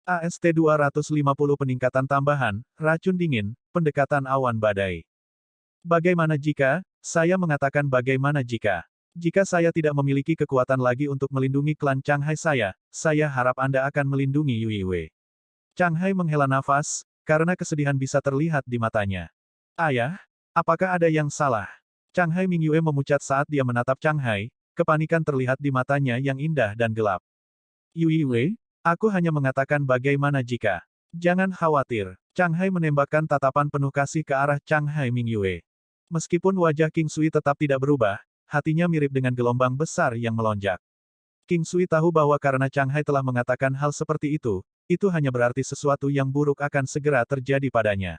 AST-250 peningkatan tambahan, racun dingin, pendekatan awan badai. Bagaimana jika, saya mengatakan bagaimana jika saya tidak memiliki kekuatan lagi untuk melindungi klan Changhai saya harap Anda akan melindungi Yui Wei. Changhai menghela nafas, karena kesedihan bisa terlihat di matanya. Ayah, apakah ada yang salah? Changhai Mingyue memucat saat dia menatap Changhai, kepanikan terlihat di matanya yang indah dan gelap. Yui Wei, aku hanya mengatakan bagaimana jika. Jangan khawatir. Changhai menembakkan tatapan penuh kasih ke arah Changhai Mingyue. Meskipun wajah King Sui tetap tidak berubah, hatinya mirip dengan gelombang besar yang melonjak. King Sui tahu bahwa karena Changhai telah mengatakan hal seperti itu hanya berarti sesuatu yang buruk akan segera terjadi padanya.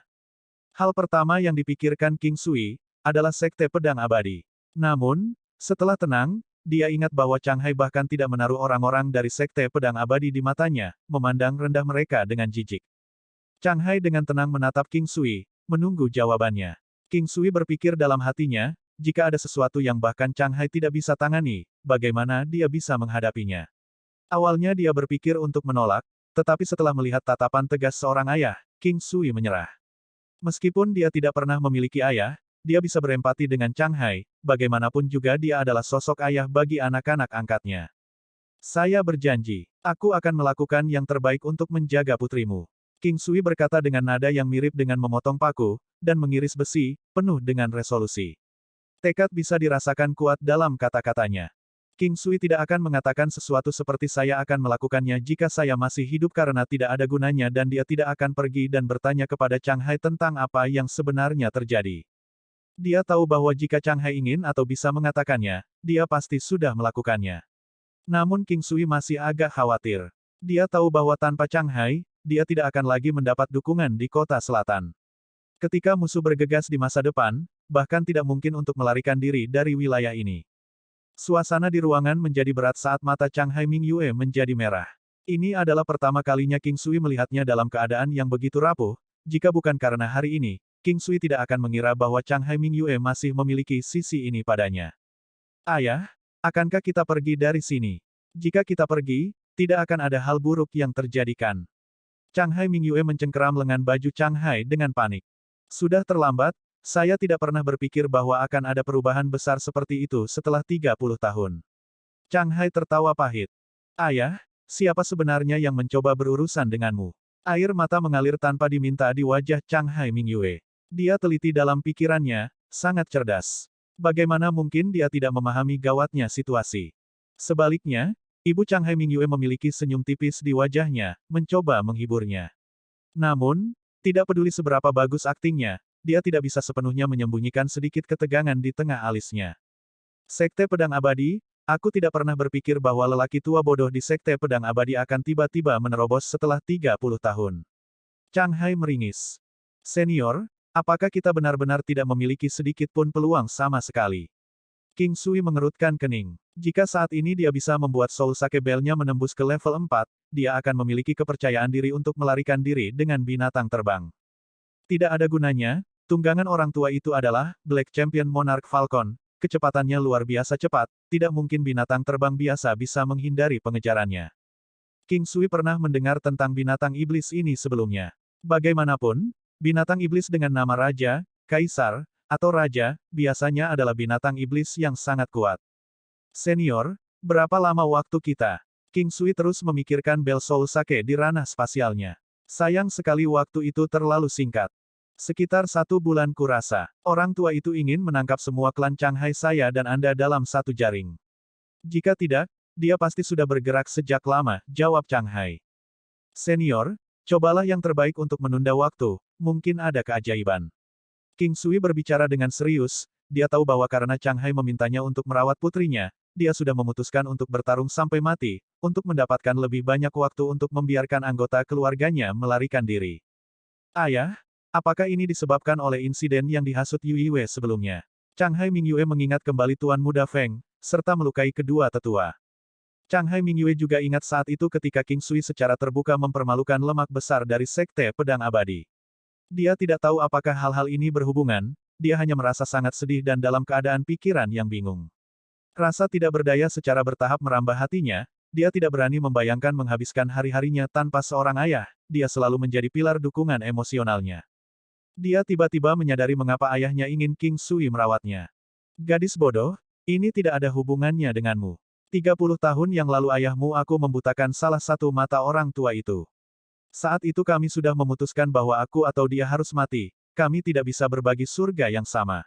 Hal pertama yang dipikirkan King Sui adalah Sekte Pedang Abadi. Namun, setelah tenang, dia ingat bahwa Changhai bahkan tidak menaruh orang-orang dari Sekte Pedang Abadi di matanya, memandang rendah mereka dengan jijik. Changhai dengan tenang menatap King Sui, menunggu jawabannya. King Sui berpikir dalam hatinya, jika ada sesuatu yang bahkan Changhai tidak bisa tangani, bagaimana dia bisa menghadapinya. Awalnya dia berpikir untuk menolak, tetapi setelah melihat tatapan tegas seorang ayah, King Sui menyerah. Meskipun dia tidak pernah memiliki ayah, dia bisa berempati dengan Changhai, bagaimanapun juga dia adalah sosok ayah bagi anak-anak angkatnya. Saya berjanji, aku akan melakukan yang terbaik untuk menjaga putrimu. King Sui berkata dengan nada yang mirip dengan memotong paku, dan mengiris besi, penuh dengan resolusi. Tekad bisa dirasakan kuat dalam kata-katanya. King Sui tidak akan mengatakan sesuatu seperti saya akan melakukannya jika saya masih hidup karena tidak ada gunanya dan dia tidak akan pergi dan bertanya kepada Changhai tentang apa yang sebenarnya terjadi. Dia tahu bahwa jika Changhai ingin atau bisa mengatakannya, dia pasti sudah melakukannya. Namun King Sui masih agak khawatir. Dia tahu bahwa tanpa Changhai, dia tidak akan lagi mendapat dukungan di kota selatan. Ketika musuh bergegas di masa depan, bahkan tidak mungkin untuk melarikan diri dari wilayah ini. Suasana di ruangan menjadi berat saat mata Changhai Mingyue menjadi merah. Ini adalah pertama kalinya King Sui melihatnya dalam keadaan yang begitu rapuh, jika bukan karena hari ini, King Sui tidak akan mengira bahwa Changhai Mingyue masih memiliki sisi ini padanya. Ayah, akankah kita pergi dari sini? Jika kita pergi, tidak akan ada hal buruk yang terjadikan. Changhai Mingyue mencengkeram lengan baju Changhai dengan panik. Sudah terlambat, saya tidak pernah berpikir bahwa akan ada perubahan besar seperti itu setelah 30 tahun. Changhai tertawa pahit. Ayah, siapa sebenarnya yang mencoba berurusan denganmu? Air mata mengalir tanpa diminta di wajah Changhai Mingyue. Dia teliti dalam pikirannya, sangat cerdas. Bagaimana mungkin dia tidak memahami gawatnya situasi? Sebaliknya, ibu Changhai Mingyue memiliki senyum tipis di wajahnya, mencoba menghiburnya. Namun, tidak peduli seberapa bagus aktingnya, dia tidak bisa sepenuhnya menyembunyikan sedikit ketegangan di tengah alisnya. Sekte Pedang Abadi, aku tidak pernah berpikir bahwa lelaki tua bodoh di Sekte Pedang Abadi akan tiba-tiba menerobos setelah 30 tahun. Changhai meringis. Senior, apakah kita benar-benar tidak memiliki sedikit pun peluang sama sekali? King Sui mengerutkan kening. Jika saat ini dia bisa membuat Soul Sake Bell-nya menembus ke level 4, dia akan memiliki kepercayaan diri untuk melarikan diri dengan binatang terbang. Tidak ada gunanya, tunggangan orang tua itu adalah Black Champion Monarch Falcon, kecepatannya luar biasa cepat, tidak mungkin binatang terbang biasa bisa menghindari pengejarannya. King Sui pernah mendengar tentang binatang iblis ini sebelumnya. Bagaimanapun, binatang iblis dengan nama Raja, Kaisar, atau Raja, biasanya adalah binatang iblis yang sangat kuat. Senior, berapa lama waktu kita? King Sui terus memikirkan bel Soul Sake di ranah spasialnya. Sayang sekali waktu itu terlalu singkat. Sekitar 1 bulan kurasa. Orang tua itu ingin menangkap semua klan Changhai saya dan Anda dalam satu jaring. Jika tidak, dia pasti sudah bergerak sejak lama, jawab Changhai. Senior, cobalah yang terbaik untuk menunda waktu, mungkin ada keajaiban. King Sui berbicara dengan serius, dia tahu bahwa karena Changhai memintanya untuk merawat putrinya, dia sudah memutuskan untuk bertarung sampai mati, untuk mendapatkan lebih banyak waktu untuk membiarkan anggota keluarganya melarikan diri. Ayah, apakah ini disebabkan oleh insiden yang dihasut Yui Wei sebelumnya? Changhai Mingyue mengingat kembali Tuan Muda Feng, serta melukai kedua tetua. Changhai Mingyue juga ingat saat itu ketika King Sui secara terbuka mempermalukan lemak besar dari Sekte Pedang Abadi. Dia tidak tahu apakah hal-hal ini berhubungan, dia hanya merasa sangat sedih dan dalam keadaan pikiran yang bingung. Rasa tidak berdaya secara bertahap merambah hatinya, dia tidak berani membayangkan menghabiskan hari-harinya tanpa seorang ayah, dia selalu menjadi pilar dukungan emosionalnya. Dia tiba-tiba menyadari mengapa ayahnya ingin King Sui merawatnya. Gadis bodoh, ini tidak ada hubungannya denganmu. 30 tahun yang lalu ayahmu aku membutakan salah satu mata orang tua itu. Saat itu kami sudah memutuskan bahwa aku atau dia harus mati, kami tidak bisa berbagi surga yang sama.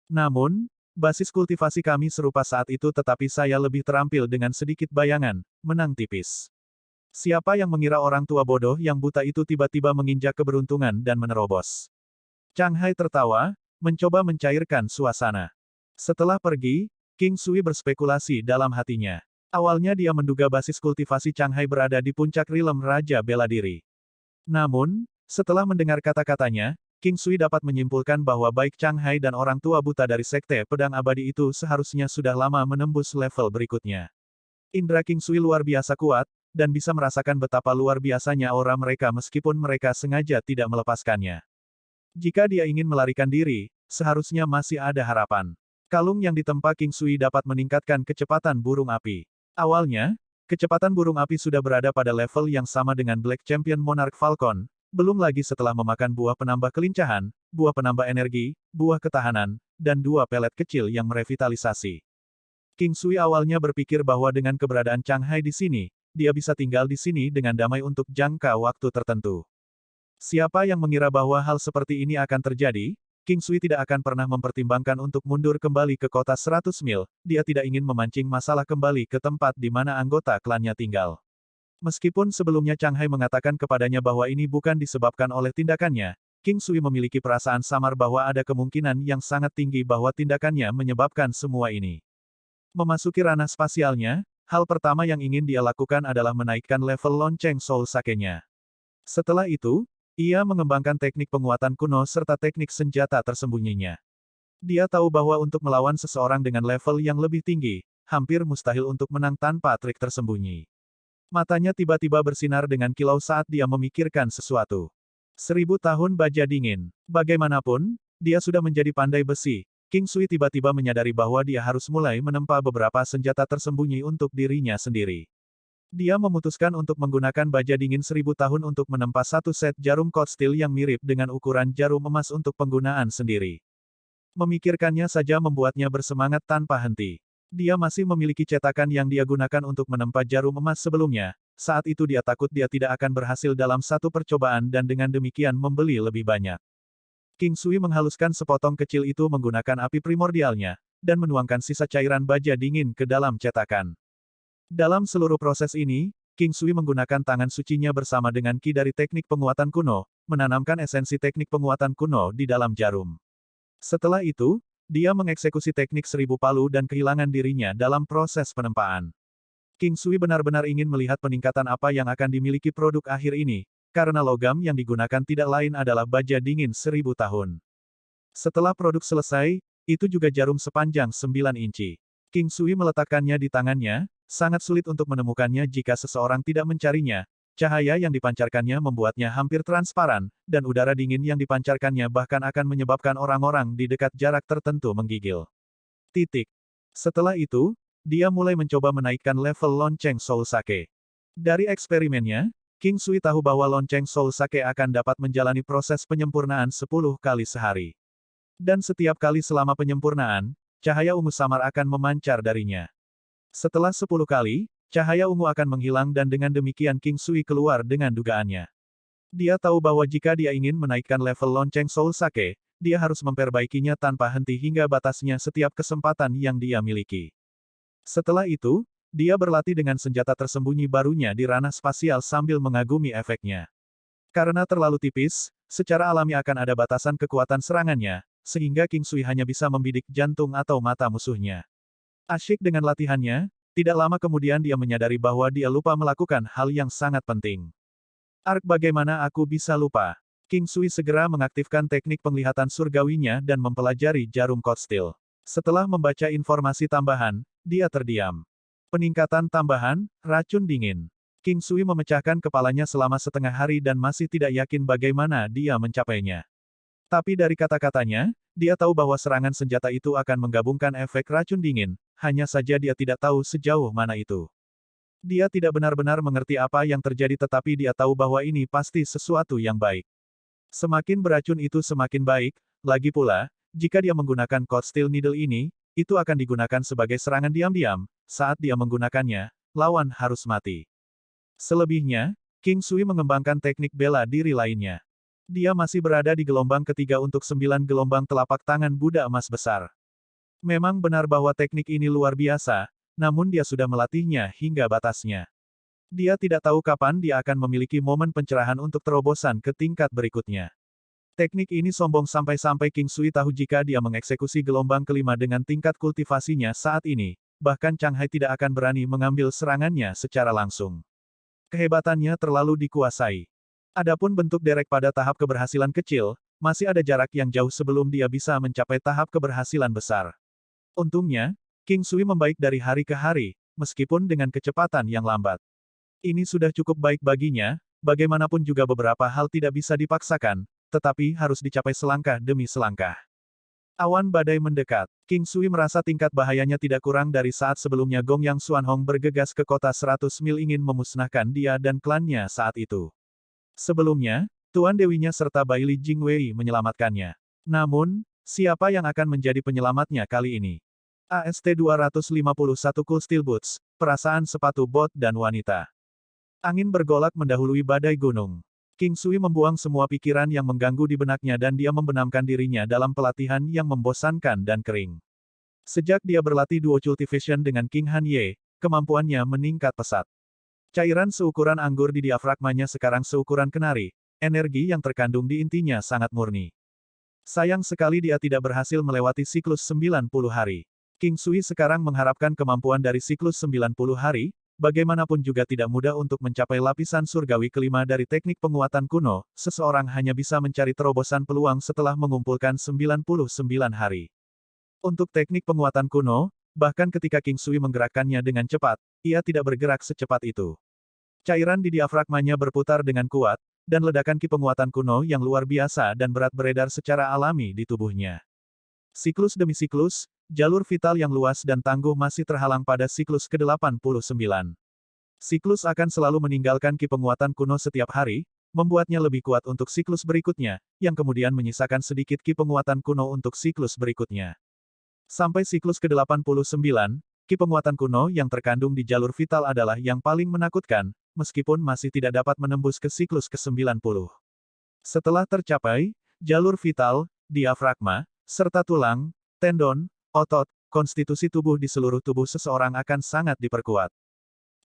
Namun, basis kultivasi kami serupa saat itu tetapi saya lebih terampil dengan sedikit bayangan, menang tipis. Siapa yang mengira orang tua bodoh yang buta itu tiba-tiba menginjak keberuntungan dan menerobos. Chang Hai tertawa, mencoba mencairkan suasana. Setelah pergi, King Sui berspekulasi dalam hatinya. Awalnya dia menduga basis kultivasi Chang Hai berada di puncak rilem Raja Bela Diri. Namun, setelah mendengar kata-katanya, King Sui dapat menyimpulkan bahwa baik Chang Hai dan orang tua buta dari Sekte Pedang Abadi itu seharusnya sudah lama menembus level berikutnya. Indra King Sui luar biasa kuat, dan bisa merasakan betapa luar biasanya aura mereka meskipun mereka sengaja tidak melepaskannya. Jika dia ingin melarikan diri, seharusnya masih ada harapan. Kalung yang ditempa King Sui dapat meningkatkan kecepatan burung api. Awalnya, kecepatan burung api sudah berada pada level yang sama dengan Black Champion Monarch Falcon, belum lagi setelah memakan buah penambah kelincahan, buah penambah energi, buah ketahanan, dan 2 pelet kecil yang merevitalisasi. King Sui awalnya berpikir bahwa dengan keberadaan Chang Hai di sini, dia bisa tinggal di sini dengan damai untuk jangka waktu tertentu. Siapa yang mengira bahwa hal seperti ini akan terjadi? King Sui tidak akan pernah mempertimbangkan untuk mundur kembali ke kota 100 mil, dia tidak ingin memancing masalah kembali ke tempat di mana anggota klannya tinggal. Meskipun sebelumnya Chang Hai mengatakan kepadanya bahwa ini bukan disebabkan oleh tindakannya, King Sui memiliki perasaan samar bahwa ada kemungkinan yang sangat tinggi bahwa tindakannya menyebabkan semua ini. Memasuki ranah spasialnya, hal pertama yang ingin dia lakukan adalah menaikkan level lonceng Soul Sake-nya. Setelah itu, ia mengembangkan teknik penguatan kuno serta teknik senjata tersembunyinya. Dia tahu bahwa untuk melawan seseorang dengan level yang lebih tinggi, hampir mustahil untuk menang tanpa trik tersembunyi. Matanya tiba-tiba bersinar dengan kilau saat dia memikirkan sesuatu. 1000 tahun baja dingin. Bagaimanapun, dia sudah menjadi pandai besi. King Sui tiba-tiba menyadari bahwa dia harus mulai menempa beberapa senjata tersembunyi untuk dirinya sendiri. Dia memutuskan untuk menggunakan baja dingin 1000 tahun untuk menempa satu set jarum cold steel yang mirip dengan ukuran jarum emas untuk penggunaan sendiri. Memikirkannya saja membuatnya bersemangat tanpa henti. Dia masih memiliki cetakan yang dia gunakan untuk menempa jarum emas sebelumnya, saat itu dia takut dia tidak akan berhasil dalam satu percobaan dan dengan demikian membeli lebih banyak. King Sui menghaluskan sepotong kecil itu menggunakan api primordialnya, dan menuangkan sisa cairan baja dingin ke dalam cetakan. Dalam seluruh proses ini, King Sui menggunakan tangan sucinya bersama dengan ki dari teknik penguatan kuno, menanamkan esensi teknik penguatan kuno di dalam jarum. Setelah itu, dia mengeksekusi teknik 1000 palu dan kehilangan dirinya dalam proses penempaan. King Sui benar-benar ingin melihat peningkatan apa yang akan dimiliki produk akhir ini, karena logam yang digunakan tidak lain adalah baja dingin 1000 tahun. Setelah produk selesai, itu juga jarum sepanjang 9 inci. King Sui meletakkannya di tangannya, sangat sulit untuk menemukannya jika seseorang tidak mencarinya. Cahaya yang dipancarkannya membuatnya hampir transparan, dan udara dingin yang dipancarkannya bahkan akan menyebabkan orang-orang di dekat jarak tertentu menggigil. Titik. Setelah itu, dia mulai mencoba menaikkan level lonceng Soul Sake. Dari eksperimennya, King Sui tahu bahwa lonceng Soul Sake akan dapat menjalani proses penyempurnaan 10 kali sehari. Dan setiap kali selama penyempurnaan, cahaya ungu samar akan memancar darinya. Setelah 10 kali, cahaya ungu akan menghilang dan dengan demikian King Sui keluar dengan dugaannya. Dia tahu bahwa jika dia ingin menaikkan level lonceng Soul Sake, dia harus memperbaikinya tanpa henti hingga batasnya setiap kesempatan yang dia miliki. Setelah itu, dia berlatih dengan senjata tersembunyi barunya di ranah spasial sambil mengagumi efeknya. Karena terlalu tipis, secara alami akan ada batasan kekuatan serangannya, sehingga King Sui hanya bisa membidik jantung atau mata musuhnya. Asyik dengan latihannya, tidak lama kemudian dia menyadari bahwa dia lupa melakukan hal yang sangat penting. Bagaimana aku bisa lupa? King Sui segera mengaktifkan teknik penglihatan surgawinya dan mempelajari jarum cold steel. Setelah membaca informasi tambahan, dia terdiam. Peningkatan tambahan, racun dingin. King Sui memecahkan kepalanya selama setengah hari dan masih tidak yakin bagaimana dia mencapainya. Tapi dari kata-katanya, dia tahu bahwa serangan senjata itu akan menggabungkan efek racun dingin, hanya saja dia tidak tahu sejauh mana itu. Dia tidak benar-benar mengerti apa yang terjadi tetapi dia tahu bahwa ini pasti sesuatu yang baik. Semakin beracun itu semakin baik, lagi pula, jika dia menggunakan Cold Steel Needle ini, itu akan digunakan sebagai serangan diam-diam, saat dia menggunakannya, lawan harus mati. Selebihnya, King Sui mengembangkan teknik bela diri lainnya. Dia masih berada di gelombang ketiga untuk 9 gelombang telapak tangan Buddha emas besar. Memang benar bahwa teknik ini luar biasa, namun dia sudah melatihnya hingga batasnya. Dia tidak tahu kapan dia akan memiliki momen pencerahan untuk terobosan ke tingkat berikutnya. Teknik ini sombong sampai-sampai King Sui tahu jika dia mengeksekusi gelombang kelima dengan tingkat kultivasinya saat ini, bahkan Chang Hai tidak akan berani mengambil serangannya secara langsung. Kehebatannya terlalu dikuasai. Adapun bentuk derek pada tahap keberhasilan kecil, masih ada jarak yang jauh sebelum dia bisa mencapai tahap keberhasilan besar. Untungnya, King Sui membaik dari hari ke hari, meskipun dengan kecepatan yang lambat. Ini sudah cukup baik baginya, bagaimanapun juga beberapa hal tidak bisa dipaksakan, tetapi harus dicapai selangkah demi selangkah. Awan badai mendekat. King Sui merasa tingkat bahayanya tidak kurang dari saat sebelumnya Gong Yang Xuanhong bergegas ke kota 100 mil ingin memusnahkan dia dan klannya saat itu. Sebelumnya, Tuan Dewinya serta Baili Jingwei menyelamatkannya. Namun, siapa yang akan menjadi penyelamatnya kali ini? AST 251 Cool Steel Boots, perasaan sepatu bot dan wanita. Angin bergolak mendahului badai gunung. King Sui membuang semua pikiran yang mengganggu di benaknya dan dia membenamkan dirinya dalam pelatihan yang membosankan dan kering. Sejak dia berlatih duo cultivation dengan King Han Ye, kemampuannya meningkat pesat. Cairan seukuran anggur di diafragmanya sekarang seukuran kenari, energi yang terkandung di intinya sangat murni. Sayang sekali dia tidak berhasil melewati siklus 90 hari. King Sui sekarang mengharapkan kemampuan dari siklus 90 hari, bagaimanapun juga tidak mudah untuk mencapai lapisan surgawi kelima dari teknik penguatan kuno, seseorang hanya bisa mencari terobosan peluang setelah mengumpulkan 99 hari. Untuk teknik penguatan kuno, bahkan ketika King Sui menggerakkannya dengan cepat, ia tidak bergerak secepat itu. Cairan di diafragmanya berputar dengan kuat, dan ledakan ki penguatan kuno yang luar biasa dan berat beredar secara alami di tubuhnya. Siklus demi siklus, jalur vital yang luas dan tangguh masih terhalang pada siklus ke-89. Siklus akan selalu meninggalkan ki penguatan kuno setiap hari, membuatnya lebih kuat untuk siklus berikutnya, yang kemudian menyisakan sedikit ki penguatan kuno untuk siklus berikutnya. Sampai siklus ke-89, ki penguatan kuno yang terkandung di jalur vital adalah yang paling menakutkan, meskipun masih tidak dapat menembus ke siklus ke-90. Setelah tercapai, jalur vital, diafragma, serta tulang, tendon, otot, konstitusi tubuh di seluruh tubuh seseorang akan sangat diperkuat.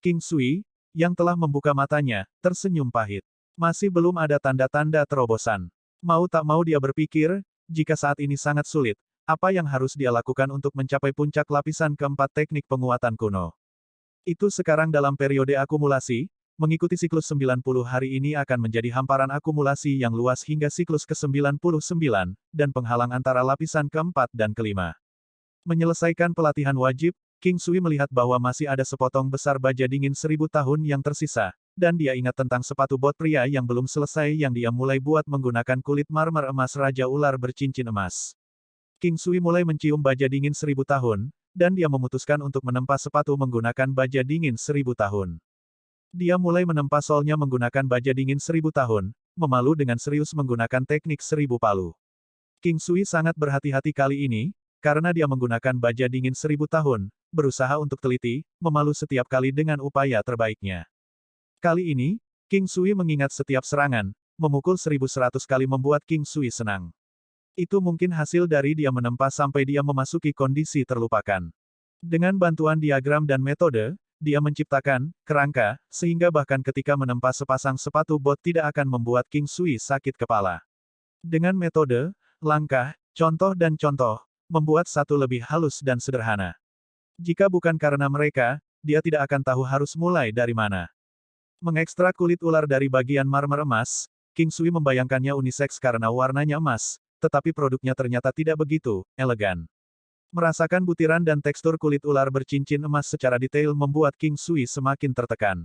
King Sui, yang telah membuka matanya, tersenyum pahit. Masih belum ada tanda-tanda terobosan. Mau tak mau dia berpikir, jika saat ini sangat sulit, apa yang harus dia lakukan untuk mencapai puncak lapisan keempat teknik penguatan kuno. Itu sekarang dalam periode akumulasi, mengikuti siklus 90 hari ini akan menjadi hamparan akumulasi yang luas hingga siklus ke-99, dan penghalang antara lapisan keempat dan kelima. Menyelesaikan pelatihan wajib, King Sui melihat bahwa masih ada sepotong besar baja dingin 1000 tahun yang tersisa, dan dia ingat tentang sepatu bot pria yang belum selesai yang dia mulai buat menggunakan kulit marmer emas Raja Ular bercincin emas. King Sui mulai mencium baja dingin 1000 tahun, dan dia memutuskan untuk menempa sepatu menggunakan baja dingin 1000 tahun. Dia mulai menempa solnya menggunakan baja dingin 1000 tahun, memalu dengan serius menggunakan teknik 1000 palu. King Sui sangat berhati-hati kali ini, karena dia menggunakan baja dingin 1000 tahun, berusaha untuk teliti, memalu setiap kali dengan upaya terbaiknya. Kali ini, King Sui mengingat setiap serangan, memukul 1100 kali membuat King Sui senang. Itu mungkin hasil dari dia menempa sampai dia memasuki kondisi terlupakan. Dengan bantuan diagram dan metode, dia menciptakan kerangka, sehingga bahkan ketika menempa sepasang sepatu bot tidak akan membuat King Sui sakit kepala. Dengan metode, langkah, contoh dan contoh, membuat satu lebih halus dan sederhana. Jika bukan karena mereka, dia tidak akan tahu harus mulai dari mana. Mengekstrak kulit ular dari bagian marmer emas, King Sui membayangkannya unisex karena warnanya emas, tetapi produknya ternyata tidak begitu elegan. Merasakan butiran dan tekstur kulit ular bercincin emas secara detail membuat King Sui semakin tertekan.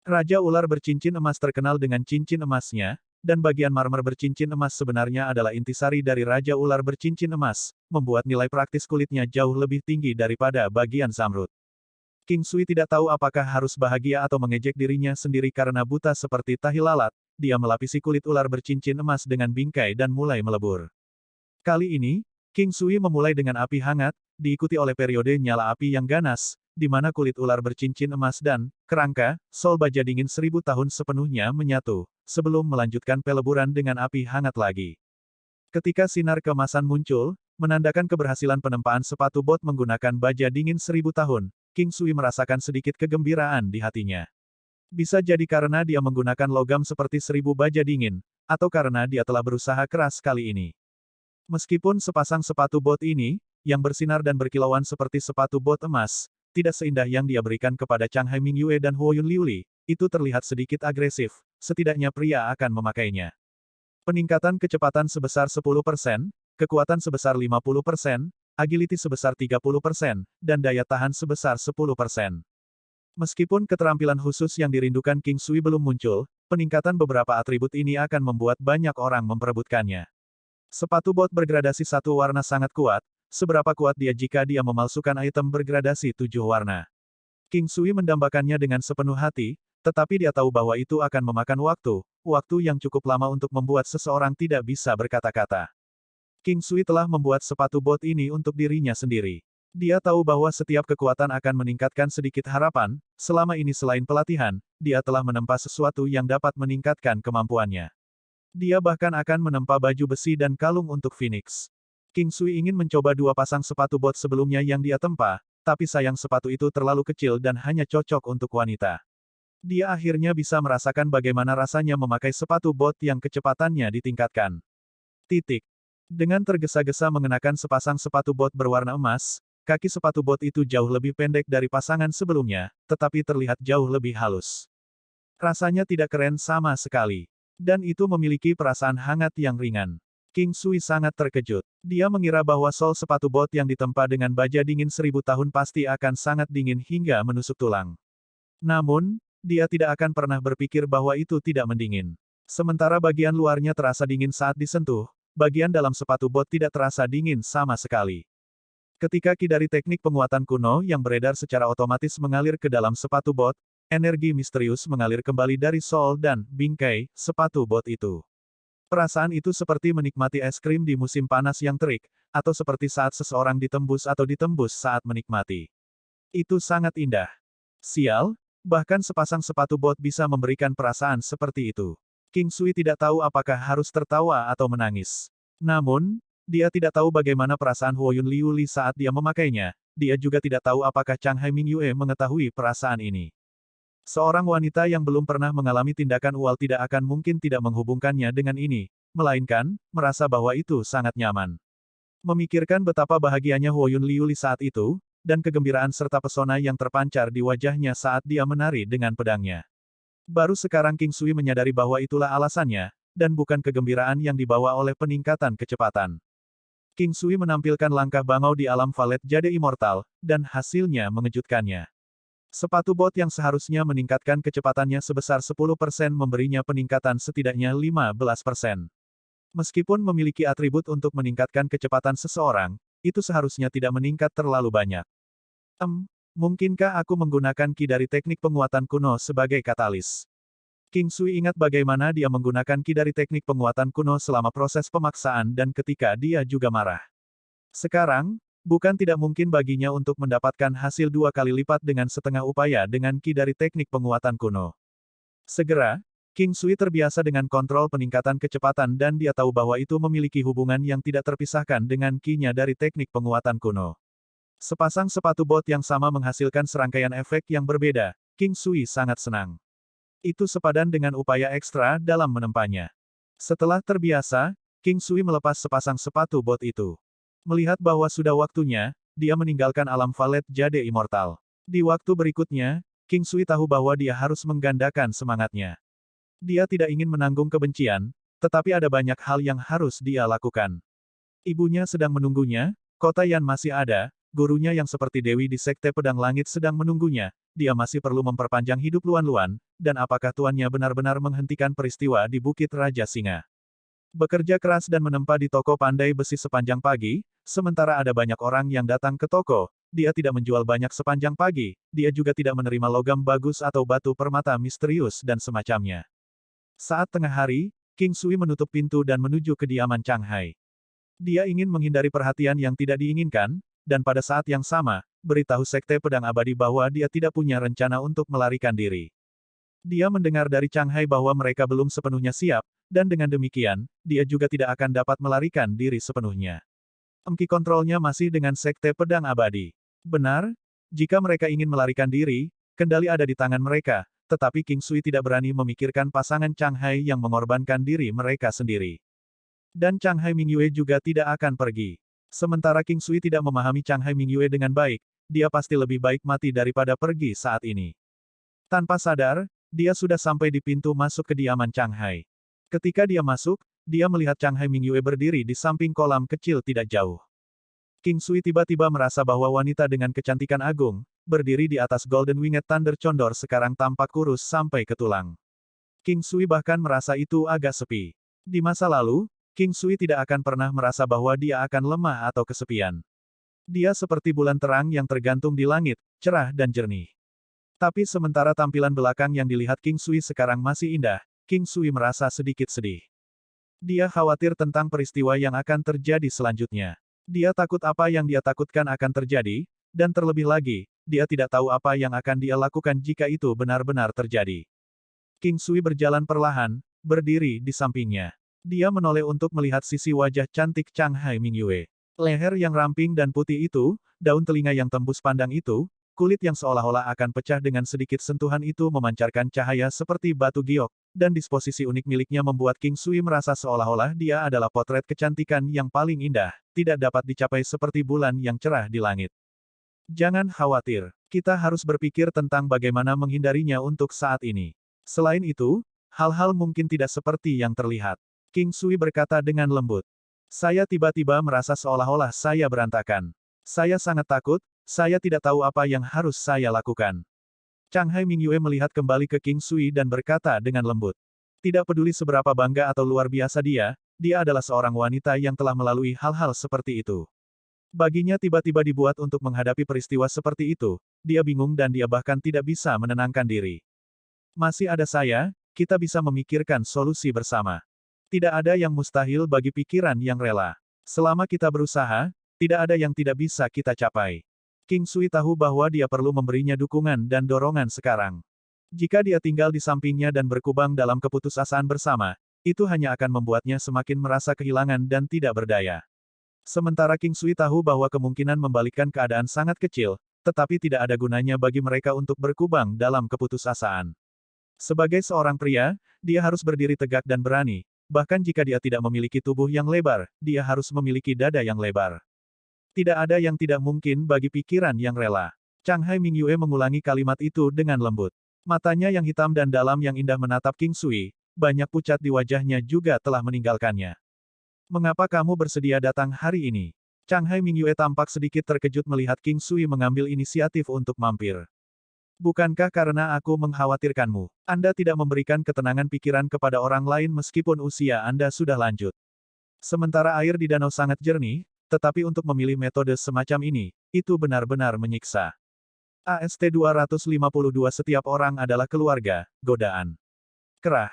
Raja ular bercincin emas terkenal dengan cincin emasnya, dan bagian marmer bercincin emas sebenarnya adalah intisari dari Raja ular bercincin emas, membuat nilai praktis kulitnya jauh lebih tinggi daripada bagian zamrud. King Sui tidak tahu apakah harus bahagia atau mengejek dirinya sendiri karena buta seperti tahi lalat. Dia melapisi kulit ular bercincin emas dengan bingkai dan mulai melebur. Kali ini, King Sui memulai dengan api hangat, diikuti oleh periode nyala api yang ganas, di mana kulit ular bercincin emas dan kerangka sol baja dingin 1000 tahun sepenuhnya menyatu, sebelum melanjutkan peleburan dengan api hangat lagi. Ketika sinar keemasan muncul, menandakan keberhasilan penempaan sepatu bot menggunakan baja dingin 1000 tahun, King Sui merasakan sedikit kegembiraan di hatinya. Bisa jadi karena dia menggunakan logam seperti 1000 baja dingin, atau karena dia telah berusaha keras kali ini. Meskipun sepasang sepatu bot ini, yang bersinar dan berkilauan seperti sepatu bot emas, tidak seindah yang dia berikan kepada Chang Hai Mingyue dan Huo Yun Liuli, itu terlihat sedikit agresif, setidaknya pria akan memakainya. Peningkatan kecepatan sebesar 10%, kekuatan sebesar 50%, agility sebesar 30%, dan daya tahan sebesar 10%. Meskipun keterampilan khusus yang dirindukan King Sui belum muncul, peningkatan beberapa atribut ini akan membuat banyak orang memperebutkannya. Sepatu bot bergradasi 1 warna sangat kuat, seberapa kuat dia jika dia memalsukan item bergradasi 7 warna. King Sui mendambakannya dengan sepenuh hati, tetapi dia tahu bahwa itu akan memakan waktu yang cukup lama untuk membuat seseorang tidak bisa berkata-kata. King Sui telah membuat sepatu bot ini untuk dirinya sendiri. Dia tahu bahwa setiap kekuatan akan meningkatkan sedikit harapan, selama ini selain pelatihan, dia telah menempa sesuatu yang dapat meningkatkan kemampuannya. Dia bahkan akan menempa baju besi dan kalung untuk Phoenix. King Sui ingin mencoba 2 pasang sepatu bot sebelumnya yang dia tempa, tapi sayang sepatu itu terlalu kecil dan hanya cocok untuk wanita. Dia akhirnya bisa merasakan bagaimana rasanya memakai sepatu bot yang kecepatannya ditingkatkan. Dengan tergesa-gesa mengenakan sepasang sepatu bot berwarna emas, kaki sepatu bot itu jauh lebih pendek dari pasangan sebelumnya, tetapi terlihat jauh lebih halus. Rasanya tidak keren sama sekali. Dan itu memiliki perasaan hangat yang ringan. King Sui sangat terkejut. Dia mengira bahwa sol sepatu bot yang ditempa dengan baja dingin 1000 tahun pasti akan sangat dingin hingga menusuk tulang. Namun, dia tidak akan pernah berpikir bahwa itu tidak mendingin. Sementara bagian luarnya terasa dingin saat disentuh, bagian dalam sepatu bot tidak terasa dingin sama sekali. Ketika ki dari teknik penguatan kuno yang beredar secara otomatis mengalir ke dalam sepatu bot, energi misterius mengalir kembali dari sol dan bingkai sepatu bot itu. Perasaan itu seperti menikmati es krim di musim panas yang terik, atau seperti saat seseorang ditembus saat menikmati. Itu sangat indah. Sial, bahkan sepasang sepatu bot bisa memberikan perasaan seperti itu. King Sui tidak tahu apakah harus tertawa atau menangis. Namun, dia tidak tahu bagaimana perasaan Huo Yun Liuli saat dia memakainya, dia juga tidak tahu apakah Chang Hai Mingyue mengetahui perasaan ini. Seorang wanita yang belum pernah mengalami tindakan ual tidak akan mungkin tidak menghubungkannya dengan ini, melainkan, merasa bahwa itu sangat nyaman. Memikirkan betapa bahagianya Huo Yun Liuli saat itu, dan kegembiraan serta pesona yang terpancar di wajahnya saat dia menari dengan pedangnya. Baru sekarang King Sui menyadari bahwa itulah alasannya, dan bukan kegembiraan yang dibawa oleh peningkatan kecepatan. King Sui menampilkan langkah bangau di alam valet jade immortal, dan hasilnya mengejutkannya. Sepatu bot yang seharusnya meningkatkan kecepatannya sebesar 10% memberinya peningkatan setidaknya 15%. Meskipun memiliki atribut untuk meningkatkan kecepatan seseorang, itu seharusnya tidak meningkat terlalu banyak. Mungkinkah aku menggunakan ki dari teknik penguatan kuno sebagai katalis? King Sui ingat bagaimana dia menggunakan ki dari teknik penguatan kuno selama proses pemaksaan dan ketika dia juga marah. Sekarang, bukan tidak mungkin baginya untuk mendapatkan hasil 2 kali lipat dengan setengah upaya dengan ki dari teknik penguatan kuno. Segera, King Sui terbiasa dengan kontrol peningkatan kecepatan dan dia tahu bahwa itu memiliki hubungan yang tidak terpisahkan dengan ki-nya dari teknik penguatan kuno. Sepasang sepatu bot yang sama menghasilkan serangkaian efek yang berbeda, King Sui sangat senang. Itu sepadan dengan upaya ekstra dalam menempanya. Setelah terbiasa, King Sui melepas sepasang sepatu bot itu. Melihat bahwa sudah waktunya, dia meninggalkan alam valet jade immortal. Di waktu berikutnya, King Sui tahu bahwa dia harus menggandakan semangatnya. Dia tidak ingin menanggung kebencian, tetapi ada banyak hal yang harus dia lakukan. Ibunya sedang menunggunya, kota Yan masih ada, gurunya yang seperti Dewi di Sekte Pedang Langit sedang menunggunya, dia masih perlu memperpanjang hidup Luan-Luan, dan apakah tuannya benar-benar menghentikan peristiwa di Bukit Raja Singa. Bekerja keras dan menempa di toko pandai besi sepanjang pagi, sementara ada banyak orang yang datang ke toko, dia tidak menjual banyak sepanjang pagi, dia juga tidak menerima logam bagus atau batu permata misterius dan semacamnya. Saat tengah hari, King Sui menutup pintu dan menuju kediaman Chang Hai. Dia ingin menghindari perhatian yang tidak diinginkan, dan pada saat yang sama, beritahu Sekte Pedang Abadi bahwa dia tidak punya rencana untuk melarikan diri. Dia mendengar dari Chang Hai bahwa mereka belum sepenuhnya siap, dan dengan demikian, dia juga tidak akan dapat melarikan diri sepenuhnya. Engki kontrolnya masih dengan Sekte Pedang Abadi. Benar, jika mereka ingin melarikan diri, kendali ada di tangan mereka, tetapi King Sui tidak berani memikirkan pasangan Chang Hai yang mengorbankan diri mereka sendiri. Dan Chang Hai Mingyue juga tidak akan pergi. Sementara King Sui tidak memahami Chang Hai Mingyue dengan baik, dia pasti lebih baik mati daripada pergi saat ini. Tanpa sadar, dia sudah sampai di pintu masuk kediaman Chang Hai. Ketika dia masuk, dia melihat Chang Hai Mingyue berdiri di samping kolam kecil tidak jauh. King Sui tiba-tiba merasa bahwa wanita dengan kecantikan agung, berdiri di atas Golden Winged Thunder Condor sekarang tampak kurus sampai ke tulang. King Sui bahkan merasa itu agak sepi. Di masa lalu, King Sui tidak akan pernah merasa bahwa dia akan lemah atau kesepian. Dia seperti bulan terang yang tergantung di langit, cerah dan jernih. Tapi sementara tampilan belakang yang dilihat King Sui sekarang masih indah, King Sui merasa sedikit sedih. Dia khawatir tentang peristiwa yang akan terjadi selanjutnya. Dia takut apa yang dia takutkan akan terjadi, dan terlebih lagi, dia tidak tahu apa yang akan dia lakukan jika itu benar-benar terjadi. King Sui berjalan perlahan, berdiri di sampingnya. Dia menoleh untuk melihat sisi wajah cantik Chang Hai Mingyue. Leher yang ramping dan putih itu, daun telinga yang tembus pandang itu, kulit yang seolah-olah akan pecah dengan sedikit sentuhan itu memancarkan cahaya seperti batu giok, dan disposisi unik miliknya membuat King Sui merasa seolah-olah dia adalah potret kecantikan yang paling indah, tidak dapat dicapai seperti bulan yang cerah di langit. Jangan khawatir, kita harus berpikir tentang bagaimana menghindarinya untuk saat ini. Selain itu, hal-hal mungkin tidak seperti yang terlihat. King Sui berkata dengan lembut. Saya tiba-tiba merasa seolah-olah saya berantakan. Saya sangat takut, saya tidak tahu apa yang harus saya lakukan. Chang Hai Mingyue melihat kembali ke King Sui dan berkata dengan lembut. Tidak peduli seberapa bangga atau luar biasa dia adalah seorang wanita yang telah melalui hal-hal seperti itu. Baginya tiba-tiba dibuat untuk menghadapi peristiwa seperti itu, dia bingung dan dia bahkan tidak bisa menenangkan diri. Masih ada saya, kita bisa memikirkan solusi bersama. Tidak ada yang mustahil bagi pikiran yang rela. Selama kita berusaha, tidak ada yang tidak bisa kita capai. King Sui tahu bahwa dia perlu memberinya dukungan dan dorongan sekarang. Jika dia tinggal di sampingnya dan berkubang dalam keputusasaan bersama, itu hanya akan membuatnya semakin merasa kehilangan dan tidak berdaya. Sementara King Sui tahu bahwa kemungkinan membalikkan keadaan sangat kecil, tetapi tidak ada gunanya bagi mereka untuk berkubang dalam keputusasaan. Sebagai seorang pria, dia harus berdiri tegak dan berani, bahkan jika dia tidak memiliki tubuh yang lebar, dia harus memiliki dada yang lebar. Tidak ada yang tidak mungkin bagi pikiran yang rela. Chang Hai Mingyue mengulangi kalimat itu dengan lembut. Matanya yang hitam dan dalam yang indah menatap King Sui, banyak pucat di wajahnya juga telah meninggalkannya. Mengapa kamu bersedia datang hari ini? Chang Hai Mingyue tampak sedikit terkejut melihat King Sui mengambil inisiatif untuk mampir. Bukankah karena aku mengkhawatirkanmu? Anda tidak memberikan ketenangan pikiran kepada orang lain meskipun usia Anda sudah lanjut. Sementara air di danau sangat jernih, tetapi untuk memilih metode semacam ini, itu benar-benar menyiksa. AST 252 Setiap orang adalah keluarga, godaan. Kerah.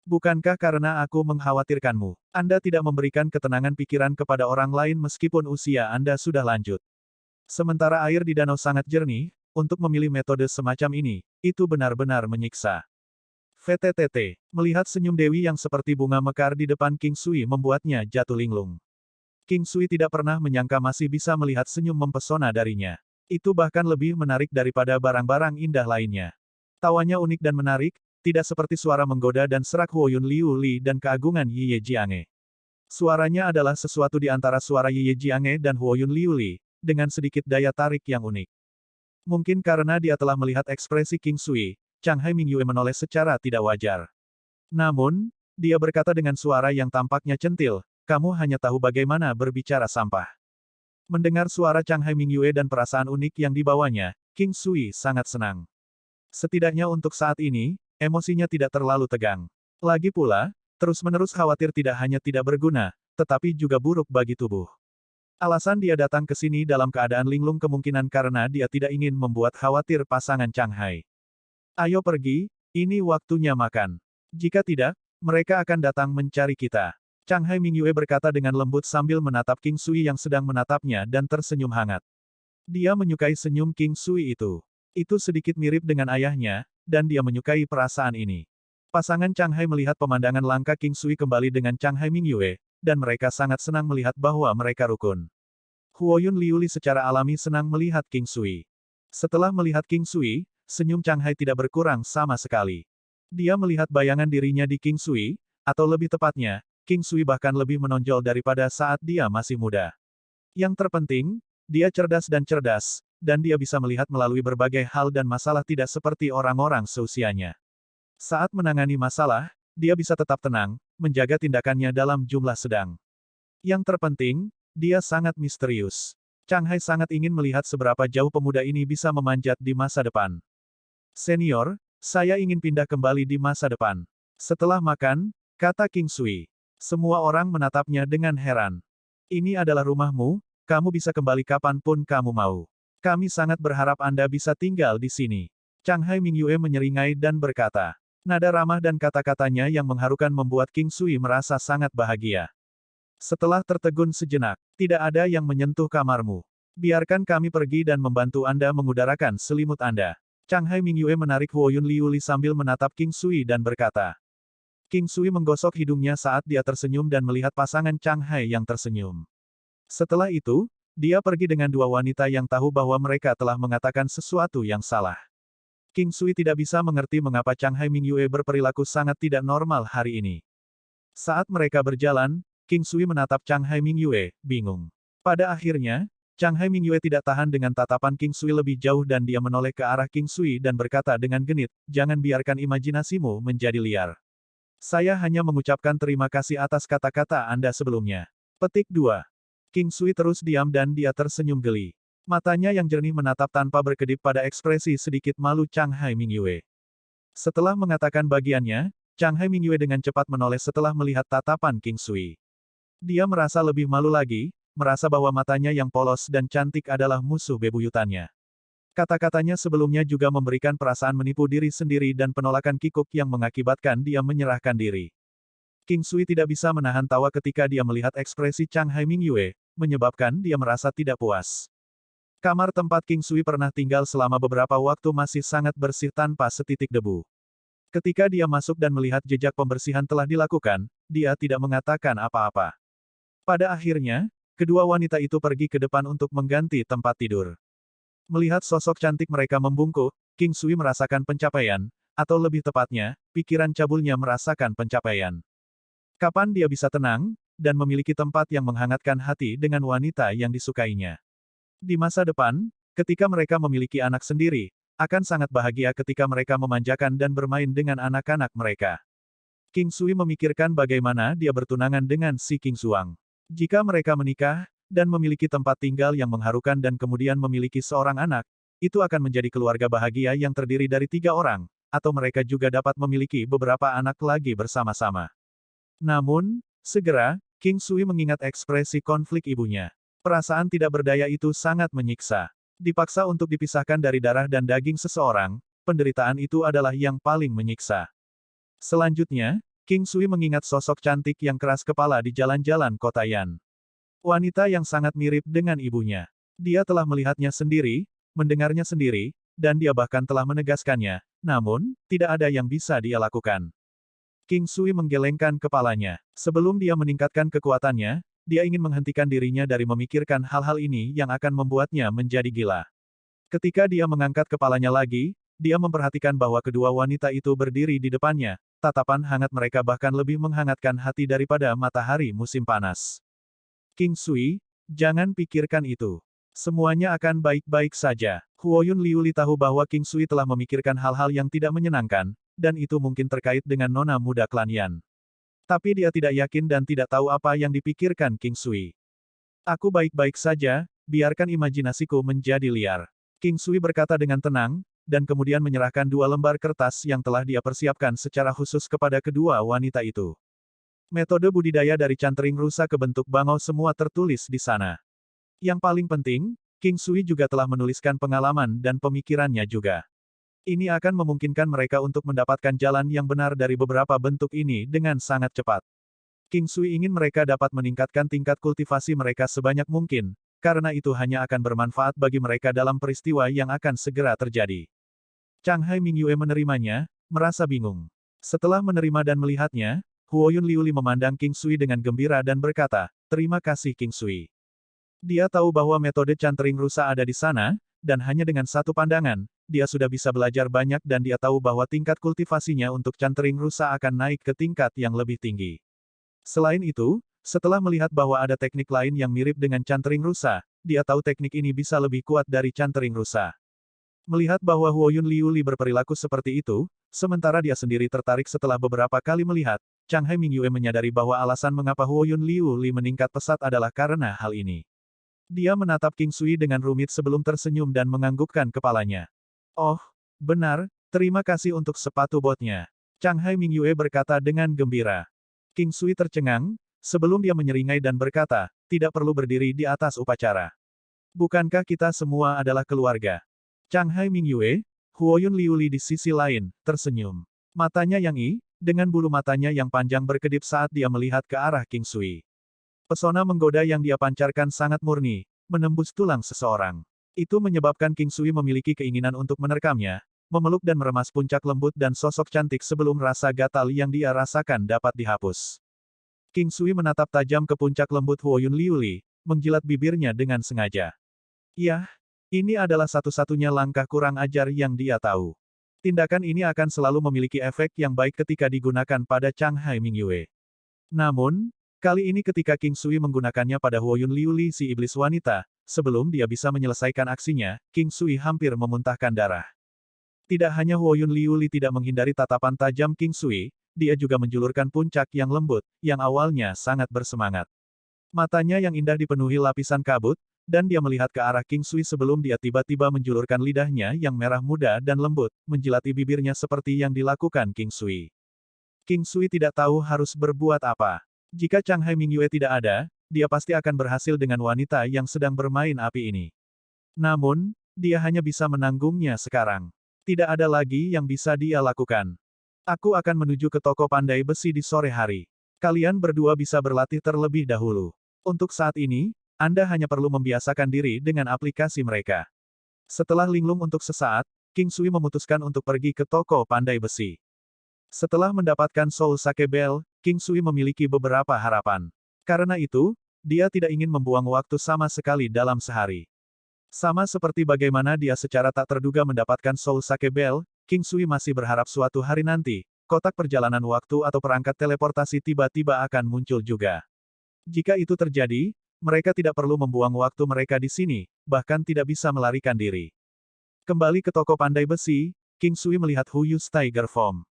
Bukankah karena aku mengkhawatirkanmu, Anda tidak memberikan ketenangan pikiran kepada orang lain meskipun usia Anda sudah lanjut. Sementara air di danau sangat jernih, untuk memilih metode semacam ini, itu benar-benar menyiksa. VTTT, melihat senyum Dewi yang seperti bunga mekar di depan King Sui membuatnya jatuh linglung. King Sui tidak pernah menyangka masih bisa melihat senyum mempesona darinya. Itu bahkan lebih menarik daripada barang-barang indah lainnya. Tawanya unik dan menarik, tidak seperti suara menggoda dan serak Huoyun Liu Li dan keagungan Ye Jiange. Suaranya adalah sesuatu di antara suara Ye Jiange dan Huoyun Liu Li, dengan sedikit daya tarik yang unik. Mungkin karena dia telah melihat ekspresi King Sui, Chang Hai Mingyue menoleh secara tidak wajar. Namun, dia berkata dengan suara yang tampaknya centil, kamu hanya tahu bagaimana berbicara sampah. Mendengar suara Chang Hai Mingyue dan perasaan unik yang dibawanya, King Sui sangat senang. Setidaknya untuk saat ini, emosinya tidak terlalu tegang. Lagi pula, terus-menerus khawatir tidak hanya tidak berguna, tetapi juga buruk bagi tubuh. Alasan dia datang ke sini dalam keadaan linglung kemungkinan karena dia tidak ingin membuat khawatir pasangan Chang Hai. Ayo pergi, ini waktunya makan. Jika tidak, mereka akan datang mencari kita. Chang Hai Mingyue berkata dengan lembut sambil menatap King Sui yang sedang menatapnya dan tersenyum hangat. Dia menyukai senyum King Sui itu. Itu sedikit mirip dengan ayahnya, dan dia menyukai perasaan ini. Pasangan Chang Hai melihat pemandangan langka King Sui kembali dengan Chang Hai Mingyue, dan mereka sangat senang melihat bahwa mereka rukun. Huoyun Liuli secara alami senang melihat King Sui. Setelah melihat King Sui, senyum Chang Hai tidak berkurang sama sekali. Dia melihat bayangan dirinya di King Sui, atau lebih tepatnya, King Sui bahkan lebih menonjol daripada saat dia masih muda. Yang terpenting, dia cerdas, dan dia bisa melihat melalui berbagai hal dan masalah tidak seperti orang-orang seusianya. Saat menangani masalah, dia bisa tetap tenang, menjaga tindakannya dalam jumlah sedang. Yang terpenting, dia sangat misterius. Chang Hai sangat ingin melihat seberapa jauh pemuda ini bisa memanjat di masa depan. Senior, saya ingin pindah kembali di masa depan. Setelah makan, kata King Sui. Semua orang menatapnya dengan heran. Ini adalah rumahmu, kamu bisa kembali kapanpun kamu mau. Kami sangat berharap Anda bisa tinggal di sini. Chang Hai Mingyue menyeringai dan berkata. Nada ramah dan kata-katanya yang mengharukan membuat King Sui merasa sangat bahagia. Setelah tertegun sejenak, tidak ada yang menyentuh kamarmu. Biarkan kami pergi dan membantu Anda mengudarakan selimut Anda. Chang Hai Mingyue menarik Huoyun Liuli sambil menatap King Sui dan berkata. King Sui menggosok hidungnya saat dia tersenyum dan melihat pasangan Chang Hai yang tersenyum. Setelah itu, dia pergi dengan dua wanita yang tahu bahwa mereka telah mengatakan sesuatu yang salah. King Sui tidak bisa mengerti mengapa Chang Hai Mingyue berperilaku sangat tidak normal hari ini. Saat mereka berjalan, King Sui menatap Chang Hai Mingyue, bingung. Pada akhirnya, Chang Hai Mingyue tidak tahan dengan tatapan King Sui lebih jauh dan dia menoleh ke arah King Sui dan berkata dengan genit, jangan biarkan imajinasimu menjadi liar. Saya hanya mengucapkan terima kasih atas kata-kata Anda sebelumnya. Petik 2. King Sui terus diam dan dia tersenyum geli. Matanya yang jernih menatap tanpa berkedip pada ekspresi sedikit malu Chang Hai Mingyue. Setelah mengatakan bagiannya, Chang Hai Mingyue dengan cepat menoleh setelah melihat tatapan King Sui. Dia merasa lebih malu lagi, merasa bahwa matanya yang polos dan cantik adalah musuh bebuyutannya. Kata-katanya sebelumnya juga memberikan perasaan menipu diri sendiri dan penolakan kikuk yang mengakibatkan dia menyerahkan diri. King Sui tidak bisa menahan tawa ketika dia melihat ekspresi Chang Hai Mingyue, menyebabkan dia merasa tidak puas. Kamar tempat King Sui pernah tinggal selama beberapa waktu masih sangat bersih tanpa setitik debu. Ketika dia masuk dan melihat jejak pembersihan telah dilakukan, dia tidak mengatakan apa-apa. Pada akhirnya, kedua wanita itu pergi ke depan untuk mengganti tempat tidur. Melihat sosok cantik mereka membungkuk, King Sui merasakan pencapaian, atau lebih tepatnya, pikiran cabulnya merasakan pencapaian. Kapan dia bisa tenang, dan memiliki tempat yang menghangatkan hati dengan wanita yang disukainya. Di masa depan, ketika mereka memiliki anak sendiri, akan sangat bahagia ketika mereka memanjakan dan bermain dengan anak-anak mereka. King Sui memikirkan bagaimana dia bertunangan dengan si King Suang. Jika mereka menikah, dan memiliki tempat tinggal yang mengharukan dan kemudian memiliki seorang anak, itu akan menjadi keluarga bahagia yang terdiri dari 3 orang, atau mereka juga dapat memiliki beberapa anak lagi bersama-sama. Namun, segera, King Sui mengingat ekspresi konflik ibunya. Perasaan tidak berdaya itu sangat menyiksa. Dipaksa untuk dipisahkan dari darah dan daging seseorang, penderitaan itu adalah yang paling menyiksa. Selanjutnya, King Sui mengingat sosok cantik yang keras kepala di jalan-jalan kota Yan. Wanita yang sangat mirip dengan ibunya. Dia telah melihatnya sendiri, mendengarnya sendiri, dan dia bahkan telah menegaskannya, namun, tidak ada yang bisa dia lakukan. King Sui menggelengkan kepalanya. Sebelum dia meningkatkan kekuatannya, dia ingin menghentikan dirinya dari memikirkan hal-hal ini yang akan membuatnya menjadi gila. Ketika dia mengangkat kepalanya lagi, dia memperhatikan bahwa kedua wanita itu berdiri di depannya, tatapan hangat mereka bahkan lebih menghangatkan hati daripada matahari musim panas. King Sui, jangan pikirkan itu. Semuanya akan baik-baik saja. Huoyun Liuli tahu bahwa King Sui telah memikirkan hal-hal yang tidak menyenangkan, dan itu mungkin terkait dengan nona muda klan Yan. Tapi dia tidak yakin dan tidak tahu apa yang dipikirkan King Sui. Aku baik-baik saja, biarkan imajinasiku menjadi liar. King Sui berkata dengan tenang, dan kemudian menyerahkan 2 lembar kertas yang telah dia persiapkan secara khusus kepada kedua wanita itu. Metode budidaya dari cantering rusa ke bentuk bangau semua tertulis di sana. Yang paling penting, King Sui juga telah menuliskan pengalaman dan pemikirannya juga. Ini akan memungkinkan mereka untuk mendapatkan jalan yang benar dari beberapa bentuk ini dengan sangat cepat. King Sui ingin mereka dapat meningkatkan tingkat kultivasi mereka sebanyak mungkin, karena itu hanya akan bermanfaat bagi mereka dalam peristiwa yang akan segera terjadi. Changhai Mingyue menerimanya, merasa bingung. Setelah menerima dan melihatnya, Huoyun Liuli memandang King Sui dengan gembira dan berkata, "Terima kasih King Sui." Dia tahu bahwa metode cantering rusa ada di sana, dan hanya dengan satu pandangan, dia sudah bisa belajar banyak dan dia tahu bahwa tingkat kultivasinya untuk cantering rusa akan naik ke tingkat yang lebih tinggi. Selain itu, setelah melihat bahwa ada teknik lain yang mirip dengan cantering rusa, dia tahu teknik ini bisa lebih kuat dari cantering rusa. Melihat bahwa Huoyun Liuli berperilaku seperti itu, sementara dia sendiri tertarik setelah beberapa kali melihat, Changhai Mingyue menyadari bahwa alasan mengapa Huoyun Liuli meningkat pesat adalah karena hal ini. Dia menatap King Sui dengan rumit sebelum tersenyum dan menganggukkan kepalanya. "Oh, benar, terima kasih untuk sepatu botnya." Changhai Mingyue berkata dengan gembira. King Sui tercengang, sebelum dia menyeringai dan berkata, "Tidak perlu berdiri di atas upacara. Bukankah kita semua adalah keluarga?" Changhai Mingyue, Huoyun Liuli di sisi lain, tersenyum. Matanya yang dengan bulu matanya yang panjang berkedip saat dia melihat ke arah King Sui. Pesona menggoda yang dia pancarkan sangat murni, menembus tulang seseorang. Itu menyebabkan King Sui memiliki keinginan untuk menerkamnya, memeluk dan meremas puncak lembut dan sosok cantik sebelum rasa gatal yang dia rasakan dapat dihapus. King Sui menatap tajam ke puncak lembut Huoyun Liuli, menjilat bibirnya dengan sengaja. Yah, ini adalah satu-satunya langkah kurang ajar yang dia tahu. Tindakan ini akan selalu memiliki efek yang baik ketika digunakan pada Changhai Mingyue. Namun, kali ini ketika King Sui menggunakannya pada Huoyun Liuli si iblis wanita, sebelum dia bisa menyelesaikan aksinya, King Sui hampir memuntahkan darah. Tidak hanya Huoyun Liuli tidak menghindari tatapan tajam King Sui, dia juga menjulurkan puncak yang lembut, yang awalnya sangat bersemangat. Matanya yang indah dipenuhi lapisan kabut, dan dia melihat ke arah King Sui sebelum dia tiba-tiba menjulurkan lidahnya yang merah muda dan lembut, menjilati bibirnya seperti yang dilakukan King Sui. King Sui tidak tahu harus berbuat apa. Jika Changhai Mingyue tidak ada, dia pasti akan berhasil dengan wanita yang sedang bermain api ini. Namun, dia hanya bisa menanggungnya sekarang. Tidak ada lagi yang bisa dia lakukan. Aku akan menuju ke toko pandai besi di sore hari. Kalian berdua bisa berlatih terlebih dahulu. Untuk saat ini, Anda hanya perlu membiasakan diri dengan aplikasi mereka. Setelah linglung untuk sesaat, King Sui memutuskan untuk pergi ke toko pandai besi. Setelah mendapatkan Soul Sake Bell, King Sui memiliki beberapa harapan. Karena itu, dia tidak ingin membuang waktu sama sekali dalam sehari. Sama seperti bagaimana dia secara tak terduga mendapatkan Soul Sake Bell, King Sui masih berharap suatu hari nanti, kotak perjalanan waktu atau perangkat teleportasi tiba-tiba akan muncul juga. Jika itu terjadi, mereka tidak perlu membuang waktu mereka di sini, bahkan tidak bisa melarikan diri. Kembali ke toko pandai besi, King Sui melihat Huyu's Tiger Form.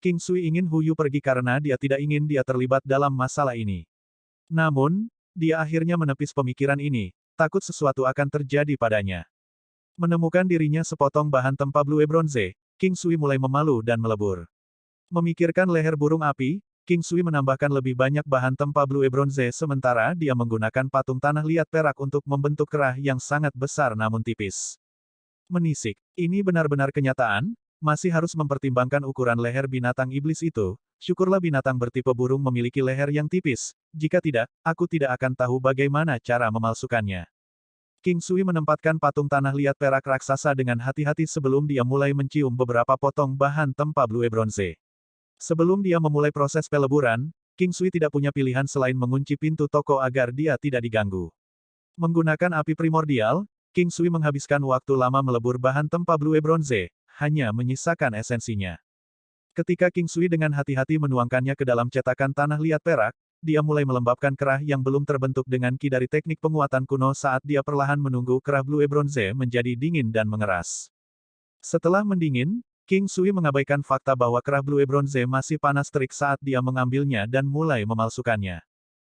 King Sui ingin Huyu pergi karena dia tidak ingin dia terlibat dalam masalah ini. Namun, dia akhirnya menepis pemikiran ini, takut sesuatu akan terjadi padanya. Menemukan dirinya sepotong bahan tempa blue bronze, King Sui mulai memalu dan melebur. Memikirkan leher burung api, King Sui menambahkan lebih banyak bahan tempa blue bronze sementara dia menggunakan patung tanah liat perak untuk membentuk kerah yang sangat besar namun tipis. Menisik, ini benar-benar kenyataan. Masih harus mempertimbangkan ukuran leher binatang iblis itu, syukurlah binatang bertipe burung memiliki leher yang tipis, jika tidak, aku tidak akan tahu bagaimana cara memalsukannya. King Sui menempatkan patung tanah liat perak raksasa dengan hati-hati sebelum dia mulai mencium beberapa potong bahan tempa blue bronze. Sebelum dia memulai proses peleburan, King Sui tidak punya pilihan selain mengunci pintu toko agar dia tidak diganggu. Menggunakan api primordial, King Sui menghabiskan waktu lama melebur bahan tempa blue bronze, hanya menyisakan esensinya. Ketika King Sui dengan hati-hati menuangkannya ke dalam cetakan tanah liat perak, dia mulai melembabkan kerah yang belum terbentuk dengan ki dari teknik penguatan kuno saat dia perlahan menunggu kerah blue bronze menjadi dingin dan mengeras. Setelah mendingin, King Sui mengabaikan fakta bahwa kerah blue bronze masih panas terik saat dia mengambilnya dan mulai memalsukannya.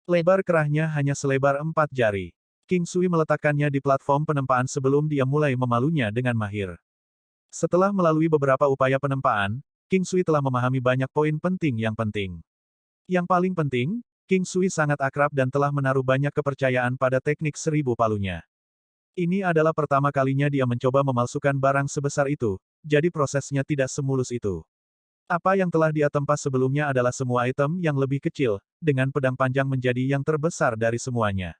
Lebar kerahnya hanya selebar 4 jari. King Sui meletakkannya di platform penempaan sebelum dia mulai memalunya dengan mahir. Setelah melalui beberapa upaya penempaan, King Sui telah memahami banyak poin penting yang penting. Yang paling penting, King Sui sangat akrab dan telah menaruh banyak kepercayaan pada teknik 1000 palunya. Ini adalah pertama kalinya dia mencoba memalsukan barang sebesar itu, jadi prosesnya tidak semulus itu. Apa yang telah dia tempa sebelumnya adalah semua item yang lebih kecil, dengan pedang panjang menjadi yang terbesar dari semuanya.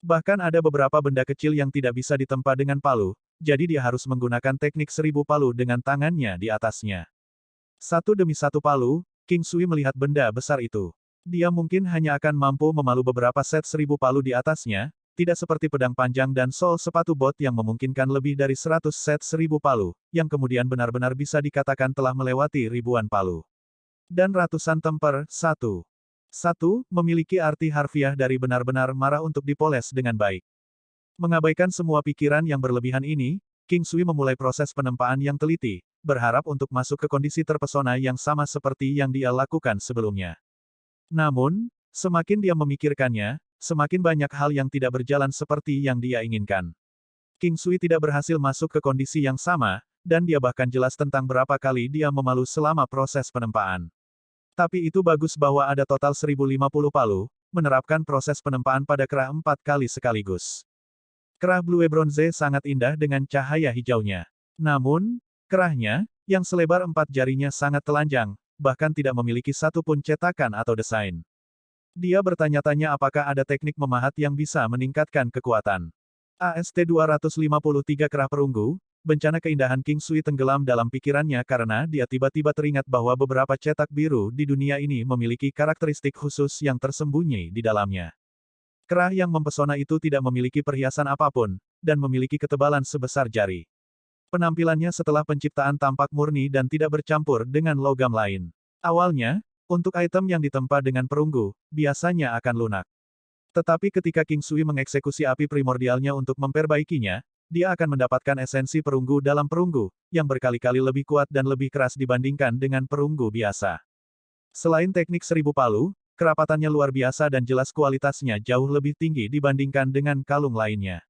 Bahkan ada beberapa benda kecil yang tidak bisa ditempa dengan palu, jadi dia harus menggunakan teknik 1000 palu dengan tangannya di atasnya. Satu demi satu palu, King Sui melihat benda besar itu. Dia mungkin hanya akan mampu memalu beberapa set 1000 palu di atasnya, tidak seperti pedang panjang dan sol sepatu bot yang memungkinkan lebih dari 100 set 1000 palu, yang kemudian benar-benar bisa dikatakan telah melewati ribuan palu. Dan ratusan temper, satu. Memiliki arti harfiah dari benar-benar marah untuk dipoles dengan baik. Mengabaikan semua pikiran yang berlebihan ini, King Sui memulai proses penempaan yang teliti, berharap untuk masuk ke kondisi terpesona yang sama seperti yang dia lakukan sebelumnya. Namun, semakin dia memikirkannya, semakin banyak hal yang tidak berjalan seperti yang dia inginkan. King Sui tidak berhasil masuk ke kondisi yang sama, dan dia bahkan jelas tentang berapa kali dia memalu selama proses penempaan. Tapi itu bagus bahwa ada total 1050 palu, menerapkan proses penempaan pada kerah 4 kali sekaligus. Kerah Blue Bronze sangat indah dengan cahaya hijaunya. Namun, kerahnya, yang selebar 4 jarinya sangat telanjang, bahkan tidak memiliki satu pun cetakan atau desain. Dia bertanya-tanya apakah ada teknik memahat yang bisa meningkatkan kekuatan. AST-253 Kerah Perunggu, bencana keindahan King Sui tenggelam dalam pikirannya karena dia tiba-tiba teringat bahwa beberapa cetak biru di dunia ini memiliki karakteristik khusus yang tersembunyi di dalamnya. Kerah yang mempesona itu tidak memiliki perhiasan apapun, dan memiliki ketebalan sebesar jari. Penampilannya setelah penciptaan tampak murni dan tidak bercampur dengan logam lain. Awalnya, untuk item yang ditempa dengan perunggu, biasanya akan lunak. Tetapi ketika King Sui mengeksekusi api primordialnya untuk memperbaikinya, dia akan mendapatkan esensi perunggu dalam perunggu, yang berkali-kali lebih kuat dan lebih keras dibandingkan dengan perunggu biasa. Selain teknik 1000 palu, kerapatannya luar biasa dan jelas kualitasnya jauh lebih tinggi dibandingkan dengan kalung lainnya.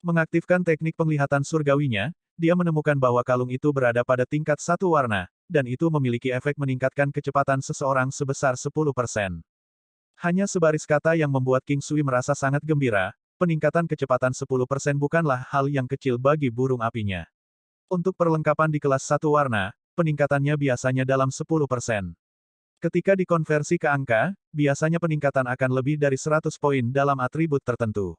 Mengaktifkan teknik penglihatan surgawinya, dia menemukan bahwa kalung itu berada pada tingkat 1 warna, dan itu memiliki efek meningkatkan kecepatan seseorang sebesar 10%. Hanya sebaris kata yang membuat King Sui merasa sangat gembira, peningkatan kecepatan 10% bukanlah hal yang kecil bagi burung apinya. Untuk perlengkapan di kelas 1 warna, peningkatannya biasanya dalam 10%. Ketika dikonversi ke angka, biasanya peningkatan akan lebih dari 100 poin dalam atribut tertentu.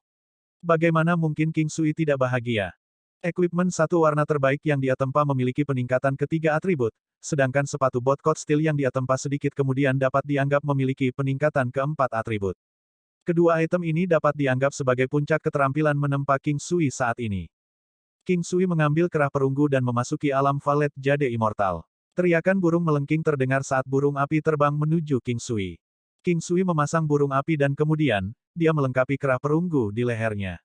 Bagaimana mungkin King Sui tidak bahagia? Equipment 1 warna terbaik yang dia tempa memiliki peningkatan ketiga atribut, sedangkan sepatu bot coat steel yang dia tempa sedikit kemudian dapat dianggap memiliki peningkatan keempat atribut. Kedua item ini dapat dianggap sebagai puncak keterampilan menempa King Sui saat ini. King Sui mengambil kerah perunggu dan memasuki alam valet jade immortal. Teriakan burung melengking terdengar saat burung api terbang menuju King Sui. King Sui memasang burung api dan kemudian, dia melengkapi kerah perunggu di lehernya.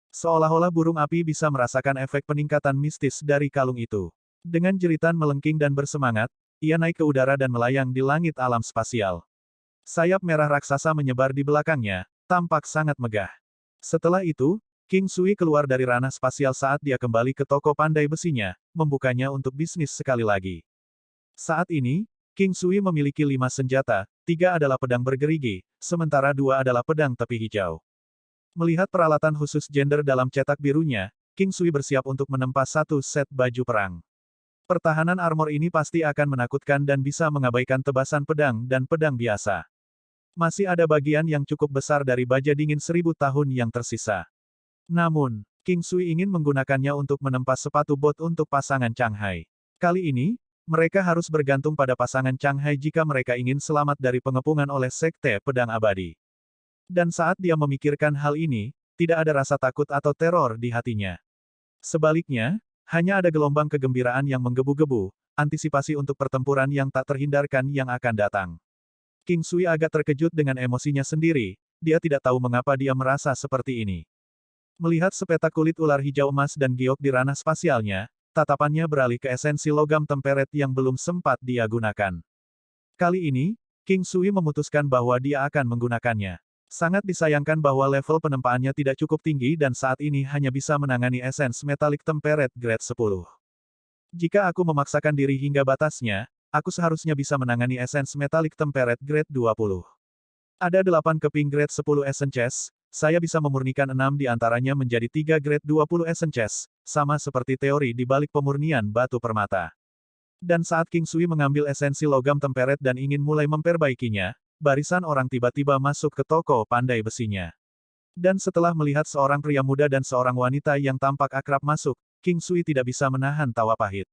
Seolah-olah burung api bisa merasakan efek peningkatan mistis dari kalung itu. Dengan jeritan melengking dan bersemangat, ia naik ke udara dan melayang di langit alam spasial. Sayap merah raksasa menyebar di belakangnya, tampak sangat megah. Setelah itu, King Sui keluar dari ranah spasial saat dia kembali ke toko pandai besinya, membukanya untuk bisnis sekali lagi. Saat ini, King Sui memiliki 5 senjata, 3 adalah pedang bergerigi, sementara 2 adalah pedang tepi hijau. Melihat peralatan khusus gender dalam cetak birunya, King Sui bersiap untuk menempa 1 set baju perang. Pertahanan armor ini pasti akan menakutkan dan bisa mengabaikan tebasan pedang dan pedang biasa. Masih ada bagian yang cukup besar dari baja dingin 1000 tahun yang tersisa. Namun, King Sui ingin menggunakannya untuk menempa sepatu bot untuk pasangan Changhai. Kali ini, mereka harus bergantung pada pasangan Changhai jika mereka ingin selamat dari pengepungan oleh Sekte Pedang Abadi. Dan saat dia memikirkan hal ini, tidak ada rasa takut atau teror di hatinya. Sebaliknya, hanya ada gelombang kegembiraan yang menggebu-gebu, antisipasi untuk pertempuran yang tak terhindarkan yang akan datang. King Sui agak terkejut dengan emosinya sendiri, dia tidak tahu mengapa dia merasa seperti ini. Melihat sepetak kulit ular hijau emas dan giok di ranah spasialnya, tatapannya beralih ke esensi logam temperet yang belum sempat dia gunakan. Kali ini, King Sui memutuskan bahwa dia akan menggunakannya. Sangat disayangkan bahwa level penempaannya tidak cukup tinggi dan saat ini hanya bisa menangani esens metalik temperet grade 10. Jika aku memaksakan diri hingga batasnya, aku seharusnya bisa menangani esens metalik temperet grade 20. Ada 8 keping grade 10 Essence Chest, saya bisa memurnikan 6 di antaranya menjadi 3 grade 20 Essence Chest, sama seperti teori di balik pemurnian batu permata. Dan saat King Sui mengambil esensi logam temperet dan ingin mulai memperbaikinya, barisan orang tiba-tiba masuk ke toko pandai besinya. Dan setelah melihat seorang pria muda dan seorang wanita yang tampak akrab masuk, King Sui tidak bisa menahan tawa pahit.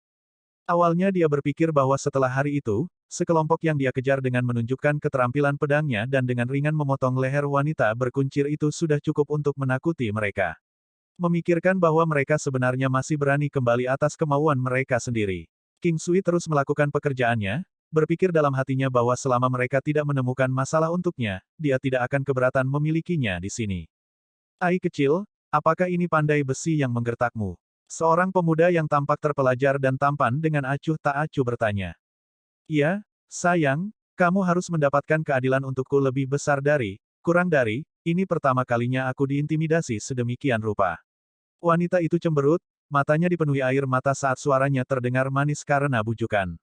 Awalnya dia berpikir bahwa setelah hari itu, sekelompok yang dia kejar dengan menunjukkan keterampilan pedangnya dan dengan ringan memotong leher wanita berkuncir itu sudah cukup untuk menakuti mereka. Memikirkan bahwa mereka sebenarnya masih berani kembali atas kemauan mereka sendiri. King Sui terus melakukan pekerjaannya, berpikir dalam hatinya bahwa selama mereka tidak menemukan masalah untuknya, dia tidak akan keberatan memilikinya di sini. Ai kecil, apakah ini pandai besi yang menggertakmu? Seorang pemuda yang tampak terpelajar dan tampan dengan acuh tak acuh bertanya. Ya, sayang, kamu harus mendapatkan keadilan untukku lebih besar dari, kurang dari, ini pertama kalinya aku diintimidasi sedemikian rupa. Wanita itu cemberut, matanya dipenuhi air mata saat suaranya terdengar manis karena bujukan.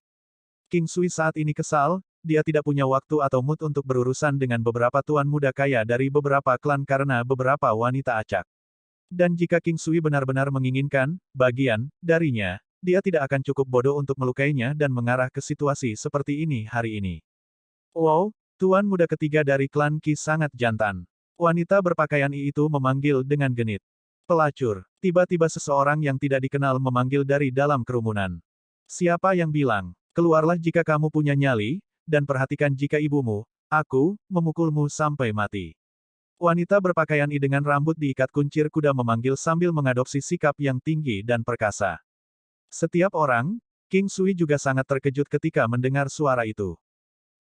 King Sui saat ini kesal, dia tidak punya waktu atau mood untuk berurusan dengan beberapa tuan muda kaya dari beberapa klan karena beberapa wanita acak. Dan jika King Sui benar-benar menginginkan bagian darinya, dia tidak akan cukup bodoh untuk melukainya dan mengarah ke situasi seperti ini hari ini. Wow, tuan muda ketiga dari klan Qi sangat jantan. Wanita berpakaian I itu memanggil dengan genit. Pelacur. Tiba-tiba seseorang yang tidak dikenal memanggil dari dalam kerumunan. Siapa yang bilang, keluarlah jika kamu punya nyali, dan perhatikan jika ibumu, aku, memukulmu sampai mati. Wanita berpakaian I dengan rambut diikat kuncir kuda memanggil sambil mengadopsi sikap yang tinggi dan perkasa. Setiap orang, King Sui juga sangat terkejut ketika mendengar suara itu.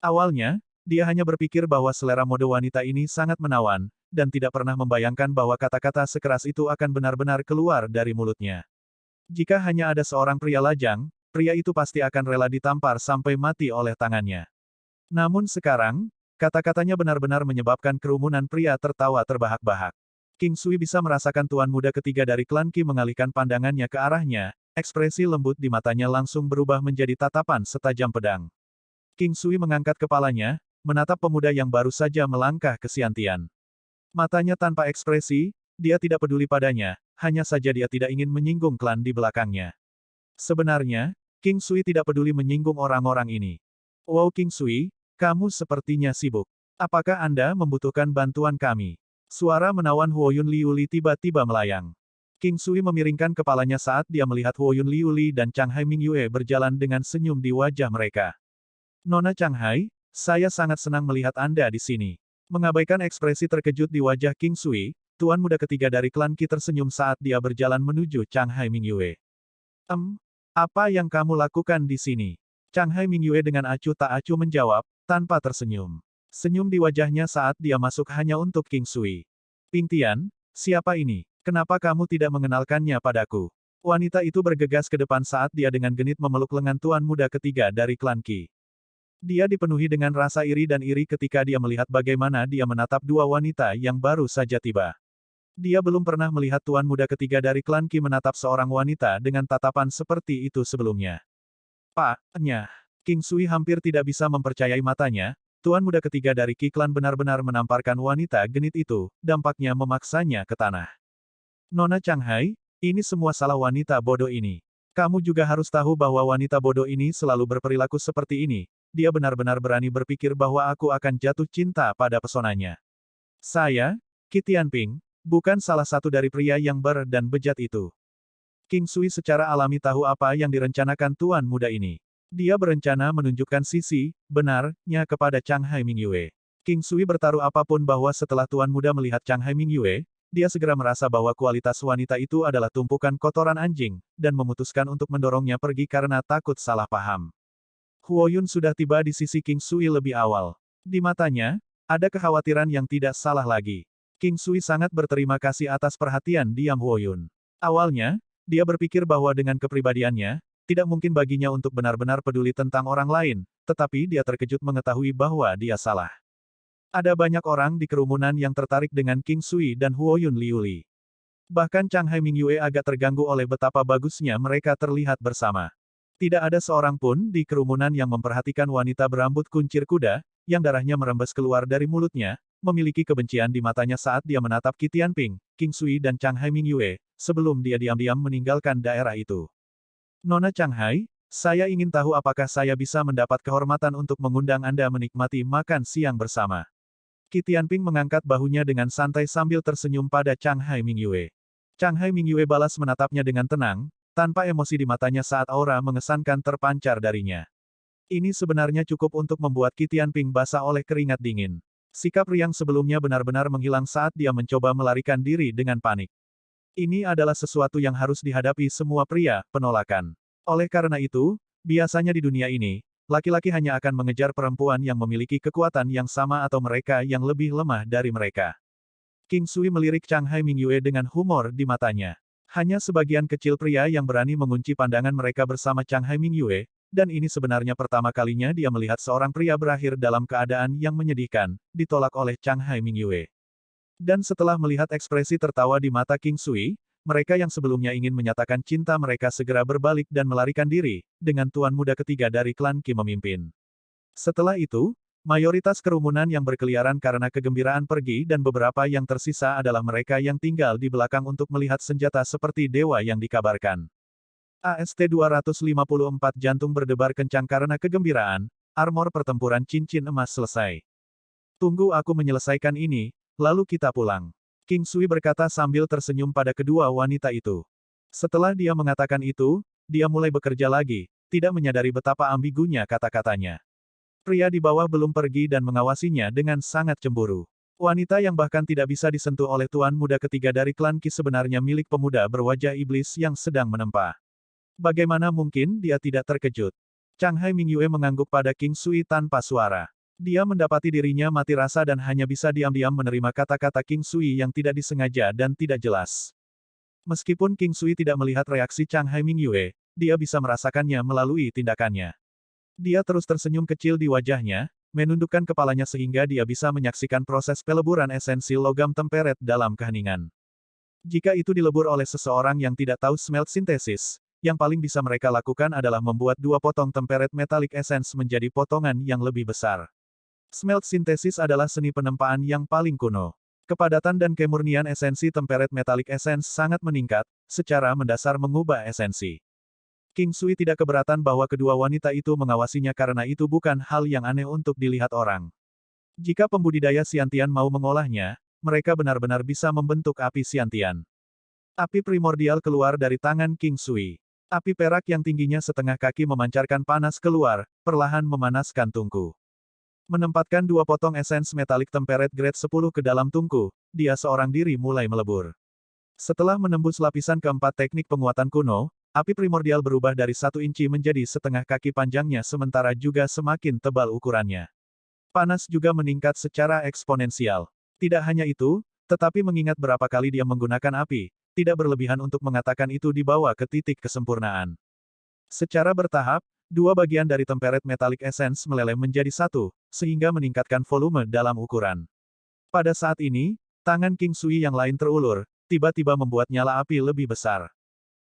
Awalnya, dia hanya berpikir bahwa selera mode wanita ini sangat menawan, dan tidak pernah membayangkan bahwa kata-kata sekeras itu akan benar-benar keluar dari mulutnya. Jika hanya ada seorang pria lajang, pria itu pasti akan rela ditampar sampai mati oleh tangannya. Namun sekarang, kata-katanya benar-benar menyebabkan kerumunan pria tertawa terbahak-bahak. King Sui bisa merasakan tuan muda ketiga dari klan Qi mengalihkan pandangannya ke arahnya, ekspresi lembut di matanya langsung berubah menjadi tatapan setajam pedang. King Sui mengangkat kepalanya, menatap pemuda yang baru saja melangkah ke Xiantian. Matanya tanpa ekspresi, dia tidak peduli padanya, hanya saja dia tidak ingin menyinggung klan di belakangnya. Sebenarnya, King Sui tidak peduli menyinggung orang-orang ini. Wow King Sui, kamu sepertinya sibuk. Apakah Anda membutuhkan bantuan kami? Suara menawan Huoyun Liuli tiba-tiba melayang. King Sui memiringkan kepalanya saat dia melihat Huoyun Liuli dan Chang Hai Mingyue berjalan dengan senyum di wajah mereka. Nona Chang Hai, saya sangat senang melihat Anda di sini. Mengabaikan ekspresi terkejut di wajah King Sui, tuan muda ketiga dari klan Qi tersenyum saat dia berjalan menuju Chang Hai Mingyue. Apa yang kamu lakukan di sini? Chang Hai Mingyue dengan acuh tak acuh menjawab, tanpa tersenyum. Senyum di wajahnya saat dia masuk hanya untuk King Sui. Ping Tian, siapa ini? Kenapa kamu tidak mengenalkannya padaku? Wanita itu bergegas ke depan saat dia dengan genit memeluk lengan tuan muda ketiga dari klan Qi. Dia dipenuhi dengan rasa iri dan iri ketika dia melihat bagaimana dia menatap dua wanita yang baru saja tiba. Dia belum pernah melihat tuan muda ketiga dari klan Qi menatap seorang wanita dengan tatapan seperti itu sebelumnya. Pak-nya. King Sui hampir tidak bisa mempercayai matanya, tuan muda ketiga dari Qi klan benar-benar menamparkan wanita genit itu, dampaknya memaksanya ke tanah. Nona Chang Hai, ini semua salah wanita bodoh ini. Kamu juga harus tahu bahwa wanita bodoh ini selalu berperilaku seperti ini, dia benar-benar berani berpikir bahwa aku akan jatuh cinta pada pesonanya. Saya, Qi Tianping, bukan salah satu dari pria yang ber dan bejat itu. King Sui secara alami tahu apa yang direncanakan tuan muda ini. Dia berencana menunjukkan sisi benarnya kepada Chang Hai Mingyue. King Sui bertaruh apapun bahwa setelah tuan muda melihat Chang Hai Mingyue, dia segera merasa bahwa kualitas wanita itu adalah tumpukan kotoran anjing, dan memutuskan untuk mendorongnya pergi karena takut salah paham. Huoyun sudah tiba di sisi King Sui lebih awal. Di matanya, ada kekhawatiran yang tidak salah lagi. King Sui sangat berterima kasih atas perhatian diam Huoyun. Awalnya, dia berpikir bahwa dengan kepribadiannya, tidak mungkin baginya untuk benar-benar peduli tentang orang lain, tetapi dia terkejut mengetahui bahwa dia salah. Ada banyak orang di kerumunan yang tertarik dengan King Sui dan Huoyun Liuli. Bahkan Chang Hai Mingyue agak terganggu oleh betapa bagusnya mereka terlihat bersama. Tidak ada seorang pun di kerumunan yang memperhatikan wanita berambut kuncir kuda, yang darahnya merembes keluar dari mulutnya, memiliki kebencian di matanya saat dia menatap Qi Tianping, King Sui dan Chang Hai Mingyue, sebelum dia diam-diam meninggalkan daerah itu. Nona Chang Hai, saya ingin tahu apakah saya bisa mendapat kehormatan untuk mengundang Anda menikmati makan siang bersama. Qi Tianping mengangkat bahunya dengan santai sambil tersenyum pada Chang Hai Mingyue. Chang Hai Mingyue balas menatapnya dengan tenang, tanpa emosi di matanya saat aura mengesankan terpancar darinya. Ini sebenarnya cukup untuk membuat Qi Tianping basah oleh keringat dingin. Sikap riang sebelumnya benar-benar menghilang saat dia mencoba melarikan diri dengan panik. Ini adalah sesuatu yang harus dihadapi semua pria, penolakan. Oleh karena itu, biasanya di dunia ini, laki-laki hanya akan mengejar perempuan yang memiliki kekuatan yang sama atau mereka yang lebih lemah dari mereka. King Sui melirik Chang Hai Mingyue dengan humor di matanya. Hanya sebagian kecil pria yang berani mengunci pandangan mereka bersama Chang Hai Mingyue, dan ini sebenarnya pertama kalinya dia melihat seorang pria berakhir dalam keadaan yang menyedihkan, ditolak oleh Chang Hai Mingyue. Dan setelah melihat ekspresi tertawa di mata King Sui, mereka yang sebelumnya ingin menyatakan cinta mereka segera berbalik dan melarikan diri, dengan tuan muda ketiga dari klan Qi memimpin. Setelah itu, mayoritas kerumunan yang berkeliaran karena kegembiraan pergi dan beberapa yang tersisa adalah mereka yang tinggal di belakang untuk melihat senjata seperti dewa yang dikabarkan. AST-254 jantung berdebar kencang karena kegembiraan, armor pertempuran cincin emas selesai. Tunggu aku menyelesaikan ini, lalu kita pulang. King Sui berkata sambil tersenyum pada kedua wanita itu. Setelah dia mengatakan itu, dia mulai bekerja lagi, tidak menyadari betapa ambigunya kata-katanya. Pria di bawah belum pergi dan mengawasinya dengan sangat cemburu. Wanita yang bahkan tidak bisa disentuh oleh tuan muda ketiga dari klan Qi sebenarnya milik pemuda berwajah iblis yang sedang menempa. Bagaimana mungkin dia tidak terkejut? Chang Hai Mingyue mengangguk pada King Sui tanpa suara. Dia mendapati dirinya mati rasa dan hanya bisa diam-diam menerima kata-kata King Sui yang tidak disengaja dan tidak jelas. Meskipun King Sui tidak melihat reaksi Chang Hai Mingyue, dia bisa merasakannya melalui tindakannya. Dia terus tersenyum kecil di wajahnya, menundukkan kepalanya sehingga dia bisa menyaksikan proses peleburan esensi logam temperet dalam keheningan. Jika itu dilebur oleh seseorang yang tidak tahu smelt sintesis, yang paling bisa mereka lakukan adalah membuat dua potong temperet metalik essence menjadi potongan yang lebih besar. Smelt sintesis adalah seni penempaan yang paling kuno. Kepadatan dan kemurnian esensi temperet metalik essence sangat meningkat, secara mendasar mengubah esensi. King Sui tidak keberatan bahwa kedua wanita itu mengawasinya karena itu bukan hal yang aneh untuk dilihat orang. Jika pembudidaya Siantian mau mengolahnya, mereka benar-benar bisa membentuk api Siantian. Api primordial keluar dari tangan King Sui. Api perak yang tingginya setengah kaki memancarkan panas keluar, perlahan memanaskan tungku. Menempatkan dua potong esens metalik temperet grade 10 ke dalam tungku, dia seorang diri mulai melebur. Setelah menembus lapisan keempat teknik penguatan kuno, api primordial berubah dari 1 inci menjadi setengah kaki panjangnya sementara juga semakin tebal ukurannya. Panas juga meningkat secara eksponensial. Tidak hanya itu, tetapi mengingat berapa kali dia menggunakan api, tidak berlebihan untuk mengatakan itu dibawa ke titik kesempurnaan. Secara bertahap, dua bagian dari temperet metalik essence meleleh menjadi satu, sehingga meningkatkan volume dalam ukuran. Pada saat ini, tangan King Sui yang lain terulur, tiba-tiba membuat nyala api lebih besar.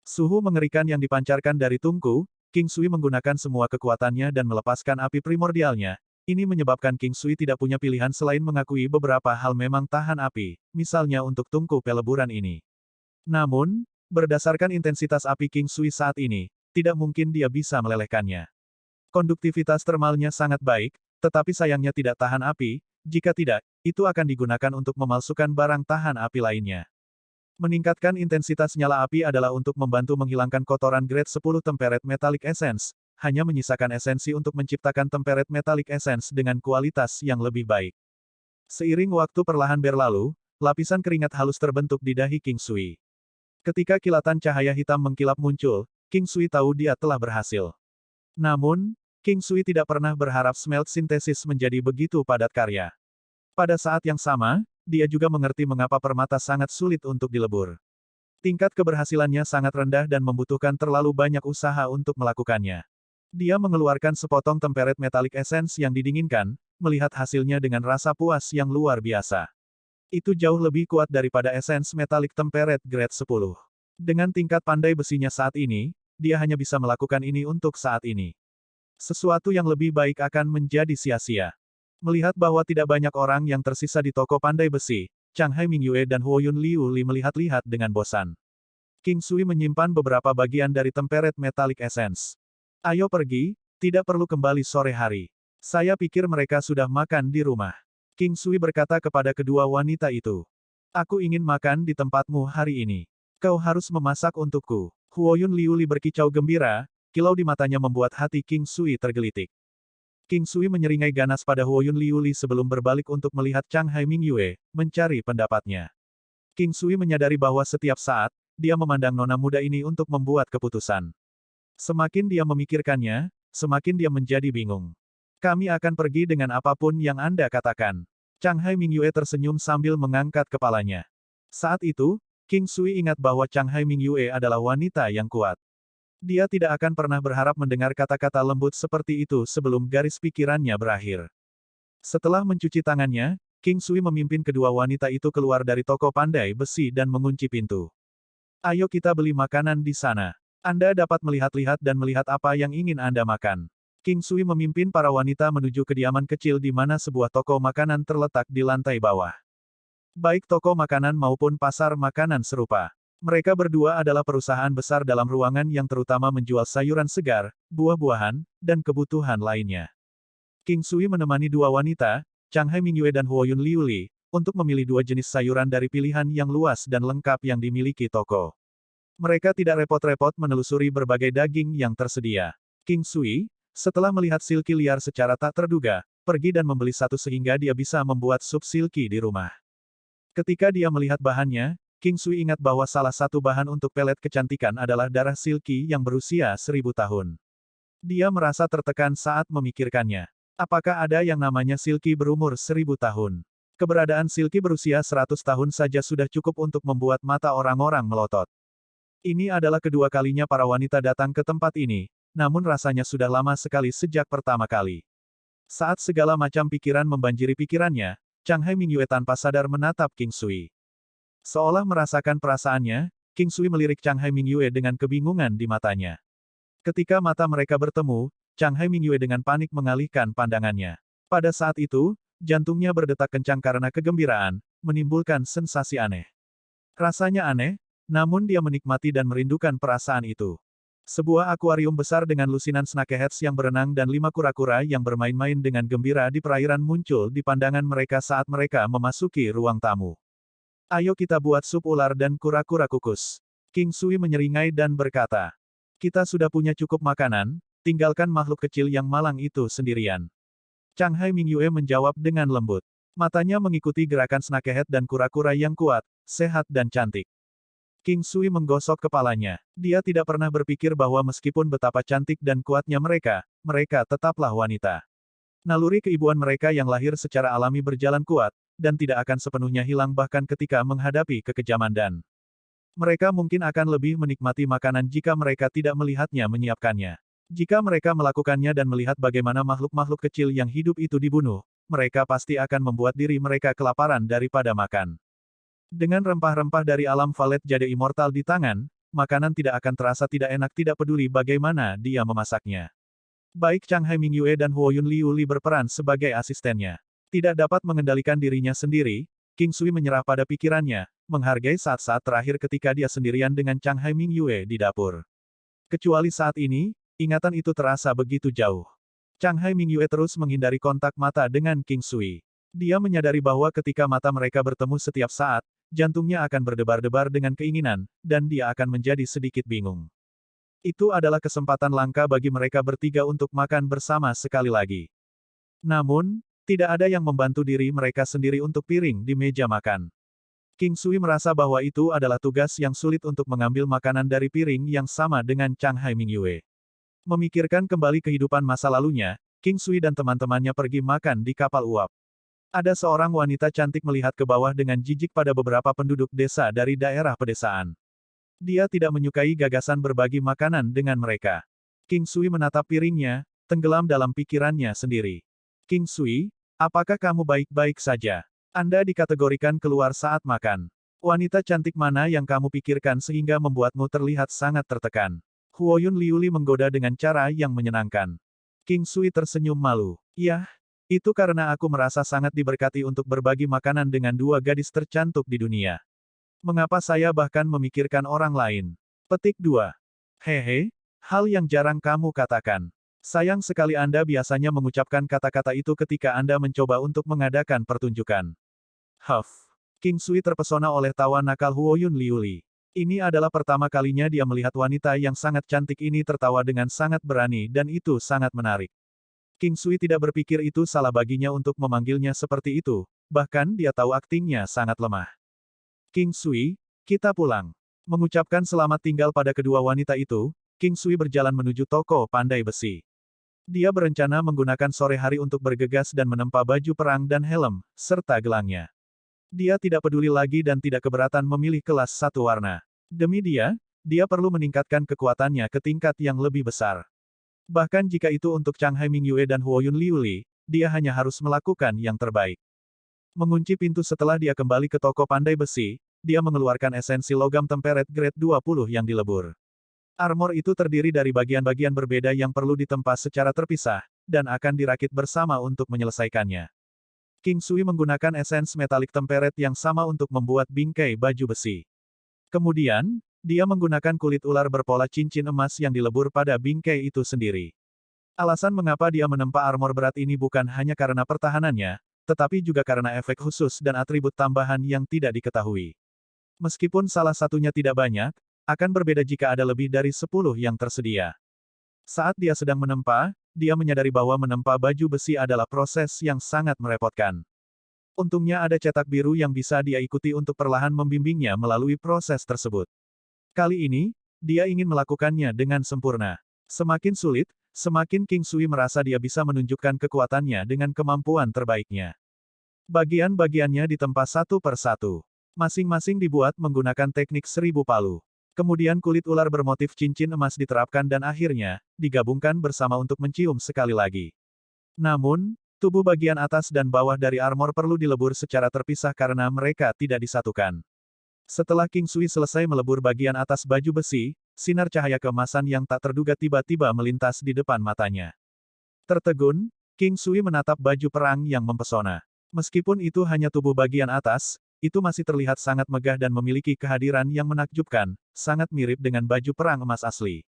Suhu mengerikan yang dipancarkan dari tungku, King Sui menggunakan semua kekuatannya dan melepaskan api primordialnya. Ini menyebabkan King Sui tidak punya pilihan selain mengakui beberapa hal memang tahan api, misalnya untuk tungku peleburan ini. Namun, berdasarkan intensitas api King Sui saat ini, tidak mungkin dia bisa melelehkannya. Konduktivitas termalnya sangat baik, tetapi sayangnya tidak tahan api, jika tidak, itu akan digunakan untuk memalsukan barang tahan api lainnya. Meningkatkan intensitas nyala api adalah untuk membantu menghilangkan kotoran grade 10 temperet metalik essence, hanya menyisakan esensi untuk menciptakan temperet metalik essence dengan kualitas yang lebih baik. Seiring waktu perlahan berlalu, lapisan keringat halus terbentuk di dahi King Sui. Ketika kilatan cahaya hitam mengkilap muncul, King Sui tahu dia telah berhasil. Namun, King Sui tidak pernah berharap smelt sintesis menjadi begitu padat karya. Pada saat yang sama, dia juga mengerti mengapa permata sangat sulit untuk dilebur. Tingkat keberhasilannya sangat rendah dan membutuhkan terlalu banyak usaha untuk melakukannya. Dia mengeluarkan sepotong temperet metalik essence yang didinginkan, melihat hasilnya dengan rasa puas yang luar biasa. Itu jauh lebih kuat daripada esens metalik temperet grade 10. Dengan tingkat pandai besinya saat ini, dia hanya bisa melakukan ini untuk saat ini. Sesuatu yang lebih baik akan menjadi sia-sia. Melihat bahwa tidak banyak orang yang tersisa di toko pandai besi, Chang Hai Mingyue dan Huoyun Liu Li melihat-lihat dengan bosan. King Sui menyimpan beberapa bagian dari temperet metalik essence. Ayo pergi, tidak perlu kembali sore hari. Saya pikir mereka sudah makan di rumah. King Sui berkata kepada kedua wanita itu. Aku ingin makan di tempatmu hari ini. Kau harus memasak untukku. Huoyun Liu Li berkicau gembira, kilau di matanya membuat hati King Sui tergelitik. King Sui menyeringai ganas pada Huoyun Liu Li sebelum berbalik untuk melihat Chang Hai Mingyue, mencari pendapatnya. King Sui menyadari bahwa setiap saat, dia memandang nona muda ini untuk membuat keputusan. Semakin dia memikirkannya, semakin dia menjadi bingung. Kami akan pergi dengan apapun yang Anda katakan. Chang Hai Mingyue tersenyum sambil mengangkat kepalanya. Saat itu, King Sui ingat bahwa Chang Hai Mingyue adalah wanita yang kuat. Dia tidak akan pernah berharap mendengar kata-kata lembut seperti itu sebelum garis pikirannya berakhir. Setelah mencuci tangannya, King Sui memimpin kedua wanita itu keluar dari toko pandai besi dan mengunci pintu. Ayo kita beli makanan di sana. Anda dapat melihat-lihat dan melihat apa yang ingin Anda makan. King Sui memimpin para wanita menuju kediaman kecil di mana sebuah toko makanan terletak di lantai bawah. Baik toko makanan maupun pasar makanan serupa. Mereka berdua adalah perusahaan besar dalam ruangan yang terutama menjual sayuran segar, buah-buahan, dan kebutuhan lainnya. King Sui menemani dua wanita, Chang Hai Mingyue dan Huoyun Liu Li, untuk memilih dua jenis sayuran dari pilihan yang luas dan lengkap yang dimiliki toko. Mereka tidak repot-repot menelusuri berbagai daging yang tersedia. King Sui, setelah melihat silki liar secara tak terduga, pergi dan membeli satu sehingga dia bisa membuat sup silki di rumah. Ketika dia melihat bahannya, King Sui ingat bahwa salah satu bahan untuk pelet kecantikan adalah darah silki yang berusia 1000 tahun. Dia merasa tertekan saat memikirkannya. Apakah ada yang namanya silki berumur 1000 tahun? Keberadaan silki berusia 100 tahun saja sudah cukup untuk membuat mata orang-orang melotot. Ini adalah kedua kalinya para wanita datang ke tempat ini, namun rasanya sudah lama sekali sejak pertama kali. Saat segala macam pikiran membanjiri pikirannya, Chang Hai Mingyue tanpa sadar menatap King Sui. Seolah merasakan perasaannya, King Sui melirik Chang Hai Mingyue dengan kebingungan di matanya. Ketika mata mereka bertemu, Chang Hai Mingyue dengan panik mengalihkan pandangannya. Pada saat itu, jantungnya berdetak kencang karena kegembiraan, menimbulkan sensasi aneh. Rasanya aneh, namun dia menikmati dan merindukan perasaan itu. Sebuah akuarium besar dengan lusinan snakeheads yang berenang dan 5 kura-kura yang bermain-main dengan gembira di perairan muncul di pandangan mereka saat mereka memasuki ruang tamu. Ayo kita buat sup ular dan kura-kura kukus. King Sui menyeringai dan berkata. Kita sudah punya cukup makanan, tinggalkan makhluk kecil yang malang itu sendirian. Chang Hai Mingyue menjawab dengan lembut. Matanya mengikuti gerakan snakehead dan kura-kura yang kuat, sehat dan cantik. King Sui menggosok kepalanya. Dia tidak pernah berpikir bahwa meskipun betapa cantik dan kuatnya mereka, mereka tetaplah wanita. Naluri keibuan mereka yang lahir secara alami berjalan kuat, dan tidak akan sepenuhnya hilang bahkan ketika menghadapi kekejaman dan mereka mungkin akan lebih menikmati makanan jika mereka tidak melihatnya menyiapkannya. Jika mereka melakukannya dan melihat bagaimana makhluk-makhluk kecil yang hidup itu dibunuh, mereka pasti akan membuat diri mereka kelaparan daripada makan. Dengan rempah-rempah dari alam valet jade immortal di tangan, makanan tidak akan terasa tidak enak tidak peduli bagaimana dia memasaknya. Baik Chang Hai Mingyue dan Huoyun Liu Li berperan sebagai asistennya. Tidak dapat mengendalikan dirinya sendiri, King Sui menyerah pada pikirannya, menghargai saat-saat terakhir ketika dia sendirian dengan Chang Hai Mingyue di dapur. Kecuali saat ini, ingatan itu terasa begitu jauh. Chang Hai Mingyue terus menghindari kontak mata dengan King Sui. Dia menyadari bahwa ketika mata mereka bertemu setiap saat, jantungnya akan berdebar-debar dengan keinginan, dan dia akan menjadi sedikit bingung. Itu adalah kesempatan langka bagi mereka bertiga untuk makan bersama sekali lagi. Namun, tidak ada yang membantu diri mereka sendiri untuk piring di meja makan. King Sui merasa bahwa itu adalah tugas yang sulit untuk mengambil makanan dari piring yang sama dengan Chang Hai Mingyue. Memikirkan kembali kehidupan masa lalunya, King Sui dan teman-temannya pergi makan di kapal uap. Ada seorang wanita cantik melihat ke bawah dengan jijik pada beberapa penduduk desa dari daerah pedesaan. Dia tidak menyukai gagasan berbagi makanan dengan mereka. King Sui menatap piringnya, tenggelam dalam pikirannya sendiri. King Sui, apakah kamu baik-baik saja? Anda dikategorikan keluar saat makan. Wanita cantik mana yang kamu pikirkan sehingga membuatmu terlihat sangat tertekan? Huoyun Liu Li menggoda dengan cara yang menyenangkan. King Sui tersenyum malu. Yah, Itu karena aku merasa sangat diberkati untuk berbagi makanan dengan dua gadis tercantik di dunia. Mengapa saya bahkan memikirkan orang lain? Petik 2. Hehe, hal yang jarang kamu katakan. Sayang sekali Anda biasanya mengucapkan kata-kata itu ketika Anda mencoba untuk mengadakan pertunjukan. Huff. King Sui terpesona oleh tawa nakal Huoyun Liuli. Ini adalah pertama kalinya dia melihat wanita yang sangat cantik ini tertawa dengan sangat berani dan itu sangat menarik. King Sui tidak berpikir itu salah baginya untuk memanggilnya seperti itu, bahkan dia tahu aktingnya sangat lemah. King Sui, kita pulang. Mengucapkan selamat tinggal pada kedua wanita itu, King Sui berjalan menuju toko pandai besi. Dia berencana menggunakan sore hari untuk bergegas dan menempa baju perang dan helm, serta gelangnya. Dia tidak peduli lagi dan tidak keberatan memilih kelas satu warna. Demi dia perlu meningkatkan kekuatannya ke tingkat yang lebih besar. Bahkan jika itu untuk Chang Hai Mingyue dan Huoyun Liuli, dia hanya harus melakukan yang terbaik. Mengunci pintu setelah dia kembali ke toko pandai besi, dia mengeluarkan esensi logam temperet grade 20 yang dilebur. Armor itu terdiri dari bagian-bagian berbeda yang perlu ditempa secara terpisah, dan akan dirakit bersama untuk menyelesaikannya. King Sui menggunakan esens metalik temperet yang sama untuk membuat bingkai baju besi. Kemudian, dia menggunakan kulit ular berpola cincin emas yang dilebur pada bingkai itu sendiri. Alasan mengapa dia menempa armor berat ini bukan hanya karena pertahanannya, tetapi juga karena efek khusus dan atribut tambahan yang tidak diketahui. Meskipun salah satunya tidak banyak, akan berbeda jika ada lebih dari 10 yang tersedia. Saat dia sedang menempa, dia menyadari bahwa menempa baju besi adalah proses yang sangat merepotkan. Untungnya ada cetak biru yang bisa dia ikuti untuk perlahan membimbingnya melalui proses tersebut. Kali ini, dia ingin melakukannya dengan sempurna. Semakin sulit, semakin King Sui merasa dia bisa menunjukkan kekuatannya dengan kemampuan terbaiknya. Bagian-bagiannya ditempa satu per satu. Masing-masing dibuat menggunakan teknik 1000 palu. Kemudian kulit ular bermotif cincin emas diterapkan dan akhirnya, digabungkan bersama untuk mencium sekali lagi. Namun, tubuh bagian atas dan bawah dari armor perlu dilebur secara terpisah karena mereka tidak disatukan. Setelah King Sui selesai melebur bagian atas baju besi, sinar cahaya keemasan yang tak terduga tiba-tiba melintas di depan matanya. Tertegun, King Sui menatap baju perang yang mempesona. Meskipun itu hanya tubuh bagian atas, itu masih terlihat sangat megah dan memiliki kehadiran yang menakjubkan, sangat mirip dengan baju perang emas asli.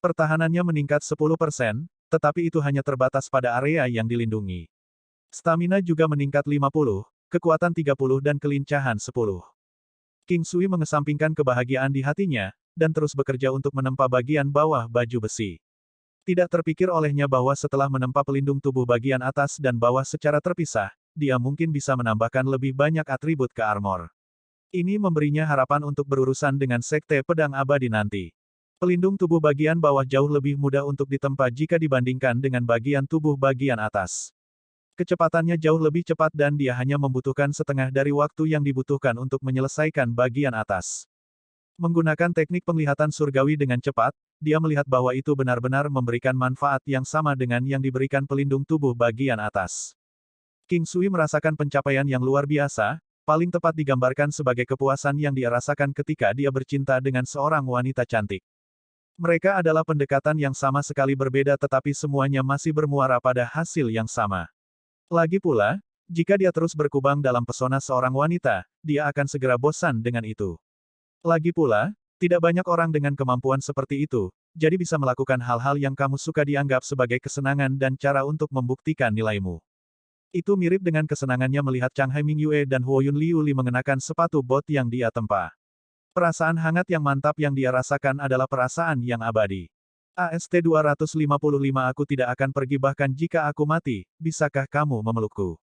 Pertahanannya meningkat 10%, tetapi itu hanya terbatas pada area yang dilindungi. Stamina juga meningkat 50, kekuatan 30 dan kelincahan 10. King Sui mengesampingkan kebahagiaan di hatinya, dan terus bekerja untuk menempa bagian bawah baju besi. Tidak terpikir olehnya bahwa setelah menempa pelindung tubuh bagian atas dan bawah secara terpisah, dia mungkin bisa menambahkan lebih banyak atribut ke armor. Ini memberinya harapan untuk berurusan dengan Sekte Pedang Abadi nanti. Pelindung tubuh bagian bawah jauh lebih mudah untuk ditempa jika dibandingkan dengan bagian tubuh bagian atas. Kecepatannya jauh lebih cepat dan dia hanya membutuhkan setengah dari waktu yang dibutuhkan untuk menyelesaikan bagian atas. Menggunakan teknik penglihatan surgawi dengan cepat, dia melihat bahwa itu benar-benar memberikan manfaat yang sama dengan yang diberikan pelindung tubuh bagian atas. King Sui merasakan pencapaian yang luar biasa, paling tepat digambarkan sebagai kepuasan yang dia rasakan ketika dia bercinta dengan seorang wanita cantik. Mereka adalah pendekatan yang sama sekali berbeda tetapi semuanya masih bermuara pada hasil yang sama. Lagi pula, jika dia terus berkubang dalam pesona seorang wanita, dia akan segera bosan dengan itu. Lagi pula, tidak banyak orang dengan kemampuan seperti itu, jadi bisa melakukan hal-hal yang kamu suka dianggap sebagai kesenangan dan cara untuk membuktikan nilaimu. Itu mirip dengan kesenangannya melihat Chang Hai Mingyue dan Huoyun Liuli mengenakan sepatu bot yang dia tempa. Perasaan hangat yang mantap yang dia rasakan adalah perasaan yang abadi. AST 255 Aku tidak akan pergi bahkan jika aku mati, bisakah kamu memelukku?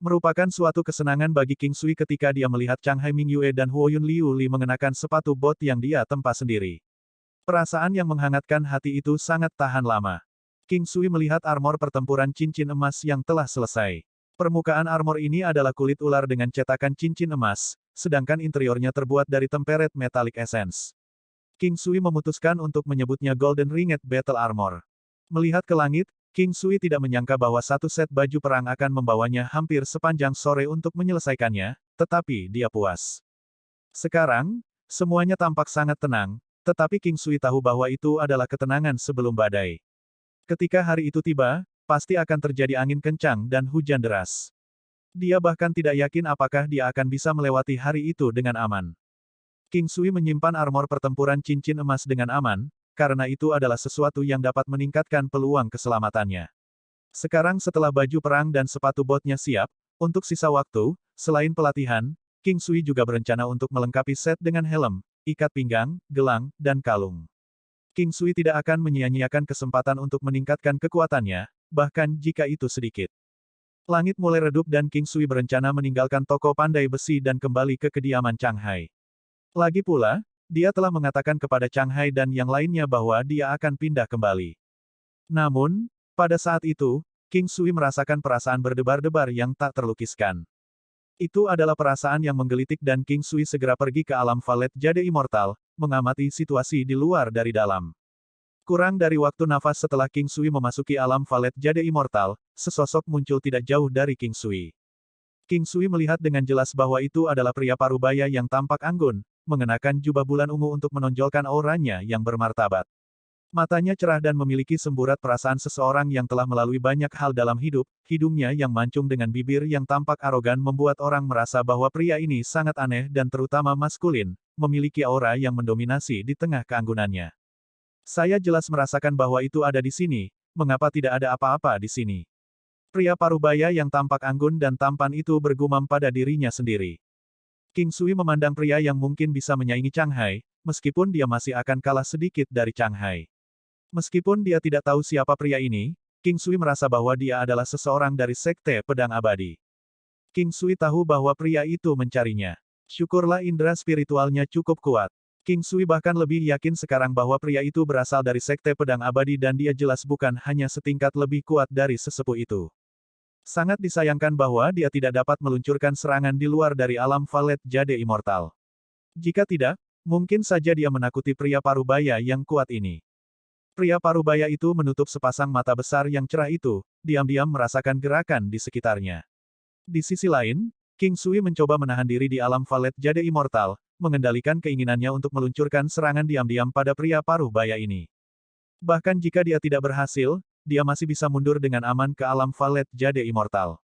Merupakan suatu kesenangan bagi King Sui ketika dia melihat Chang Hai Mingyue dan Huoyun Liuli mengenakan sepatu bot yang dia tempa sendiri. Perasaan yang menghangatkan hati itu sangat tahan lama. King Sui melihat armor pertempuran cincin emas yang telah selesai. Permukaan armor ini adalah kulit ular dengan cetakan cincin emas, sedangkan interiornya terbuat dari temperet metalik essence. King Sui memutuskan untuk menyebutnya Golden Ringed Battle Armor. Melihat ke langit, King Sui tidak menyangka bahwa satu set baju perang akan membawanya hampir sepanjang sore untuk menyelesaikannya, tetapi dia puas. Sekarang, semuanya tampak sangat tenang, tetapi King Sui tahu bahwa itu adalah ketenangan sebelum badai. Ketika hari itu tiba, pasti akan terjadi angin kencang dan hujan deras. Dia bahkan tidak yakin apakah dia akan bisa melewati hari itu dengan aman. King Sui menyimpan armor pertempuran cincin emas dengan aman, karena itu adalah sesuatu yang dapat meningkatkan peluang keselamatannya. Sekarang setelah baju perang dan sepatu botnya siap, untuk sisa waktu, selain pelatihan, King Sui juga berencana untuk melengkapi set dengan helm, ikat pinggang, gelang, dan kalung. King Sui tidak akan menyia-nyiakan kesempatan untuk meningkatkan kekuatannya, bahkan jika itu sedikit. Langit mulai redup dan King Sui berencana meninggalkan toko pandai besi dan kembali ke kediaman Chang Hai. Lagi pula, dia telah mengatakan kepada Chang Hai dan yang lainnya bahwa dia akan pindah kembali. Namun, pada saat itu, King Sui merasakan perasaan berdebar-debar yang tak terlukiskan. Itu adalah perasaan yang menggelitik dan King Sui segera pergi ke alam Valet Jade Immortal, mengamati situasi di luar dari dalam. Kurang dari waktu nafas setelah King Sui memasuki alam Valet Jade Immortal, sesosok muncul tidak jauh dari King Sui. King Sui melihat dengan jelas bahwa itu adalah pria parubaya yang tampak anggun, mengenakan jubah bulan ungu untuk menonjolkan auranya yang bermartabat. Matanya cerah dan memiliki semburat perasaan seseorang yang telah melalui banyak hal dalam hidup, hidungnya yang mancung dengan bibir yang tampak arogan membuat orang merasa bahwa pria ini sangat aneh dan terutama maskulin, memiliki aura yang mendominasi di tengah keanggunannya. Saya jelas merasakan bahwa itu ada di sini, mengapa tidak ada apa-apa di sini? Pria parubaya yang tampak anggun dan tampan itu bergumam pada dirinya sendiri. King Sui memandang pria yang mungkin bisa menyaingi Chang Hai, meskipun dia masih akan kalah sedikit dari Chang Hai. Meskipun dia tidak tahu siapa pria ini, King Sui merasa bahwa dia adalah seseorang dari Sekte Pedang Abadi. King Sui tahu bahwa pria itu mencarinya. Syukurlah indera spiritualnya cukup kuat. King Sui bahkan lebih yakin sekarang bahwa pria itu berasal dari Sekte Pedang Abadi dan dia jelas bukan hanya setingkat lebih kuat dari sesepuh itu. Sangat disayangkan bahwa dia tidak dapat meluncurkan serangan di luar dari alam Valet Jade Immortal. Jika tidak, mungkin saja dia menakuti pria parubaya yang kuat ini. Pria parubaya itu menutup sepasang mata besar yang cerah itu, diam-diam merasakan gerakan di sekitarnya. Di sisi lain, King Sui mencoba menahan diri di alam Valet Jade Immortal, mengendalikan keinginannya untuk meluncurkan serangan diam-diam pada pria parubaya ini. Bahkan jika dia tidak berhasil, dia masih bisa mundur dengan aman ke alam Valet Jade Immortal.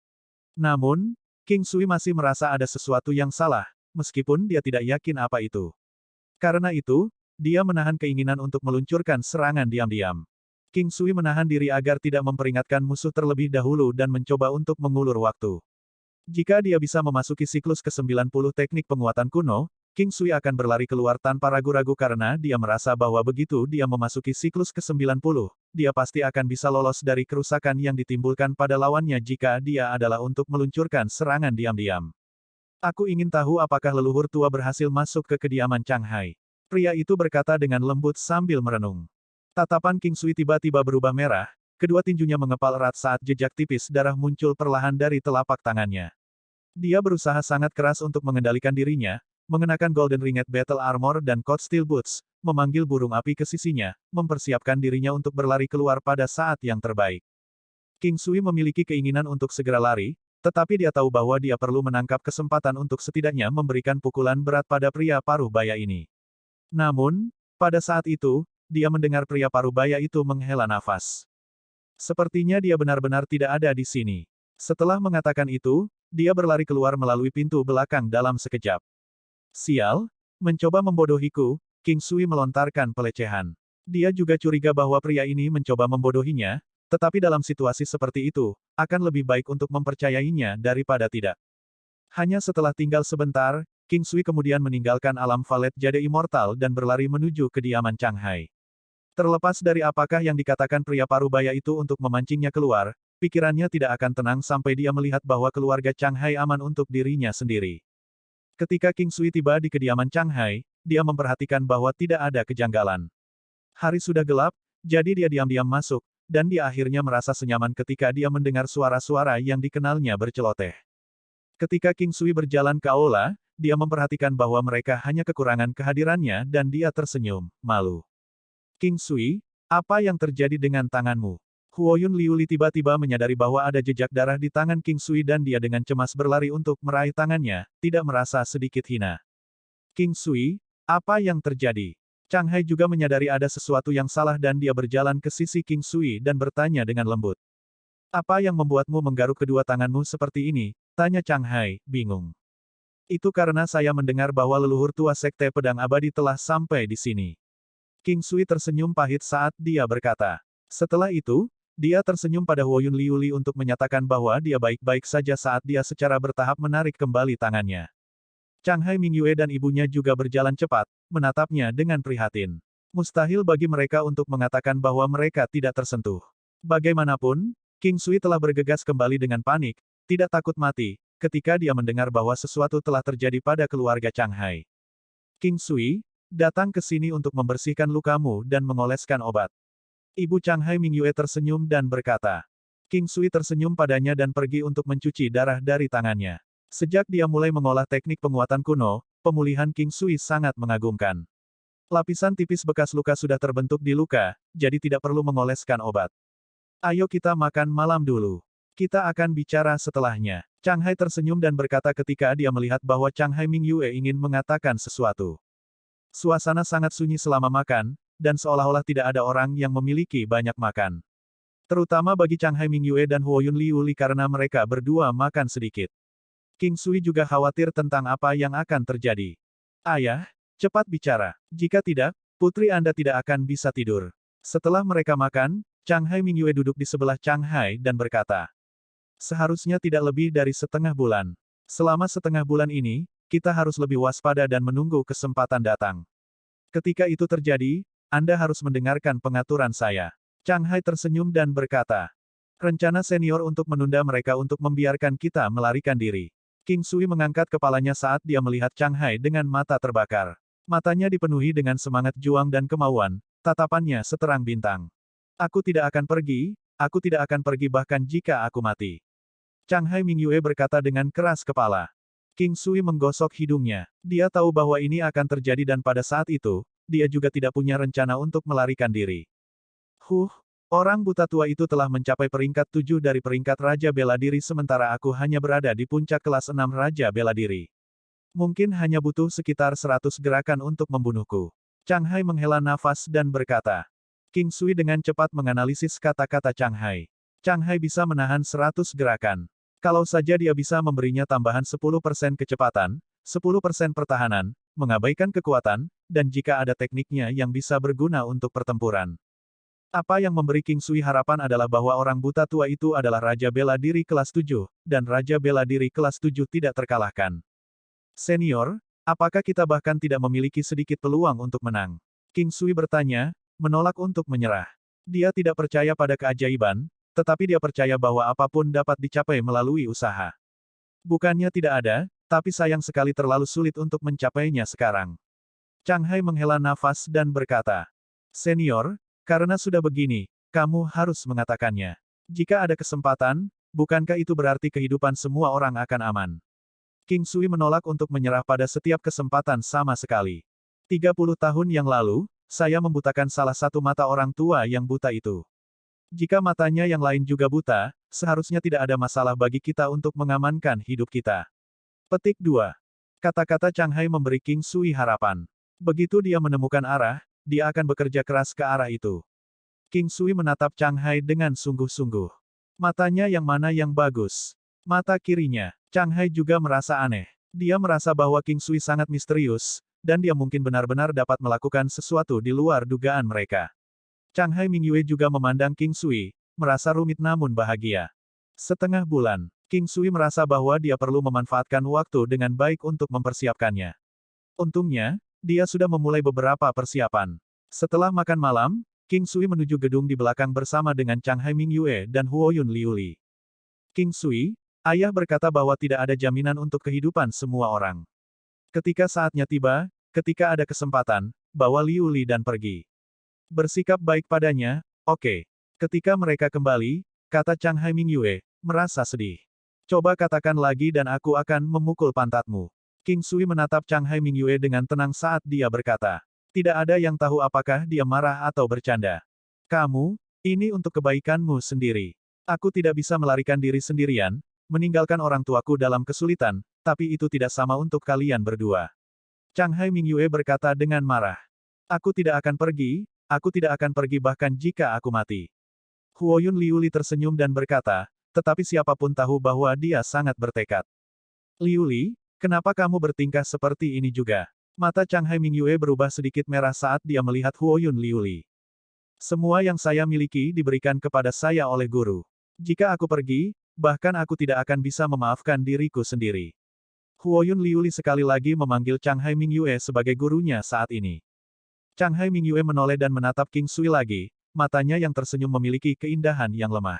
Namun, King Sui masih merasa ada sesuatu yang salah, meskipun dia tidak yakin apa itu. Karena itu, dia menahan keinginan untuk meluncurkan serangan diam-diam. King Sui menahan diri agar tidak memperingatkan musuh terlebih dahulu dan mencoba untuk mengulur waktu. Jika dia bisa memasuki siklus ke-90 teknik penguatan kuno, King Sui akan berlari keluar tanpa ragu-ragu karena dia merasa bahwa begitu dia memasuki siklus ke-90, dia pasti akan bisa lolos dari kerusakan yang ditimbulkan pada lawannya jika dia adalah untuk meluncurkan serangan diam-diam. Aku ingin tahu apakah leluhur tua berhasil masuk ke kediaman Chang Hai. Pria itu berkata dengan lembut sambil merenung. Tatapan King Sui tiba-tiba berubah merah, kedua tinjunya mengepal erat saat jejak tipis darah muncul perlahan dari telapak tangannya. Dia berusaha sangat keras untuk mengendalikan dirinya, mengenakan Golden Ringed Battle Armor dan Coat Steel Boots, memanggil burung api ke sisinya, mempersiapkan dirinya untuk berlari keluar pada saat yang terbaik. King Sui memiliki keinginan untuk segera lari, tetapi dia tahu bahwa dia perlu menangkap kesempatan untuk setidaknya memberikan pukulan berat pada pria parubaya ini. Namun, pada saat itu, dia mendengar pria parubaya itu menghela nafas. Sepertinya dia benar-benar tidak ada di sini. Setelah mengatakan itu, dia berlari keluar melalui pintu belakang dalam sekejap. Sial, mencoba membodohiku, King Sui melontarkan pelecehan. Dia juga curiga bahwa pria ini mencoba membodohinya, tetapi dalam situasi seperti itu, akan lebih baik untuk mempercayainya daripada tidak. Hanya setelah tinggal sebentar, King Sui kemudian meninggalkan alam Valet Jade Immortal dan berlari menuju kediaman Chang Hai. Terlepas dari apakah yang dikatakan pria parubaya itu untuk memancingnya keluar, pikirannya tidak akan tenang sampai dia melihat bahwa keluarga Chang Hai aman untuk dirinya sendiri. Ketika King Sui tiba di kediaman Chang Hai, dia memperhatikan bahwa tidak ada kejanggalan. Hari sudah gelap, jadi dia diam-diam masuk, dan dia akhirnya merasa senyaman ketika dia mendengar suara-suara yang dikenalnya berceloteh. Ketika King Sui berjalan ke aula, dia memperhatikan bahwa mereka hanya kekurangan kehadirannya dan dia tersenyum, malu. King Sui, apa yang terjadi dengan tanganmu? Huoyun Liuli tiba-tiba menyadari bahwa ada jejak darah di tangan King Sui dan dia dengan cemas berlari untuk meraih tangannya, tidak merasa sedikit hina. King Sui, apa yang terjadi? Chang Hai juga menyadari ada sesuatu yang salah dan dia berjalan ke sisi King Sui dan bertanya dengan lembut. Apa yang membuatmu menggaruk kedua tanganmu seperti ini? Tanya Chang Hai, bingung. Itu karena saya mendengar bahwa leluhur tua Sekte Pedang Abadi telah sampai di sini. King Sui tersenyum pahit saat dia berkata. Setelah itu, dia tersenyum pada Huoyun Liuli untuk menyatakan bahwa dia baik-baik saja saat dia secara bertahap menarik kembali tangannya. Chang Hai Mingyue dan ibunya juga berjalan cepat, menatapnya dengan prihatin. Mustahil bagi mereka untuk mengatakan bahwa mereka tidak tersentuh. Bagaimanapun, King Sui telah bergegas kembali dengan panik, tidak takut mati, ketika dia mendengar bahwa sesuatu telah terjadi pada keluarga Chang Hai. King Sui, datang ke sini untuk membersihkan lukamu dan mengoleskan obat. Ibu Chang Hai Mingyue tersenyum dan berkata. King Sui tersenyum padanya dan pergi untuk mencuci darah dari tangannya. Sejak dia mulai mengolah teknik penguatan kuno, pemulihan King Sui sangat mengagumkan. Lapisan tipis bekas luka sudah terbentuk di luka, jadi tidak perlu mengoleskan obat. Ayo kita makan malam dulu. Kita akan bicara setelahnya. Chang Hai tersenyum dan berkata ketika dia melihat bahwa Chang Hai Mingyue ingin mengatakan sesuatu. Suasana sangat sunyi selama makan, dan seolah-olah tidak ada orang yang memiliki banyak makan. Terutama bagi Chang Hai Mingyue dan Huoyun Liuli karena mereka berdua makan sedikit. King Sui juga khawatir tentang apa yang akan terjadi. Ayah, cepat bicara. Jika tidak, putri Anda tidak akan bisa tidur. Setelah mereka makan, Chang Hai Mingyue duduk di sebelah Chang Hai dan berkata. Seharusnya tidak lebih dari setengah bulan. Selama setengah bulan ini, kita harus lebih waspada dan menunggu kesempatan datang. Ketika itu terjadi, Anda harus mendengarkan pengaturan saya. Chang Hai tersenyum dan berkata. Rencana senior untuk menunda mereka untuk membiarkan kita melarikan diri. King Sui mengangkat kepalanya saat dia melihat Chang Hai dengan mata terbakar. Matanya dipenuhi dengan semangat juang dan kemauan, tatapannya seterang bintang. Aku tidak akan pergi bahkan jika aku mati. Chang Hai Mingyue berkata dengan keras kepala. King Sui menggosok hidungnya. Dia tahu bahwa ini akan terjadi dan pada saat itu, dia juga tidak punya rencana untuk melarikan diri. Orang buta tua itu telah mencapai peringkat 7 dari peringkat Raja Bela Diri sementara aku hanya berada di puncak kelas 6 Raja Bela Diri. Mungkin hanya butuh sekitar 100 gerakan untuk membunuhku. Chang Hai menghela nafas dan berkata. King Sui dengan cepat menganalisis kata-kata Chang Hai. Chang Hai bisa menahan 100 gerakan. Kalau saja dia bisa memberinya tambahan 10% kecepatan, 10% pertahanan, mengabaikan kekuatan, dan jika ada tekniknya yang bisa berguna untuk pertempuran. Apa yang memberi King Sui harapan adalah bahwa orang buta tua itu adalah Raja Bela Diri kelas 7, dan Raja Bela Diri kelas 7 tidak terkalahkan. Senior, apakah kita bahkan tidak memiliki sedikit peluang untuk menang? King Sui bertanya, menolak untuk menyerah. Dia tidak percaya pada keajaiban, tetapi dia percaya bahwa apapun dapat dicapai melalui usaha. Bukannya tidak ada, tapi sayang sekali terlalu sulit untuk mencapainya sekarang. Chang Hai menghela nafas dan berkata, Senior, karena sudah begini, kamu harus mengatakannya. Jika ada kesempatan, bukankah itu berarti kehidupan semua orang akan aman? King Sui menolak untuk menyerah pada setiap kesempatan sama sekali. 30 tahun yang lalu, saya membutakan salah satu mata orang tua yang buta itu. Jika matanya yang lain juga buta, seharusnya tidak ada masalah bagi kita untuk mengamankan hidup kita. Petik 2. Kata-kata Chang Hai memberi King Sui harapan. Begitu dia menemukan arah, dia akan bekerja keras ke arah itu. King Sui menatap Chang Hai dengan sungguh-sungguh. Matanya yang mana yang bagus? Mata kirinya. Chang Hai juga merasa aneh. Dia merasa bahwa King Sui sangat misterius, dan dia mungkin benar-benar dapat melakukan sesuatu di luar dugaan mereka. Chang Hai Mingyue juga memandang King Sui, merasa rumit namun bahagia. Setengah bulan, King Sui merasa bahwa dia perlu memanfaatkan waktu dengan baik untuk mempersiapkannya. Untungnya, dia sudah memulai beberapa persiapan. Setelah makan malam, King Sui menuju gedung di belakang bersama dengan Chang Hai Mingyue dan Huoyun Liuli. King Sui, ayah berkata bahwa tidak ada jaminan untuk kehidupan semua orang. Ketika saatnya tiba, ketika ada kesempatan, bawa Liu Li dan pergi. Bersikap baik padanya, oke. Ketika mereka kembali, kata Chang Hai Mingyue, merasa sedih. Coba katakan lagi dan aku akan memukul pantatmu. King Sui menatap Chang Hai Mingyue dengan tenang saat dia berkata. Tidak ada yang tahu apakah dia marah atau bercanda. Kamu, ini untuk kebaikanmu sendiri. Aku tidak bisa melarikan diri sendirian, meninggalkan orang tuaku dalam kesulitan, tapi itu tidak sama untuk kalian berdua. Chang Hai Mingyue berkata dengan marah. Aku tidak akan pergi bahkan jika aku mati. Huoyun Liuli tersenyum dan berkata, tetapi siapapun tahu bahwa dia sangat bertekad. Liu Li, kenapa kamu bertingkah seperti ini juga? Mata Chang Hai Mingyue berubah sedikit merah saat dia melihat Huoyun Liu Li. Semua yang saya miliki diberikan kepada saya oleh guru. Jika aku pergi, bahkan aku tidak akan bisa memaafkan diriku sendiri. Huoyun Liu Li sekali lagi memanggil Chang Hai Mingyue sebagai gurunya saat ini. Chang Hai Mingyue menoleh dan menatap King Sui lagi, matanya yang tersenyum memiliki keindahan yang lemah.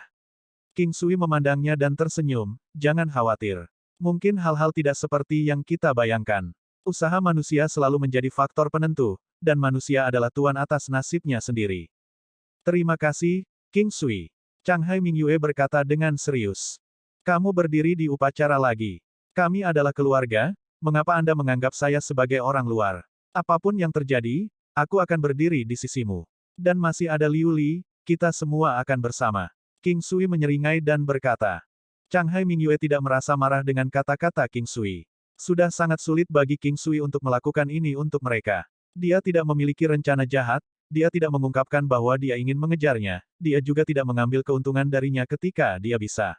King Sui memandangnya dan tersenyum, jangan khawatir. Mungkin hal-hal tidak seperti yang kita bayangkan. Usaha manusia selalu menjadi faktor penentu, dan manusia adalah tuan atas nasibnya sendiri. Terima kasih, King Sui. Chang Hai Mingyue berkata dengan serius. Kamu berdiri di upacara lagi. Kami adalah keluarga, mengapa Anda menganggap saya sebagai orang luar? Apapun yang terjadi, aku akan berdiri di sisimu. Dan masih ada Liu Li, kita semua akan bersama. King Sui menyeringai dan berkata. Chang Hai Mingyue tidak merasa marah dengan kata-kata King Sui. Sudah sangat sulit bagi King Sui untuk melakukan ini untuk mereka. Dia tidak memiliki rencana jahat, dia tidak mengungkapkan bahwa dia ingin mengejarnya, dia juga tidak mengambil keuntungan darinya ketika dia bisa.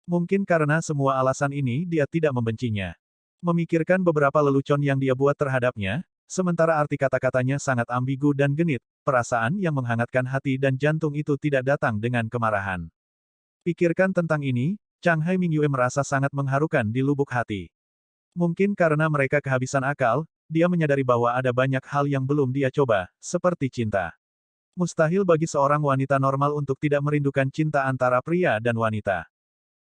Mungkin karena semua alasan ini dia tidak membencinya. Memikirkan beberapa lelucon yang dia buat terhadapnya, sementara arti kata-katanya sangat ambigu dan genit, perasaan yang menghangatkan hati dan jantung itu tidak datang dengan kemarahan. Pikirkan tentang ini, Chang Hai Mingyue merasa sangat mengharukan di lubuk hati. Mungkin karena mereka kehabisan akal, dia menyadari bahwa ada banyak hal yang belum dia coba, seperti cinta. Mustahil bagi seorang wanita normal untuk tidak merindukan cinta antara pria dan wanita.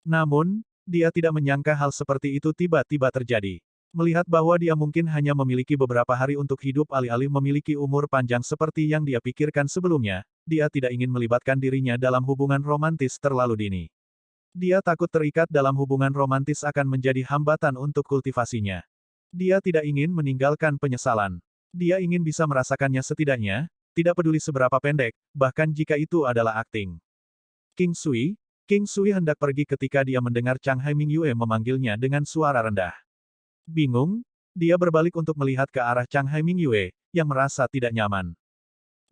Namun, dia tidak menyangka hal seperti itu tiba-tiba terjadi. Melihat bahwa dia mungkin hanya memiliki beberapa hari untuk hidup alih-alih memiliki umur panjang seperti yang dia pikirkan sebelumnya, dia tidak ingin melibatkan dirinya dalam hubungan romantis terlalu dini. Dia takut terikat dalam hubungan romantis akan menjadi hambatan untuk kultivasinya. Dia tidak ingin meninggalkan penyesalan. Dia ingin bisa merasakannya setidaknya, tidak peduli seberapa pendek, bahkan jika itu adalah akting. King Sui hendak pergi ketika dia mendengar Chang Hai Mingyue memanggilnya dengan suara rendah. Bingung, dia berbalik untuk melihat ke arah Chang Hai Mingyue, yang merasa tidak nyaman.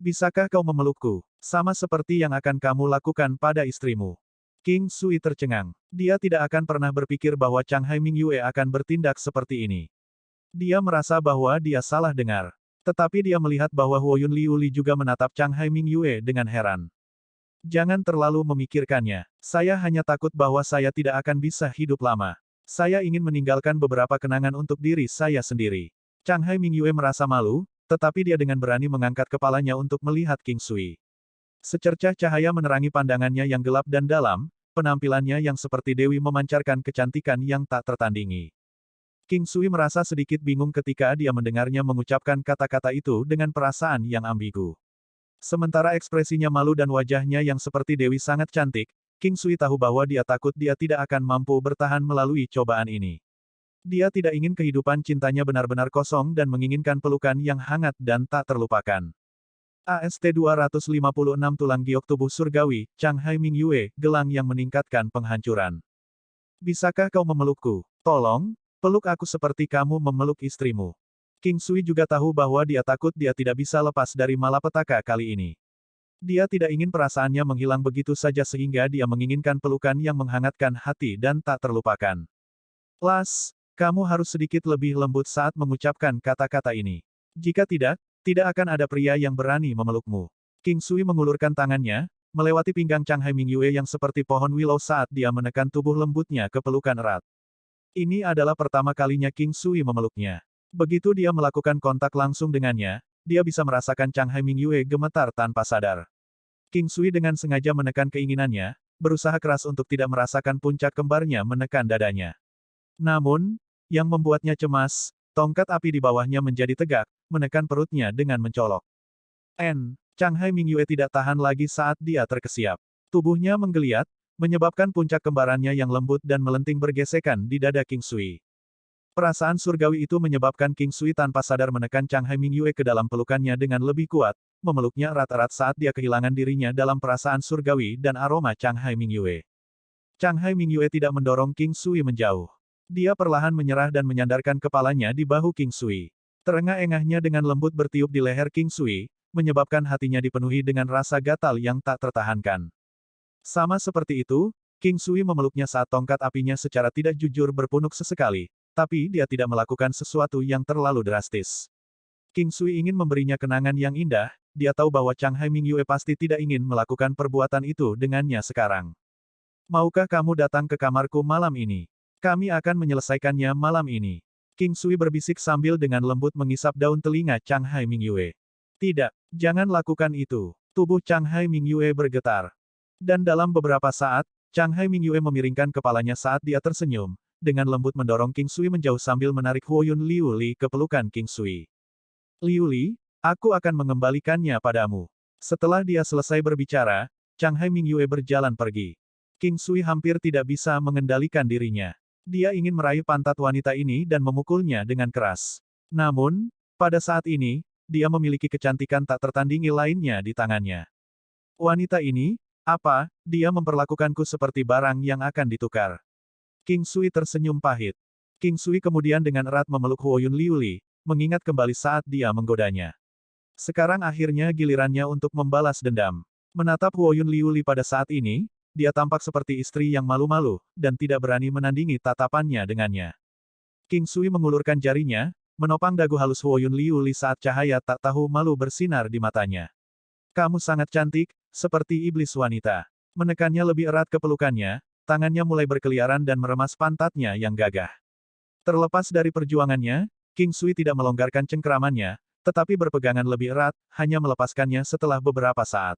Bisakah kau memelukku, sama seperti yang akan kamu lakukan pada istrimu? King Sui tercengang. Dia tidak akan pernah berpikir bahwa Chang Hai Mingyue akan bertindak seperti ini. Dia merasa bahwa dia salah dengar. Tetapi dia melihat bahwa Huoyun Liu Li juga menatap Chang Hai Mingyue dengan heran. Jangan terlalu memikirkannya. Saya hanya takut bahwa saya tidak akan bisa hidup lama. Saya ingin meninggalkan beberapa kenangan untuk diri saya sendiri. Chang Hai Mingyue merasa malu, tetapi dia dengan berani mengangkat kepalanya untuk melihat King Sui. Secercah cahaya menerangi pandangannya yang gelap dan dalam, penampilannya yang seperti dewi memancarkan kecantikan yang tak tertandingi. King Sui merasa sedikit bingung ketika dia mendengarnya mengucapkan kata-kata itu dengan perasaan yang ambigu. Sementara ekspresinya malu dan wajahnya yang seperti dewi sangat cantik, King Sui tahu bahwa dia takut dia tidak akan mampu bertahan melalui cobaan ini. Dia tidak ingin kehidupan cintanya benar-benar kosong dan menginginkan pelukan yang hangat dan tak terlupakan. AST 256 tulang giok tubuh surgawi, Chang Hai Mingyue, gelang yang meningkatkan penghancuran. Bisakah kau memelukku? Tolong, peluk aku seperti kamu memeluk istrimu. King Sui juga tahu bahwa dia takut dia tidak bisa lepas dari malapetaka kali ini. Dia tidak ingin perasaannya menghilang begitu saja sehingga dia menginginkan pelukan yang menghangatkan hati dan tak terlupakan. Las, kamu harus sedikit lebih lembut saat mengucapkan kata-kata ini. Jika tidak, tidak akan ada pria yang berani memelukmu. King Sui mengulurkan tangannya, melewati pinggang Chang Hai Mingyue yang seperti pohon willow saat dia menekan tubuh lembutnya ke pelukan erat. Ini adalah pertama kalinya King Sui memeluknya. Begitu dia melakukan kontak langsung dengannya, dia bisa merasakan Chang Hai Mingyue gemetar tanpa sadar. King Sui dengan sengaja menekan keinginannya, berusaha keras untuk tidak merasakan puncak kembarnya menekan dadanya. Namun, yang membuatnya cemas, tongkat api di bawahnya menjadi tegak, menekan perutnya dengan mencolok. Chang Hai Mingyue tidak tahan lagi saat dia terkesiap. Tubuhnya menggeliat, menyebabkan puncak kembarannya yang lembut dan melenting bergesekan di dada King Sui. Perasaan surgawi itu menyebabkan King Sui tanpa sadar menekan Chang Hai Mingyue ke dalam pelukannya dengan lebih kuat, memeluknya erat-erat saat dia kehilangan dirinya dalam perasaan surgawi dan aroma Chang Hai Mingyue. Chang Hai Mingyue tidak mendorong King Sui menjauh. Dia perlahan menyerah dan menyandarkan kepalanya di bahu King Sui. Terengah-engahnya dengan lembut bertiup di leher King Sui, menyebabkan hatinya dipenuhi dengan rasa gatal yang tak tertahankan. Sama seperti itu, King Sui memeluknya saat tongkat apinya secara tidak jujur berpunuk sesekali, tapi dia tidak melakukan sesuatu yang terlalu drastis. King Sui ingin memberinya kenangan yang indah, dia tahu bahwa Chang Hai Mingyue pasti tidak ingin melakukan perbuatan itu dengannya sekarang. Maukah kamu datang ke kamarku malam ini? Kami akan menyelesaikannya malam ini. King Sui berbisik sambil dengan lembut mengisap daun telinga Chang Hai Mingyue. Tidak, jangan lakukan itu. Tubuh Chang Hai Mingyue bergetar. Dan dalam beberapa saat, Chang Hai Mingyue memiringkan kepalanya saat dia tersenyum, dengan lembut mendorong King Sui menjauh sambil menarik Huoyun Liu Li ke pelukan King Sui. Liu Li, aku akan mengembalikannya padamu. Setelah dia selesai berbicara, Chang Hai Mingyue berjalan pergi. King Sui hampir tidak bisa mengendalikan dirinya. Dia ingin meraih pantat wanita ini dan memukulnya dengan keras. Namun, pada saat ini, dia memiliki kecantikan tak tertandingi lainnya di tangannya. Wanita ini, apa, dia memperlakukanku seperti barang yang akan ditukar. King Sui tersenyum pahit. King Sui kemudian dengan erat memeluk Huoyun Liu Li, mengingat kembali saat dia menggodanya. Sekarang akhirnya gilirannya untuk membalas dendam. Menatap Huoyun Liu Li pada saat ini, dia tampak seperti istri yang malu-malu, dan tidak berani menandingi tatapannya dengannya. King Sui mengulurkan jarinya, menopang dagu halus Huoyun Liu Li saat cahaya tak tahu malu bersinar di matanya. Kamu sangat cantik, seperti iblis wanita. Menekannya lebih erat ke pelukannya, tangannya mulai berkeliaran dan meremas pantatnya yang gagah. Terlepas dari perjuangannya, King Sui tidak melonggarkan cengkeramannya, tetapi berpegangan lebih erat, hanya melepaskannya setelah beberapa saat.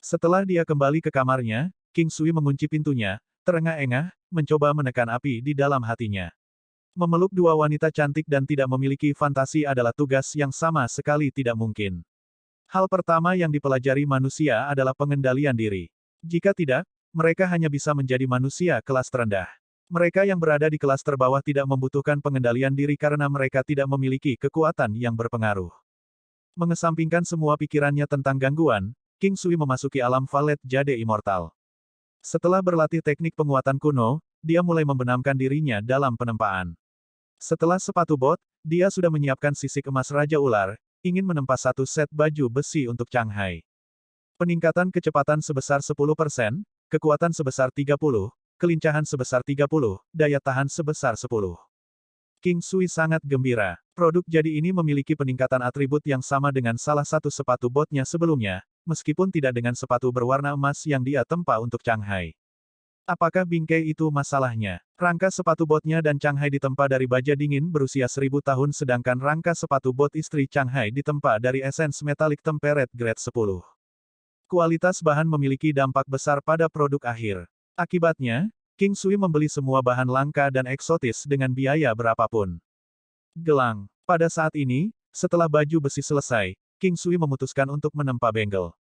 Setelah dia kembali ke kamarnya, King Sui mengunci pintunya, terengah-engah, mencoba menekan api di dalam hatinya. Memeluk dua wanita cantik dan tidak memiliki fantasi adalah tugas yang sama sekali tidak mungkin. Hal pertama yang dipelajari manusia adalah pengendalian diri. Jika tidak, mereka hanya bisa menjadi manusia kelas terendah. Mereka yang berada di kelas terbawah tidak membutuhkan pengendalian diri karena mereka tidak memiliki kekuatan yang berpengaruh. Mengesampingkan semua pikirannya tentang gangguan, King Sui memasuki alam Valet Jade Immortal. Setelah berlatih teknik penguatan kuno, dia mulai membenamkan dirinya dalam penempaan. Setelah sepatu bot, dia sudah menyiapkan sisik emas Raja Ular, ingin menempa satu set baju besi untuk Chang Hai. Peningkatan kecepatan sebesar 10%, kekuatan sebesar 30, kelincahan sebesar 30, daya tahan sebesar 10. King Sui sangat gembira. Produk jadi ini memiliki peningkatan atribut yang sama dengan salah satu sepatu botnya sebelumnya, meskipun tidak dengan sepatu berwarna emas yang dia tempa untuk Chang Hai. Apakah bingkai itu masalahnya? Rangka sepatu botnya dan Chang Hai ditempa dari baja dingin berusia 1000 tahun sedangkan rangka sepatu bot istri Chang Hai ditempa dari esens metalik tempered grade 10. Kualitas bahan memiliki dampak besar pada produk akhir. Akibatnya, King Sui membeli semua bahan langka dan eksotis dengan biaya berapapun. Gelang. Pada saat ini, setelah baju besi selesai, King Sui memutuskan untuk menempa bengkel.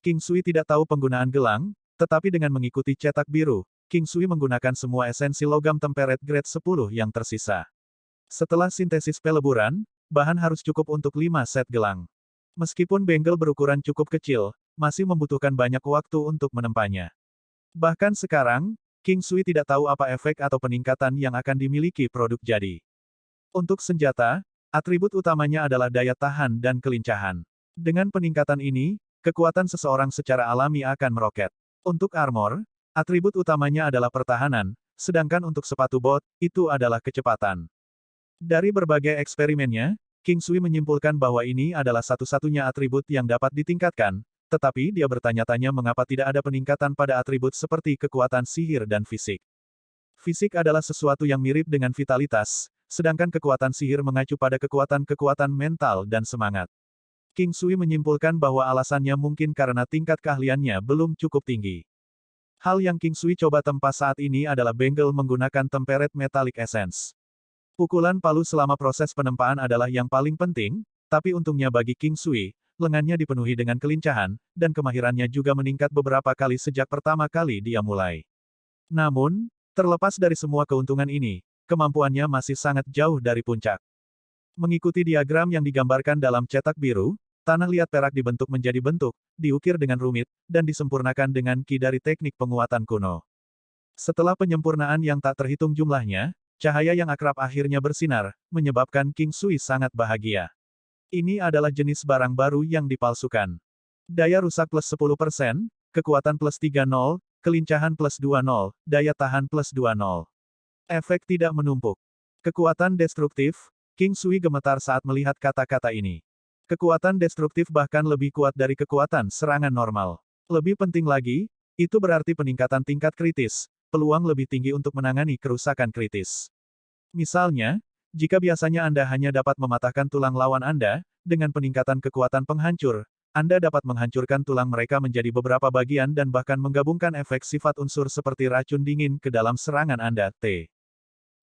King Sui tidak tahu penggunaan gelang, tetapi dengan mengikuti cetak biru, King Sui menggunakan semua esensi logam tempered grade 10 yang tersisa. Setelah sintesis peleburan, bahan harus cukup untuk 5 set gelang. Meskipun bengkel berukuran cukup kecil, masih membutuhkan banyak waktu untuk menempanya. Bahkan sekarang, King Sui tidak tahu apa efek atau peningkatan yang akan dimiliki produk jadi. Untuk senjata, atribut utamanya adalah daya tahan dan kelincahan. Dengan peningkatan ini, kekuatan seseorang secara alami akan meroket. Untuk armor, atribut utamanya adalah pertahanan, sedangkan untuk sepatu bot, itu adalah kecepatan. Dari berbagai eksperimennya, King Sui menyimpulkan bahwa ini adalah satu-satunya atribut yang dapat ditingkatkan, tetapi dia bertanya-tanya mengapa tidak ada peningkatan pada atribut seperti kekuatan sihir dan fisik. Fisik adalah sesuatu yang mirip dengan vitalitas, sedangkan kekuatan sihir mengacu pada kekuatan-kekuatan mental dan semangat. King Sui menyimpulkan bahwa alasannya mungkin karena tingkat keahliannya belum cukup tinggi. Hal yang King Sui coba tempa saat ini adalah bengkel menggunakan tempered metallic essence. Pukulan palu selama proses penempaan adalah yang paling penting, tapi untungnya bagi King Sui, lengannya dipenuhi dengan kelincahan, dan kemahirannya juga meningkat beberapa kali sejak pertama kali dia mulai. Namun, terlepas dari semua keuntungan ini, kemampuannya masih sangat jauh dari puncak. Mengikuti diagram yang digambarkan dalam cetak biru, tanah liat perak dibentuk menjadi bentuk, diukir dengan rumit, dan disempurnakan dengan ki dari teknik penguatan kuno. Setelah penyempurnaan yang tak terhitung jumlahnya, cahaya yang akrab akhirnya bersinar, menyebabkan King Sui sangat bahagia. Ini adalah jenis barang baru yang dipalsukan. Daya rusak plus 10%, kekuatan plus 30, kelincahan plus 20, daya tahan plus 20. Efek tidak menumpuk. Kekuatan destruktif, King Sui gemetar saat melihat kata-kata ini. Kekuatan destruktif bahkan lebih kuat dari kekuatan serangan normal. Lebih penting lagi, itu berarti peningkatan tingkat kritis, peluang lebih tinggi untuk menangani kerusakan kritis. Misalnya, jika biasanya Anda hanya dapat mematahkan tulang lawan Anda, dengan peningkatan kekuatan penghancur, Anda dapat menghancurkan tulang mereka menjadi beberapa bagian dan bahkan menggabungkan efek sifat unsur seperti racun dingin ke dalam serangan Anda.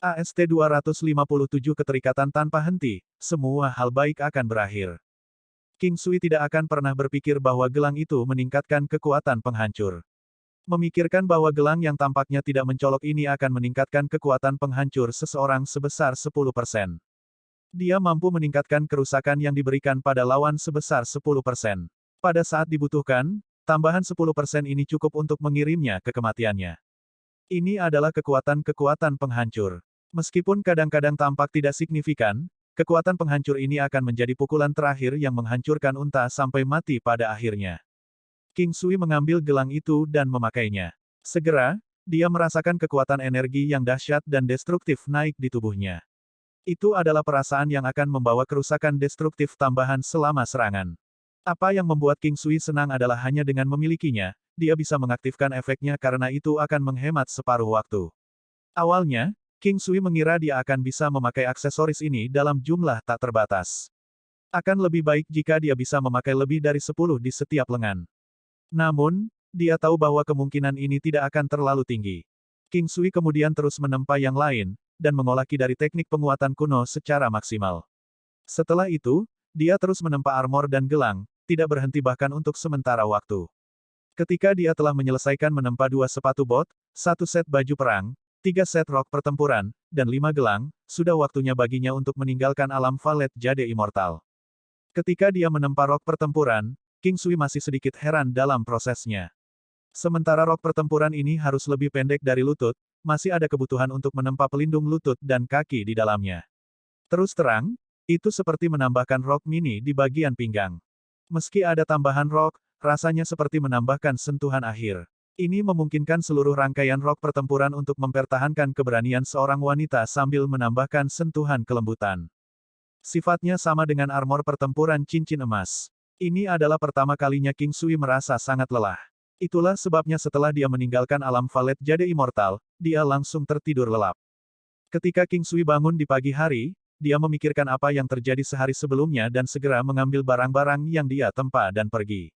AST-257 Keterikatan tanpa henti, semua hal baik akan berakhir. King Sui tidak akan pernah berpikir bahwa gelang itu meningkatkan kekuatan penghancur. Memikirkan bahwa gelang yang tampaknya tidak mencolok ini akan meningkatkan kekuatan penghancur seseorang sebesar 10%. Dia mampu meningkatkan kerusakan yang diberikan pada lawan sebesar 10%. Pada saat dibutuhkan, tambahan 10% ini cukup untuk mengirimnya ke kematiannya. Ini adalah kekuatan-kekuatan penghancur. Meskipun kadang-kadang tampak tidak signifikan, kekuatan penghancur ini akan menjadi pukulan terakhir yang menghancurkan unta sampai mati pada akhirnya. King Sui mengambil gelang itu dan memakainya. Segera, dia merasakan kekuatan energi yang dahsyat dan destruktif naik di tubuhnya. Itu adalah perasaan yang akan membawa kerusakan destruktif tambahan selama serangan. Apa yang membuat King Sui senang adalah hanya dengan memilikinya, dia bisa mengaktifkan efeknya karena itu akan menghemat separuh waktu. Awalnya, King Sui mengira dia akan bisa memakai aksesoris ini dalam jumlah tak terbatas. Akan lebih baik jika dia bisa memakai lebih dari 10 di setiap lengan. Namun, dia tahu bahwa kemungkinan ini tidak akan terlalu tinggi. King Sui kemudian terus menempa yang lain, dan mengolah ki dari teknik penguatan kuno secara maksimal. Setelah itu, dia terus menempa armor dan gelang, tidak berhenti bahkan untuk sementara waktu. Ketika dia telah menyelesaikan menempa 2 sepatu bot, 1 set baju perang, 3 set rok pertempuran, dan 5 gelang, sudah waktunya baginya untuk meninggalkan alam Valet Jade Immortal. Ketika dia menempa rok pertempuran, King Sui masih sedikit heran dalam prosesnya. Sementara rok pertempuran ini harus lebih pendek dari lutut, masih ada kebutuhan untuk menempa pelindung lutut dan kaki di dalamnya. Terus terang, itu seperti menambahkan rok mini di bagian pinggang. Meski ada tambahan rok, rasanya seperti menambahkan sentuhan akhir. Ini memungkinkan seluruh rangkaian rok pertempuran untuk mempertahankan keberanian seorang wanita sambil menambahkan sentuhan kelembutan. Sifatnya sama dengan armor pertempuran cincin emas. Ini adalah pertama kalinya King Sui merasa sangat lelah. Itulah sebabnya setelah dia meninggalkan alam Valet Jade Immortal, dia langsung tertidur lelap. Ketika King Sui bangun di pagi hari, dia memikirkan apa yang terjadi sehari sebelumnya dan segera mengambil barang-barang yang dia tempa dan pergi.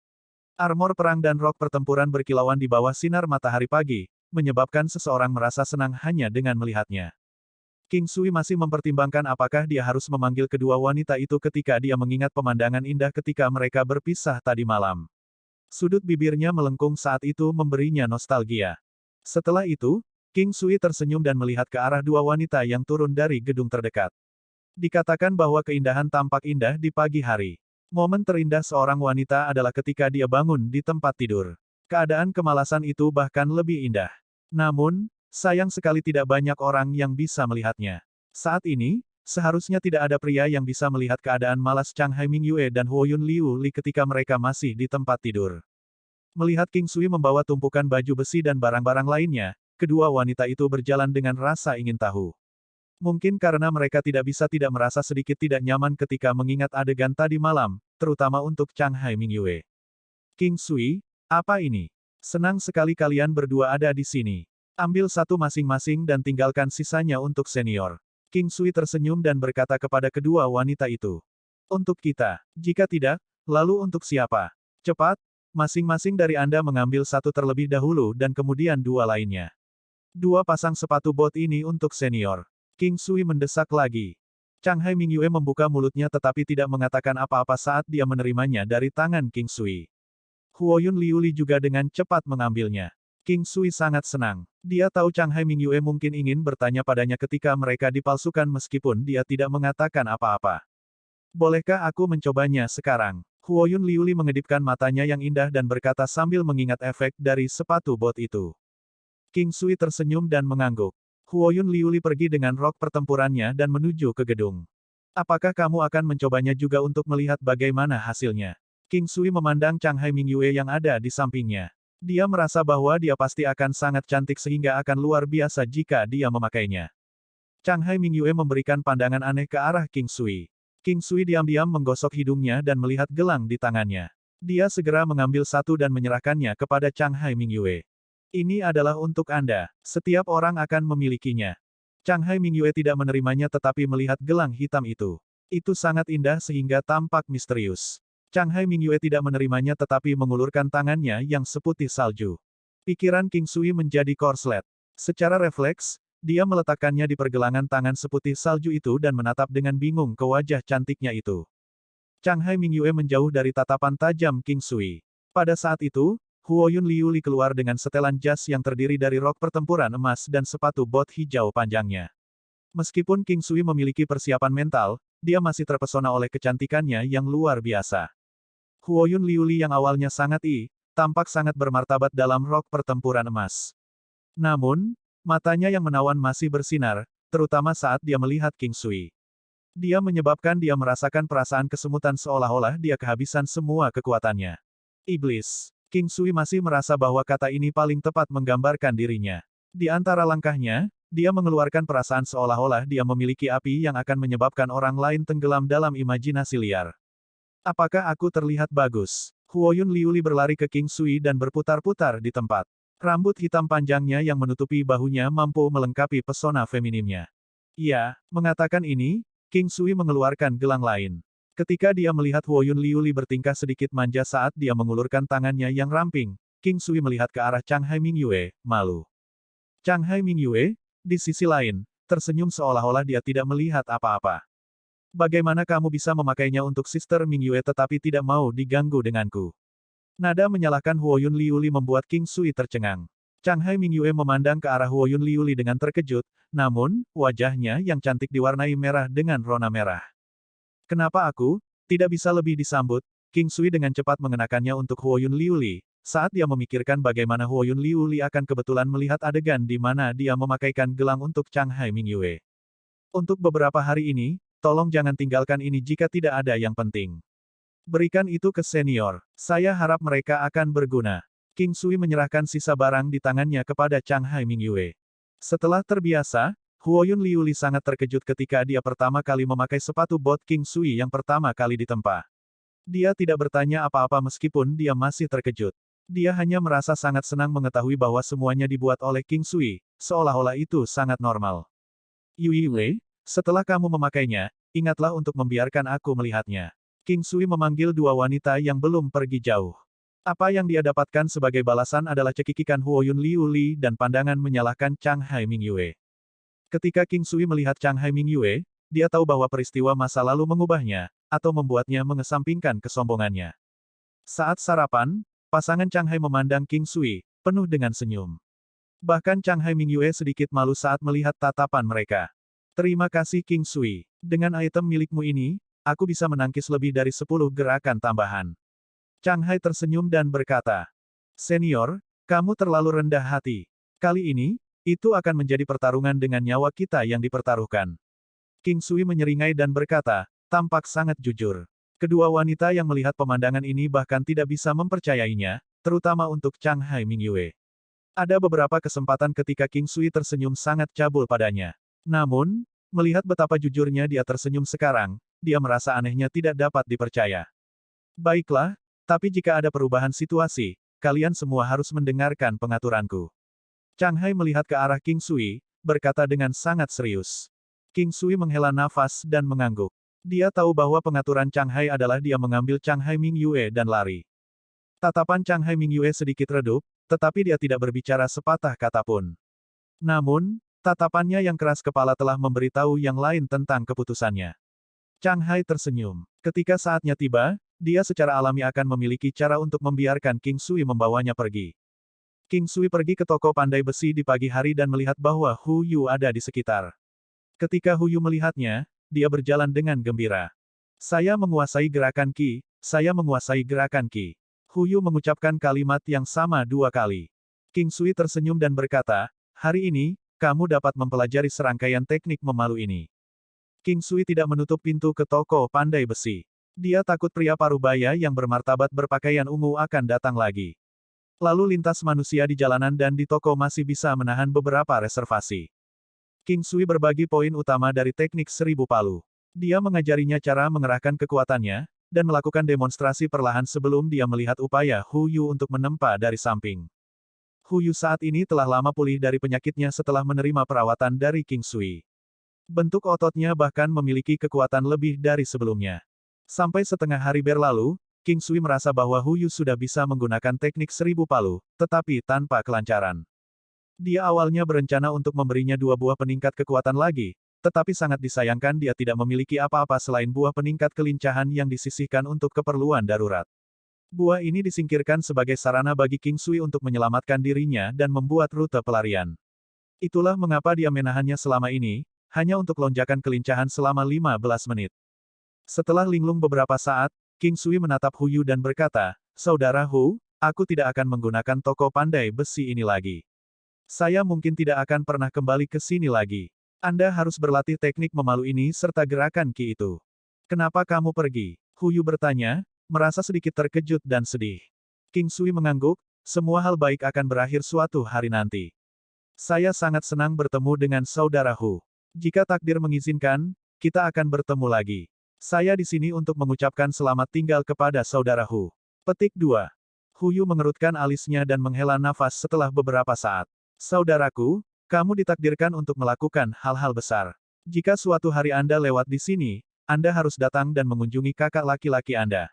Armor perang dan rok pertempuran berkilauan di bawah sinar matahari pagi, menyebabkan seseorang merasa senang hanya dengan melihatnya. King Sui masih mempertimbangkan apakah dia harus memanggil kedua wanita itu ketika dia mengingat pemandangan indah ketika mereka berpisah tadi malam. Sudut bibirnya melengkung saat itu memberinya nostalgia. Setelah itu, King Sui tersenyum dan melihat ke arah dua wanita yang turun dari gedung terdekat. Dikatakan bahwa keindahan tampak indah di pagi hari. Momen terindah seorang wanita adalah ketika dia bangun di tempat tidur. Keadaan kemalasan itu bahkan lebih indah. Namun, sayang sekali tidak banyak orang yang bisa melihatnya. Saat ini, seharusnya tidak ada pria yang bisa melihat keadaan malas Chang Hai Mingyue dan Huoyun Liu Li ketika mereka masih di tempat tidur. Melihat King Sui membawa tumpukan baju besi dan barang-barang lainnya, kedua wanita itu berjalan dengan rasa ingin tahu. Mungkin karena mereka tidak bisa tidak merasa sedikit tidak nyaman ketika mengingat adegan tadi malam, terutama untuk Chang Hai Mingyue. King Sui, apa ini? Senang sekali kalian berdua ada di sini. Ambil satu masing-masing dan tinggalkan sisanya untuk senior. King Sui tersenyum dan berkata kepada kedua wanita itu. Untuk kita. Jika tidak, lalu untuk siapa? Cepat, masing-masing dari Anda mengambil satu terlebih dahulu dan kemudian dua lainnya. Dua pasang sepatu bot ini untuk senior. King Sui mendesak lagi. Chang Hai Mingyue membuka mulutnya tetapi tidak mengatakan apa-apa saat dia menerimanya dari tangan King Sui. Huoyun Liu Li juga dengan cepat mengambilnya. King Sui sangat senang. Dia tahu Chang Hai Mingyue mungkin ingin bertanya padanya ketika mereka dipalsukan meskipun dia tidak mengatakan apa-apa. Bolehkah aku mencobanya sekarang? Huoyun Liu Li mengedipkan matanya yang indah dan berkata sambil mengingat efek dari sepatu bot itu. King Sui tersenyum dan mengangguk. Huoyun Liu Li pergi dengan rok pertempurannya dan menuju ke gedung. Apakah kamu akan mencobanya juga untuk melihat bagaimana hasilnya? King Sui memandang Chang Hai Mingyue yang ada di sampingnya. Dia merasa bahwa dia pasti akan sangat cantik sehingga akan luar biasa jika dia memakainya. Changhai Mingyue memberikan pandangan aneh ke arah King Sui. King Sui diam-diam menggosok hidungnya dan melihat gelang di tangannya. Dia segera mengambil satu dan menyerahkannya kepada Changhai Mingyue. Ini adalah untuk Anda. Setiap orang akan memilikinya. Changhai Mingyue tidak menerimanya tetapi melihat gelang hitam itu. Itu sangat indah sehingga tampak misterius. Changhai Mingyue tidak menerimanya tetapi mengulurkan tangannya yang seputih salju. Pikiran King Sui menjadi korslet. Secara refleks, dia meletakkannya di pergelangan tangan seputih salju itu dan menatap dengan bingung ke wajah cantiknya itu. Changhai Mingyue menjauh dari tatapan tajam King Sui. Pada saat itu, Huoyun Liuli keluar dengan setelan jas yang terdiri dari rok pertempuran emas dan sepatu bot hijau panjangnya. Meskipun King Sui memiliki persiapan mental, dia masih terpesona oleh kecantikannya yang luar biasa. Huoyun Liuli yang awalnya sangat tampak sangat bermartabat dalam rok pertempuran emas. Namun, matanya yang menawan masih bersinar, terutama saat dia melihat King Sui. Dia menyebabkan dia merasakan perasaan kesemutan seolah-olah dia kehabisan semua kekuatannya. Iblis. King Sui masih merasa bahwa kata ini paling tepat menggambarkan dirinya. Di antara langkahnya, dia mengeluarkan perasaan seolah-olah dia memiliki api yang akan menyebabkan orang lain tenggelam dalam imajinasi liar. Apakah aku terlihat bagus? Huoyun Liuli berlari ke King Sui dan berputar-putar di tempat. Rambut hitam panjangnya yang menutupi bahunya mampu melengkapi pesona feminimnya. Ya, mengatakan ini, King Sui mengeluarkan gelang lain. Ketika dia melihat Huoyun Liuli bertingkah sedikit manja saat dia mengulurkan tangannya yang ramping, King Sui melihat ke arah Changhai Mingyue, malu. Changhai Mingyue, di sisi lain, tersenyum seolah-olah dia tidak melihat apa-apa. Bagaimana kamu bisa memakainya untuk Sister Mingyue tetapi tidak mau diganggu denganku? Nada menyalahkan Huoyun Liuli membuat King Sui tercengang. Changhai Mingyue memandang ke arah Huoyun Liuli dengan terkejut, namun, wajahnya yang cantik diwarnai merah dengan rona merah. Kenapa aku tidak bisa lebih disambut? King Sui dengan cepat mengenakannya untuk Huoyun Liuli, saat dia memikirkan bagaimana Huoyun Liuli akan kebetulan melihat adegan di mana dia memakaikan gelang untuk Changhai Mingyue. Untuk beberapa hari ini, tolong jangan tinggalkan ini jika tidak ada yang penting. Berikan itu ke senior. Saya harap mereka akan berguna. King Sui menyerahkan sisa barang di tangannya kepada Changhai Mingyue. Setelah terbiasa, Huoyun Liuli sangat terkejut ketika dia pertama kali memakai sepatu bot King Sui yang pertama kali ditempa. Dia tidak bertanya apa-apa meskipun dia masih terkejut. Dia hanya merasa sangat senang mengetahui bahwa semuanya dibuat oleh King Sui, seolah-olah itu sangat normal. Yui Wei, setelah kamu memakainya, ingatlah untuk membiarkan aku melihatnya. King Sui memanggil dua wanita yang belum pergi jauh. Apa yang dia dapatkan sebagai balasan adalah cekikikan Huoyun Liuli dan pandangan menyalahkan Changhai Mingyue. Ketika King Sui melihat Changhai Mingyue, dia tahu bahwa peristiwa masa lalu mengubahnya, atau membuatnya mengesampingkan kesombongannya. Saat sarapan, pasangan Changhai memandang King Sui, penuh dengan senyum. Bahkan Changhai Mingyue sedikit malu saat melihat tatapan mereka. Terima kasih King Sui. Dengan item milikmu ini, aku bisa menangkis lebih dari 10 gerakan tambahan. Changhai tersenyum dan berkata, Senior, kamu terlalu rendah hati. Kali ini, itu akan menjadi pertarungan dengan nyawa kita yang dipertaruhkan. King Sui menyeringai dan berkata, tampak sangat jujur. Kedua wanita yang melihat pemandangan ini bahkan tidak bisa mempercayainya, terutama untuk Changhai Mingyue. Ada beberapa kesempatan ketika King Sui tersenyum sangat cabul padanya. Namun, melihat betapa jujurnya dia tersenyum sekarang, dia merasa anehnya tidak dapat dipercaya. Baiklah, tapi jika ada perubahan situasi, kalian semua harus mendengarkan pengaturanku. Changhai melihat ke arah King Sui, berkata dengan sangat serius. King Sui menghela nafas dan mengangguk. Dia tahu bahwa pengaturan Changhai adalah dia mengambil Changhai Mingyue dan lari. Tatapan Changhai Mingyue sedikit redup, tetapi dia tidak berbicara sepatah kata pun. Namun, tatapannya yang keras kepala telah memberitahu yang lain tentang keputusannya. Changhai tersenyum. Ketika saatnya tiba, dia secara alami akan memiliki cara untuk membiarkan King Sui membawanya pergi. King Sui pergi ke toko pandai besi di pagi hari dan melihat bahwa Hu Yu ada di sekitar. Ketika Hu Yu melihatnya, dia berjalan dengan gembira. Saya menguasai gerakan Qi, saya menguasai gerakan Qi. Hu Yu mengucapkan kalimat yang sama 2 kali. King Sui tersenyum dan berkata, hari ini, kamu dapat mempelajari serangkaian teknik memalu ini. King Sui tidak menutup pintu ke toko pandai besi. Dia takut pria parubaya yang bermartabat berpakaian ungu akan datang lagi. Lalu lintas manusia di jalanan dan di toko masih bisa menahan beberapa reservasi. King Sui berbagi poin utama dari teknik 1000 palu. Dia mengajarinya cara mengerahkan kekuatannya, dan melakukan demonstrasi perlahan sebelum dia melihat upaya Hu Yu untuk menempa dari samping. Hu Yu saat ini telah lama pulih dari penyakitnya setelah menerima perawatan dari King Sui. Bentuk ototnya bahkan memiliki kekuatan lebih dari sebelumnya. Sampai setengah hari berlalu, King Sui merasa bahwa Hu Yu sudah bisa menggunakan teknik 1000 palu, tetapi tanpa kelancaran. Dia awalnya berencana untuk memberinya 2 buah peningkat kekuatan lagi, tetapi sangat disayangkan dia tidak memiliki apa-apa selain buah peningkat kelincahan yang disisihkan untuk keperluan darurat. Buah ini disingkirkan sebagai sarana bagi King Sui untuk menyelamatkan dirinya dan membuat rute pelarian. Itulah mengapa dia menahannya selama ini, hanya untuk lonjakan kelincahan selama 15 menit. Setelah linglung beberapa saat, King Sui menatap Hu Yu dan berkata, "Saudara Hu, aku tidak akan menggunakan toko pandai besi ini lagi. Saya mungkin tidak akan pernah kembali ke sini lagi. Anda harus berlatih teknik memalu ini serta gerakan Qi itu. Kenapa kamu pergi?" Hu Yu bertanya, merasa sedikit terkejut dan sedih. King Sui mengangguk, "Semua hal baik akan berakhir suatu hari nanti. Saya sangat senang bertemu dengan saudara Hu. Jika takdir mengizinkan, kita akan bertemu lagi. Saya di sini untuk mengucapkan selamat tinggal kepada saudara Hu." Petik 2. Hu Yu mengerutkan alisnya dan menghela nafas setelah beberapa saat. "Saudaraku, kamu ditakdirkan untuk melakukan hal-hal besar. Jika suatu hari Anda lewat di sini, Anda harus datang dan mengunjungi kakak laki-laki Anda.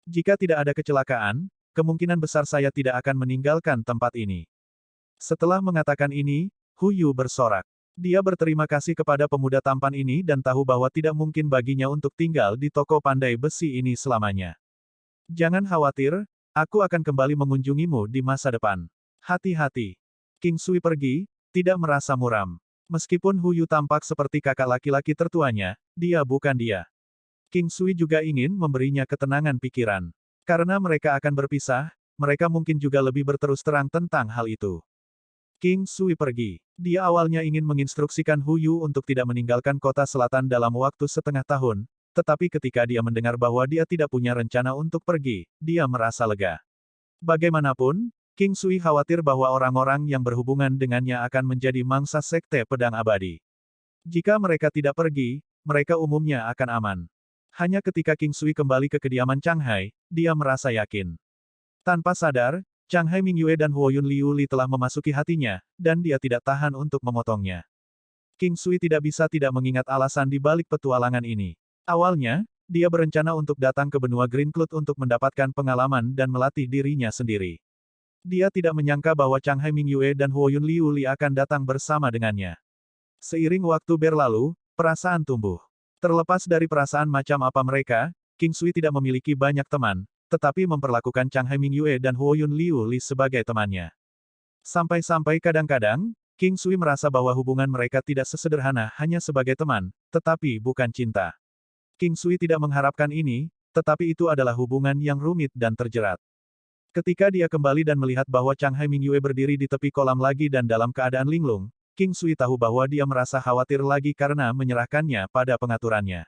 Jika tidak ada kecelakaan, kemungkinan besar saya tidak akan meninggalkan tempat ini." Setelah mengatakan ini, Hu Yu bersorak. Dia berterima kasih kepada pemuda tampan ini dan tahu bahwa tidak mungkin baginya untuk tinggal di toko pandai besi ini selamanya. "Jangan khawatir, aku akan kembali mengunjungimu di masa depan. Hati-hati." King Sui pergi, tidak merasa muram. Meskipun Hu Yu tampak seperti kakak laki-laki tertuanya, dia bukan dia. King Sui juga ingin memberinya ketenangan pikiran. Karena mereka akan berpisah, mereka mungkin juga lebih berterus terang tentang hal itu. King Sui pergi. Dia awalnya ingin menginstruksikan Hu Yu untuk tidak meninggalkan kota selatan dalam waktu setengah tahun, tetapi ketika dia mendengar bahwa dia tidak punya rencana untuk pergi, dia merasa lega. Bagaimanapun, King Sui khawatir bahwa orang-orang yang berhubungan dengannya akan menjadi mangsa sekte pedang abadi. Jika mereka tidak pergi, mereka umumnya akan aman. Hanya ketika King Sui kembali ke kediaman Chang Hai, dia merasa yakin. Tanpa sadar, Chang Hai Mingyue dan Huoyun Liu Li telah memasuki hatinya, dan dia tidak tahan untuk memotongnya. King Sui tidak bisa tidak mengingat alasan di balik petualangan ini. Awalnya, dia berencana untuk datang ke benua Green Cloud untuk mendapatkan pengalaman dan melatih dirinya sendiri. Dia tidak menyangka bahwa Chang Hai Mingyue dan Huoyun Liu Li akan datang bersama dengannya. Seiring waktu berlalu, perasaan tumbuh. Terlepas dari perasaan macam apa mereka, King Sui tidak memiliki banyak teman, tetapi memperlakukan Chang Hai Mingyue dan Huoyun Liu Li sebagai temannya. Sampai-sampai kadang-kadang, King Sui merasa bahwa hubungan mereka tidak sesederhana hanya sebagai teman, tetapi bukan cinta. King Sui tidak mengharapkan ini, tetapi itu adalah hubungan yang rumit dan terjerat. Ketika dia kembali dan melihat bahwa Chang Hai Mingyue berdiri di tepi kolam lagi dan dalam keadaan linglung, King Sui tahu bahwa dia merasa khawatir lagi karena menyerahkannya pada pengaturannya.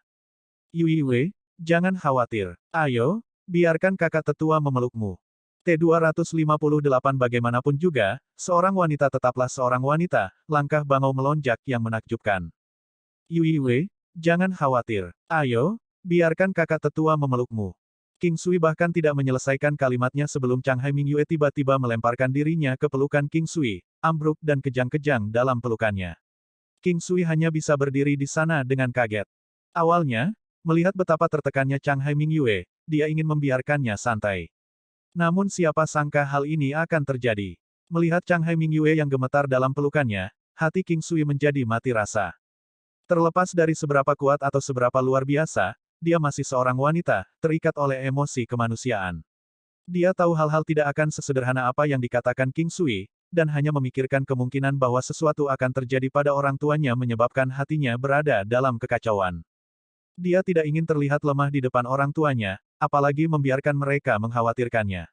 "Yui Wei, jangan khawatir. Ayo, biarkan kakak tetua memelukmu." T-258 Bagaimanapun juga, seorang wanita tetaplah seorang wanita, langkah bangau melonjak yang menakjubkan. "Yui Wei, jangan khawatir. Ayo, biarkan kakak tetua memelukmu." King Sui bahkan tidak menyelesaikan kalimatnya sebelum Chang Hai Mingyue tiba-tiba melemparkan dirinya ke pelukan King Sui, ambruk dan kejang-kejang dalam pelukannya. King Sui hanya bisa berdiri di sana dengan kaget. Awalnya, melihat betapa tertekannya Chang Hai Mingyue, dia ingin membiarkannya santai. Namun siapa sangka hal ini akan terjadi. Melihat Chang Hai Mingyue yang gemetar dalam pelukannya, hati King Sui menjadi mati rasa. Terlepas dari seberapa kuat atau seberapa luar biasa, dia masih seorang wanita, terikat oleh emosi kemanusiaan. Dia tahu hal-hal tidak akan sesederhana apa yang dikatakan King Sui, dan hanya memikirkan kemungkinan bahwa sesuatu akan terjadi pada orang tuanya menyebabkan hatinya berada dalam kekacauan. Dia tidak ingin terlihat lemah di depan orang tuanya, apalagi membiarkan mereka mengkhawatirkannya.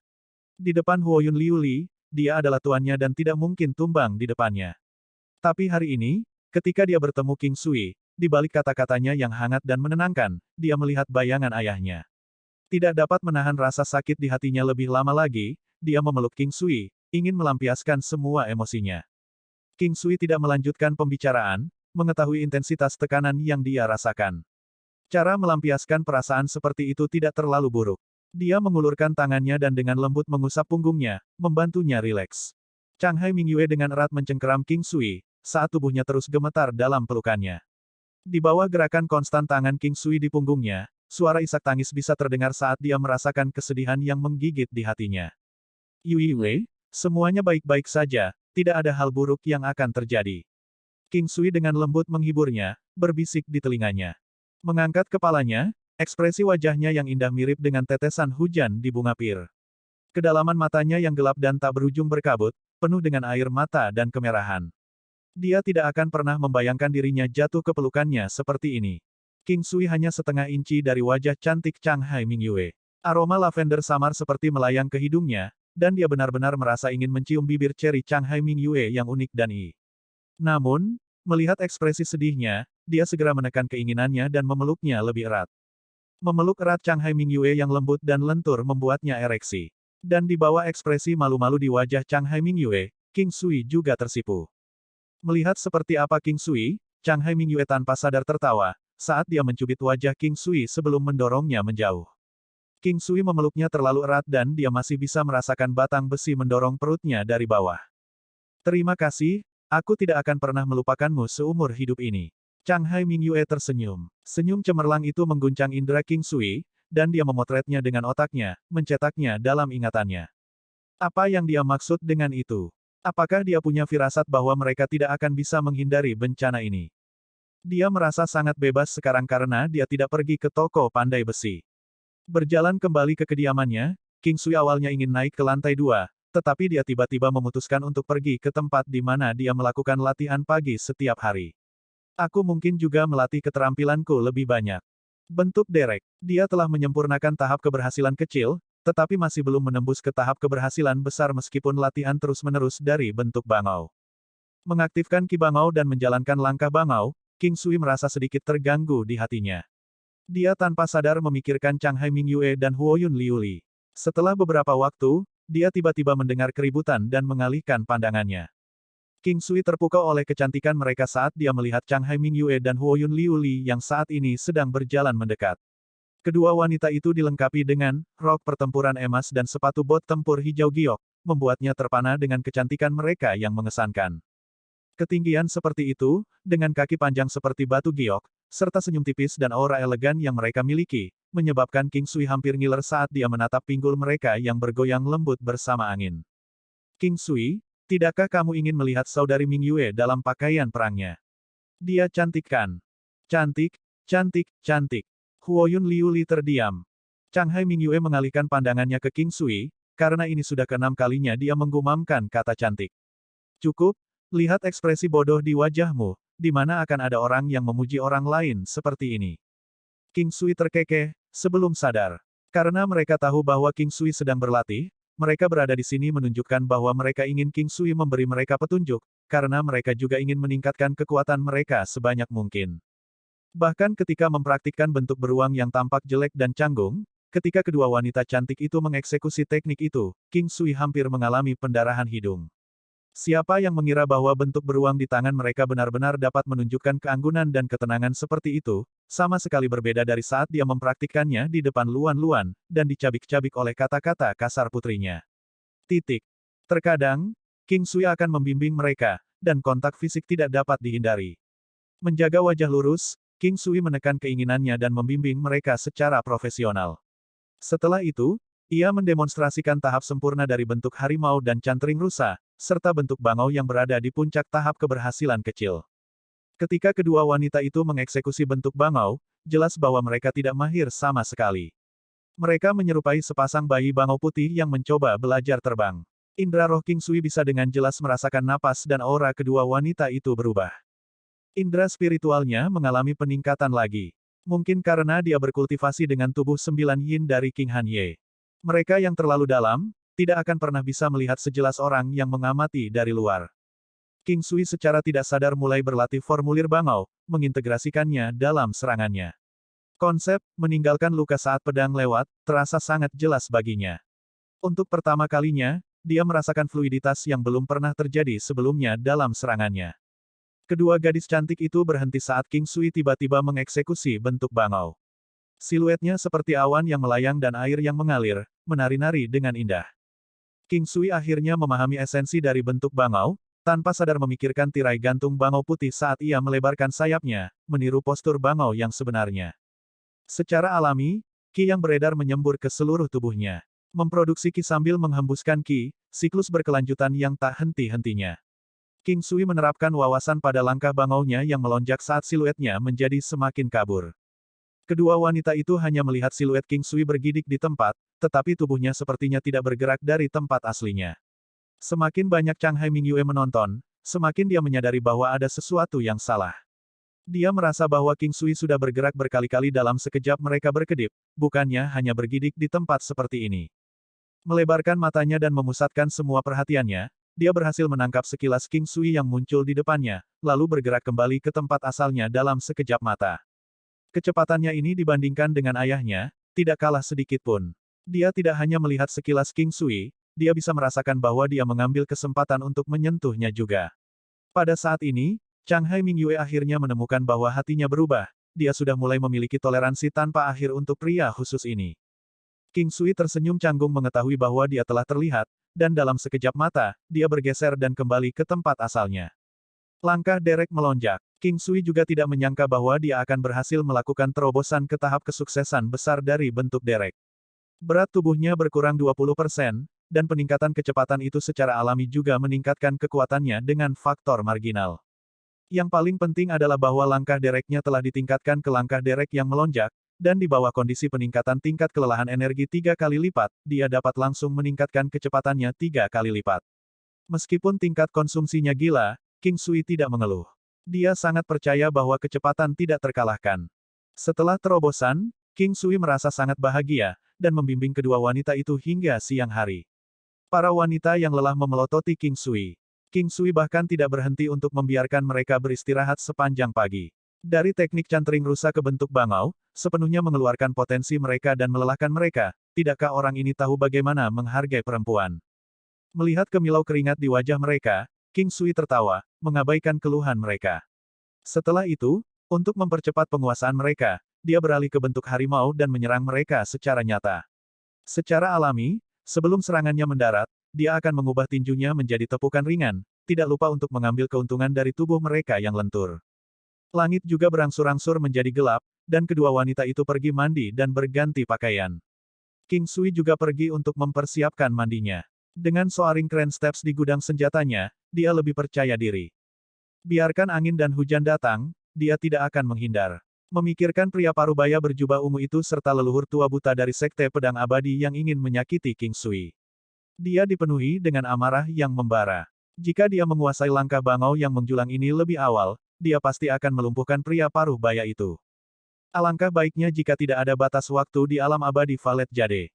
Di depan Huoyun Liu Li, dia adalah tuannya dan tidak mungkin tumbang di depannya. Tapi hari ini, ketika dia bertemu King Sui, di balik kata-katanya yang hangat dan menenangkan, dia melihat bayangan ayahnya. Tidak dapat menahan rasa sakit di hatinya lebih lama lagi, dia memeluk King Sui, ingin melampiaskan semua emosinya. King Sui tidak melanjutkan pembicaraan, mengetahui intensitas tekanan yang dia rasakan. Cara melampiaskan perasaan seperti itu tidak terlalu buruk. Dia mengulurkan tangannya dan dengan lembut mengusap punggungnya, membantunya rileks. Changhai Mingyue dengan erat mencengkeram King Sui, saat tubuhnya terus gemetar dalam pelukannya. Di bawah gerakan konstan tangan King Sui di punggungnya, suara isak tangis bisa terdengar saat dia merasakan kesedihan yang menggigit di hatinya. Yui Wei, semuanya baik-baik saja, tidak ada hal buruk yang akan terjadi. King Sui dengan lembut menghiburnya, berbisik di telinganya. Mengangkat kepalanya, ekspresi wajahnya yang indah mirip dengan tetesan hujan di bunga pir. Kedalaman matanya yang gelap dan tak berujung berkabut, penuh dengan air mata dan kemerahan. Dia tidak akan pernah membayangkan dirinya jatuh ke pelukannya seperti ini. King Sui hanya setengah inci dari wajah cantik Changhai Mingyue. Aroma lavender samar seperti melayang ke hidungnya, dan dia benar-benar merasa ingin mencium bibir ceri Changhai Mingyue yang unik dan Namun, melihat ekspresi sedihnya, dia segera menekan keinginannya dan memeluknya lebih erat. Memeluk erat Changhai Mingyue yang lembut dan lentur membuatnya ereksi. Dan di bawah ekspresi malu-malu di wajah Changhai Mingyue, King Sui juga tersipu. Melihat seperti apa King Sui, Changhai Mingyue tanpa sadar tertawa, saat dia mencubit wajah King Sui sebelum mendorongnya menjauh. King Sui memeluknya terlalu erat dan dia masih bisa merasakan batang besi mendorong perutnya dari bawah. Terima kasih, aku tidak akan pernah melupakanmu seumur hidup ini. Changhai Mingyue tersenyum. Senyum cemerlang itu mengguncang indera King Sui, dan dia memotretnya dengan otaknya, mencetaknya dalam ingatannya. Apa yang dia maksud dengan itu? Apakah dia punya firasat bahwa mereka tidak akan bisa menghindari bencana ini? Dia merasa sangat bebas sekarang karena dia tidak pergi ke toko pandai besi. Berjalan kembali ke kediamannya, King Sui awalnya ingin naik ke lantai 2, tetapi dia tiba-tiba memutuskan untuk pergi ke tempat di mana dia melakukan latihan pagi setiap hari. Aku mungkin juga melatih keterampilanku lebih banyak. Bentuk derek. Dia telah menyempurnakan tahap keberhasilan kecil, tetapi masih belum menembus ke tahap keberhasilan besar meskipun latihan terus-menerus dari bentuk bangau. Mengaktifkan ki bangau dan menjalankan langkah bangau, King Sui merasa sedikit terganggu di hatinya. Dia tanpa sadar memikirkan Changhai Mingyue dan Huoyun Liuli. Setelah beberapa waktu, dia tiba-tiba mendengar keributan dan mengalihkan pandangannya. King Sui terpukau oleh kecantikan mereka saat dia melihat Changhai Mingyue dan Huoyun Liuli yang saat ini sedang berjalan mendekat. Kedua wanita itu dilengkapi dengan rok pertempuran emas dan sepatu bot tempur hijau giok, membuatnya terpana dengan kecantikan mereka yang mengesankan. Ketinggian seperti itu, dengan kaki panjang seperti batu giok, serta senyum tipis dan aura elegan yang mereka miliki, menyebabkan King Sui hampir ngiler saat dia menatap pinggul mereka yang bergoyang lembut bersama angin. King Sui, tidakkah kamu ingin melihat saudari Mingyue dalam pakaian perangnya? Dia cantik kan? Cantik, cantik, cantik. Huoyun Liuli terdiam. Changhai Mingyue mengalihkan pandangannya ke King Sui, karena ini sudah keenam kalinya dia menggumamkan kata cantik. Cukup, lihat ekspresi bodoh di wajahmu, di mana akan ada orang yang memuji orang lain seperti ini. King Sui terkekeh, sebelum sadar. Karena mereka tahu bahwa King Sui sedang berlatih, mereka berada di sini menunjukkan bahwa mereka ingin King Sui memberi mereka petunjuk, karena mereka juga ingin meningkatkan kekuatan mereka sebanyak mungkin. Bahkan ketika mempraktikkan bentuk beruang yang tampak jelek dan canggung, ketika kedua wanita cantik itu mengeksekusi teknik itu, King Sui hampir mengalami pendarahan hidung. Siapa yang mengira bahwa bentuk beruang di tangan mereka benar-benar dapat menunjukkan keanggunan dan ketenangan seperti itu, sama sekali berbeda dari saat dia mempraktikkannya di depan Luan-Luan, dan dicabik-cabik oleh kata-kata kasar putrinya. Terkadang, King Sui akan membimbing mereka, dan kontak fisik tidak dapat dihindari. Menjaga wajah lurus, King Sui menekan keinginannya dan membimbing mereka secara profesional. Setelah itu, ia mendemonstrasikan tahap sempurna dari bentuk harimau dan cantering rusa, serta bentuk bangau yang berada di puncak tahap keberhasilan kecil. Ketika kedua wanita itu mengeksekusi bentuk bangau, jelas bahwa mereka tidak mahir sama sekali. Mereka menyerupai sepasang bayi bangau putih yang mencoba belajar terbang. Indra roh King Sui bisa dengan jelas merasakan napas dan aura kedua wanita itu berubah. Indra spiritualnya mengalami peningkatan lagi. Mungkin karena dia berkultivasi dengan tubuh 9 yin dari King Han Ye. Mereka yang terlalu dalam, tidak akan pernah bisa melihat sejelas orang yang mengamati dari luar. King Sui secara tidak sadar mulai berlatih formulir bangau, mengintegrasikannya dalam serangannya. Konsep meninggalkan luka saat pedang lewat terasa sangat jelas baginya. Untuk pertama kalinya, dia merasakan fluiditas yang belum pernah terjadi sebelumnya dalam serangannya. Kedua gadis cantik itu berhenti saat King Sui tiba-tiba mengeksekusi bentuk bangau. Siluetnya seperti awan yang melayang dan air yang mengalir, menari-nari dengan indah. King Sui akhirnya memahami esensi dari bentuk bangau, tanpa sadar memikirkan tirai gantung bangau putih saat ia melebarkan sayapnya, meniru postur bangau yang sebenarnya. Secara alami, Qi yang beredar menyembur ke seluruh tubuhnya. Memproduksi Qi sambil menghembuskan Qi, siklus berkelanjutan yang tak henti-hentinya. King Sui menerapkan wawasan pada langkah bangaunya yang melonjak saat siluetnya menjadi semakin kabur. Kedua wanita itu hanya melihat siluet King Sui bergidik di tempat, tetapi tubuhnya sepertinya tidak bergerak dari tempat aslinya. Semakin banyak Chang Hai Mingyue menonton, semakin dia menyadari bahwa ada sesuatu yang salah. Dia merasa bahwa King Sui sudah bergerak berkali-kali dalam sekejap mereka berkedip, bukannya hanya bergidik di tempat seperti ini. Melebarkan matanya dan memusatkan semua perhatiannya, dia berhasil menangkap sekilas King Sui yang muncul di depannya, lalu bergerak kembali ke tempat asalnya dalam sekejap mata. Kecepatannya ini dibandingkan dengan ayahnya, tidak kalah sedikit pun. Dia tidak hanya melihat sekilas King Sui, dia bisa merasakan bahwa dia mengambil kesempatan untuk menyentuhnya juga. Pada saat ini, Chang Hai Mingyue akhirnya menemukan bahwa hatinya berubah, dia sudah mulai memiliki toleransi tanpa akhir untuk pria khusus ini. King Sui tersenyum canggung mengetahui bahwa dia telah terlihat, dan dalam sekejap mata, dia bergeser dan kembali ke tempat asalnya. Langkah Derek melonjak. King Sui juga tidak menyangka bahwa dia akan berhasil melakukan terobosan ke tahap kesuksesan besar dari bentuk Derek. Berat tubuhnya berkurang 20%, dan peningkatan kecepatan itu secara alami juga meningkatkan kekuatannya dengan faktor marginal. Yang paling penting adalah bahwa langkah Dereknya telah ditingkatkan ke langkah Derek yang melonjak, dan di bawah kondisi peningkatan tingkat kelelahan energi 3 kali lipat, dia dapat langsung meningkatkan kecepatannya 3 kali lipat. Meskipun tingkat konsumsinya gila, King Sui tidak mengeluh. Dia sangat percaya bahwa kecepatan tidak terkalahkan. Setelah terobosan, King Sui merasa sangat bahagia, dan membimbing kedua wanita itu hingga siang hari. Para wanita yang lelah memelototi King Sui. King Sui bahkan tidak berhenti untuk membiarkan mereka beristirahat sepanjang pagi. Dari teknik cantering rusa ke bentuk bangau, sepenuhnya mengeluarkan potensi mereka dan melelahkan mereka, tidakkah orang ini tahu bagaimana menghargai perempuan? Melihat kemilau keringat di wajah mereka, King Sui tertawa, mengabaikan keluhan mereka. Setelah itu, untuk mempercepat penguasaan mereka, dia beralih ke bentuk harimau dan menyerang mereka secara nyata. Secara alami, sebelum serangannya mendarat, dia akan mengubah tinjunya menjadi tepukan ringan, tidak lupa untuk mengambil keuntungan dari tubuh mereka yang lentur. Langit juga berangsur-angsur menjadi gelap, dan kedua wanita itu pergi mandi dan berganti pakaian. King Sui juga pergi untuk mempersiapkan mandinya. Dengan soaring keren steps di gudang senjatanya, dia lebih percaya diri. Biarkan angin dan hujan datang, dia tidak akan menghindar. Memikirkan pria parubaya berjubah ungu itu serta leluhur tua buta dari Sekte Pedang Abadi yang ingin menyakiti King Sui. Dia dipenuhi dengan amarah yang membara. Jika dia menguasai langkah bangau yang menjulang ini lebih awal, dia pasti akan melumpuhkan pria paruh baya itu. Alangkah baiknya jika tidak ada batas waktu di alam abadi Valet Jade.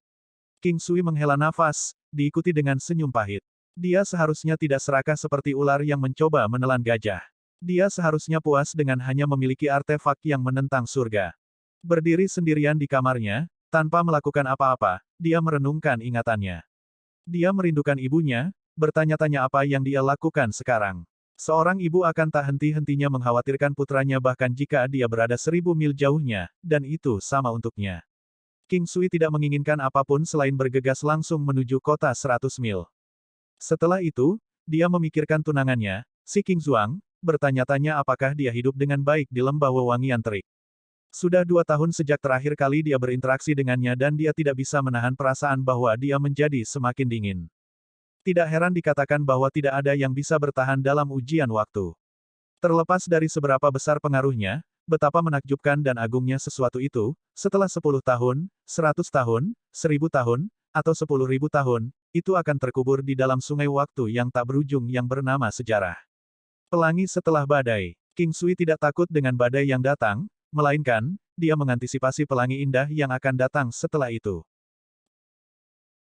King Sui menghela nafas, diikuti dengan senyum pahit. Dia seharusnya tidak serakah seperti ular yang mencoba menelan gajah. Dia seharusnya puas dengan hanya memiliki artefak yang menentang surga. Berdiri sendirian di kamarnya, tanpa melakukan apa-apa, dia merenungkan ingatannya. Dia merindukan ibunya, bertanya-tanya apa yang dia lakukan sekarang. Seorang ibu akan tak henti-hentinya mengkhawatirkan putranya bahkan jika dia berada 1000 mil jauhnya, dan itu sama untuknya. King Sui tidak menginginkan apapun selain bergegas langsung menuju kota 100 mil. Setelah itu, dia memikirkan tunangannya, si King Zuang, bertanya-tanya apakah dia hidup dengan baik di lembah wewangian terik. Sudah 2 tahun sejak terakhir kali dia berinteraksi dengannya dan dia tidak bisa menahan perasaan bahwa dia menjadi semakin dingin. Tidak heran dikatakan bahwa tidak ada yang bisa bertahan dalam ujian waktu. Terlepas dari seberapa besar pengaruhnya, betapa menakjubkan dan agungnya sesuatu itu, setelah 10 tahun, 100 tahun, 1000 tahun, atau 10.000 tahun, itu akan terkubur di dalam sungai waktu yang tak berujung yang bernama sejarah. Pelangi setelah badai. King Sui tidak takut dengan badai yang datang, melainkan, dia mengantisipasi pelangi indah yang akan datang setelah itu.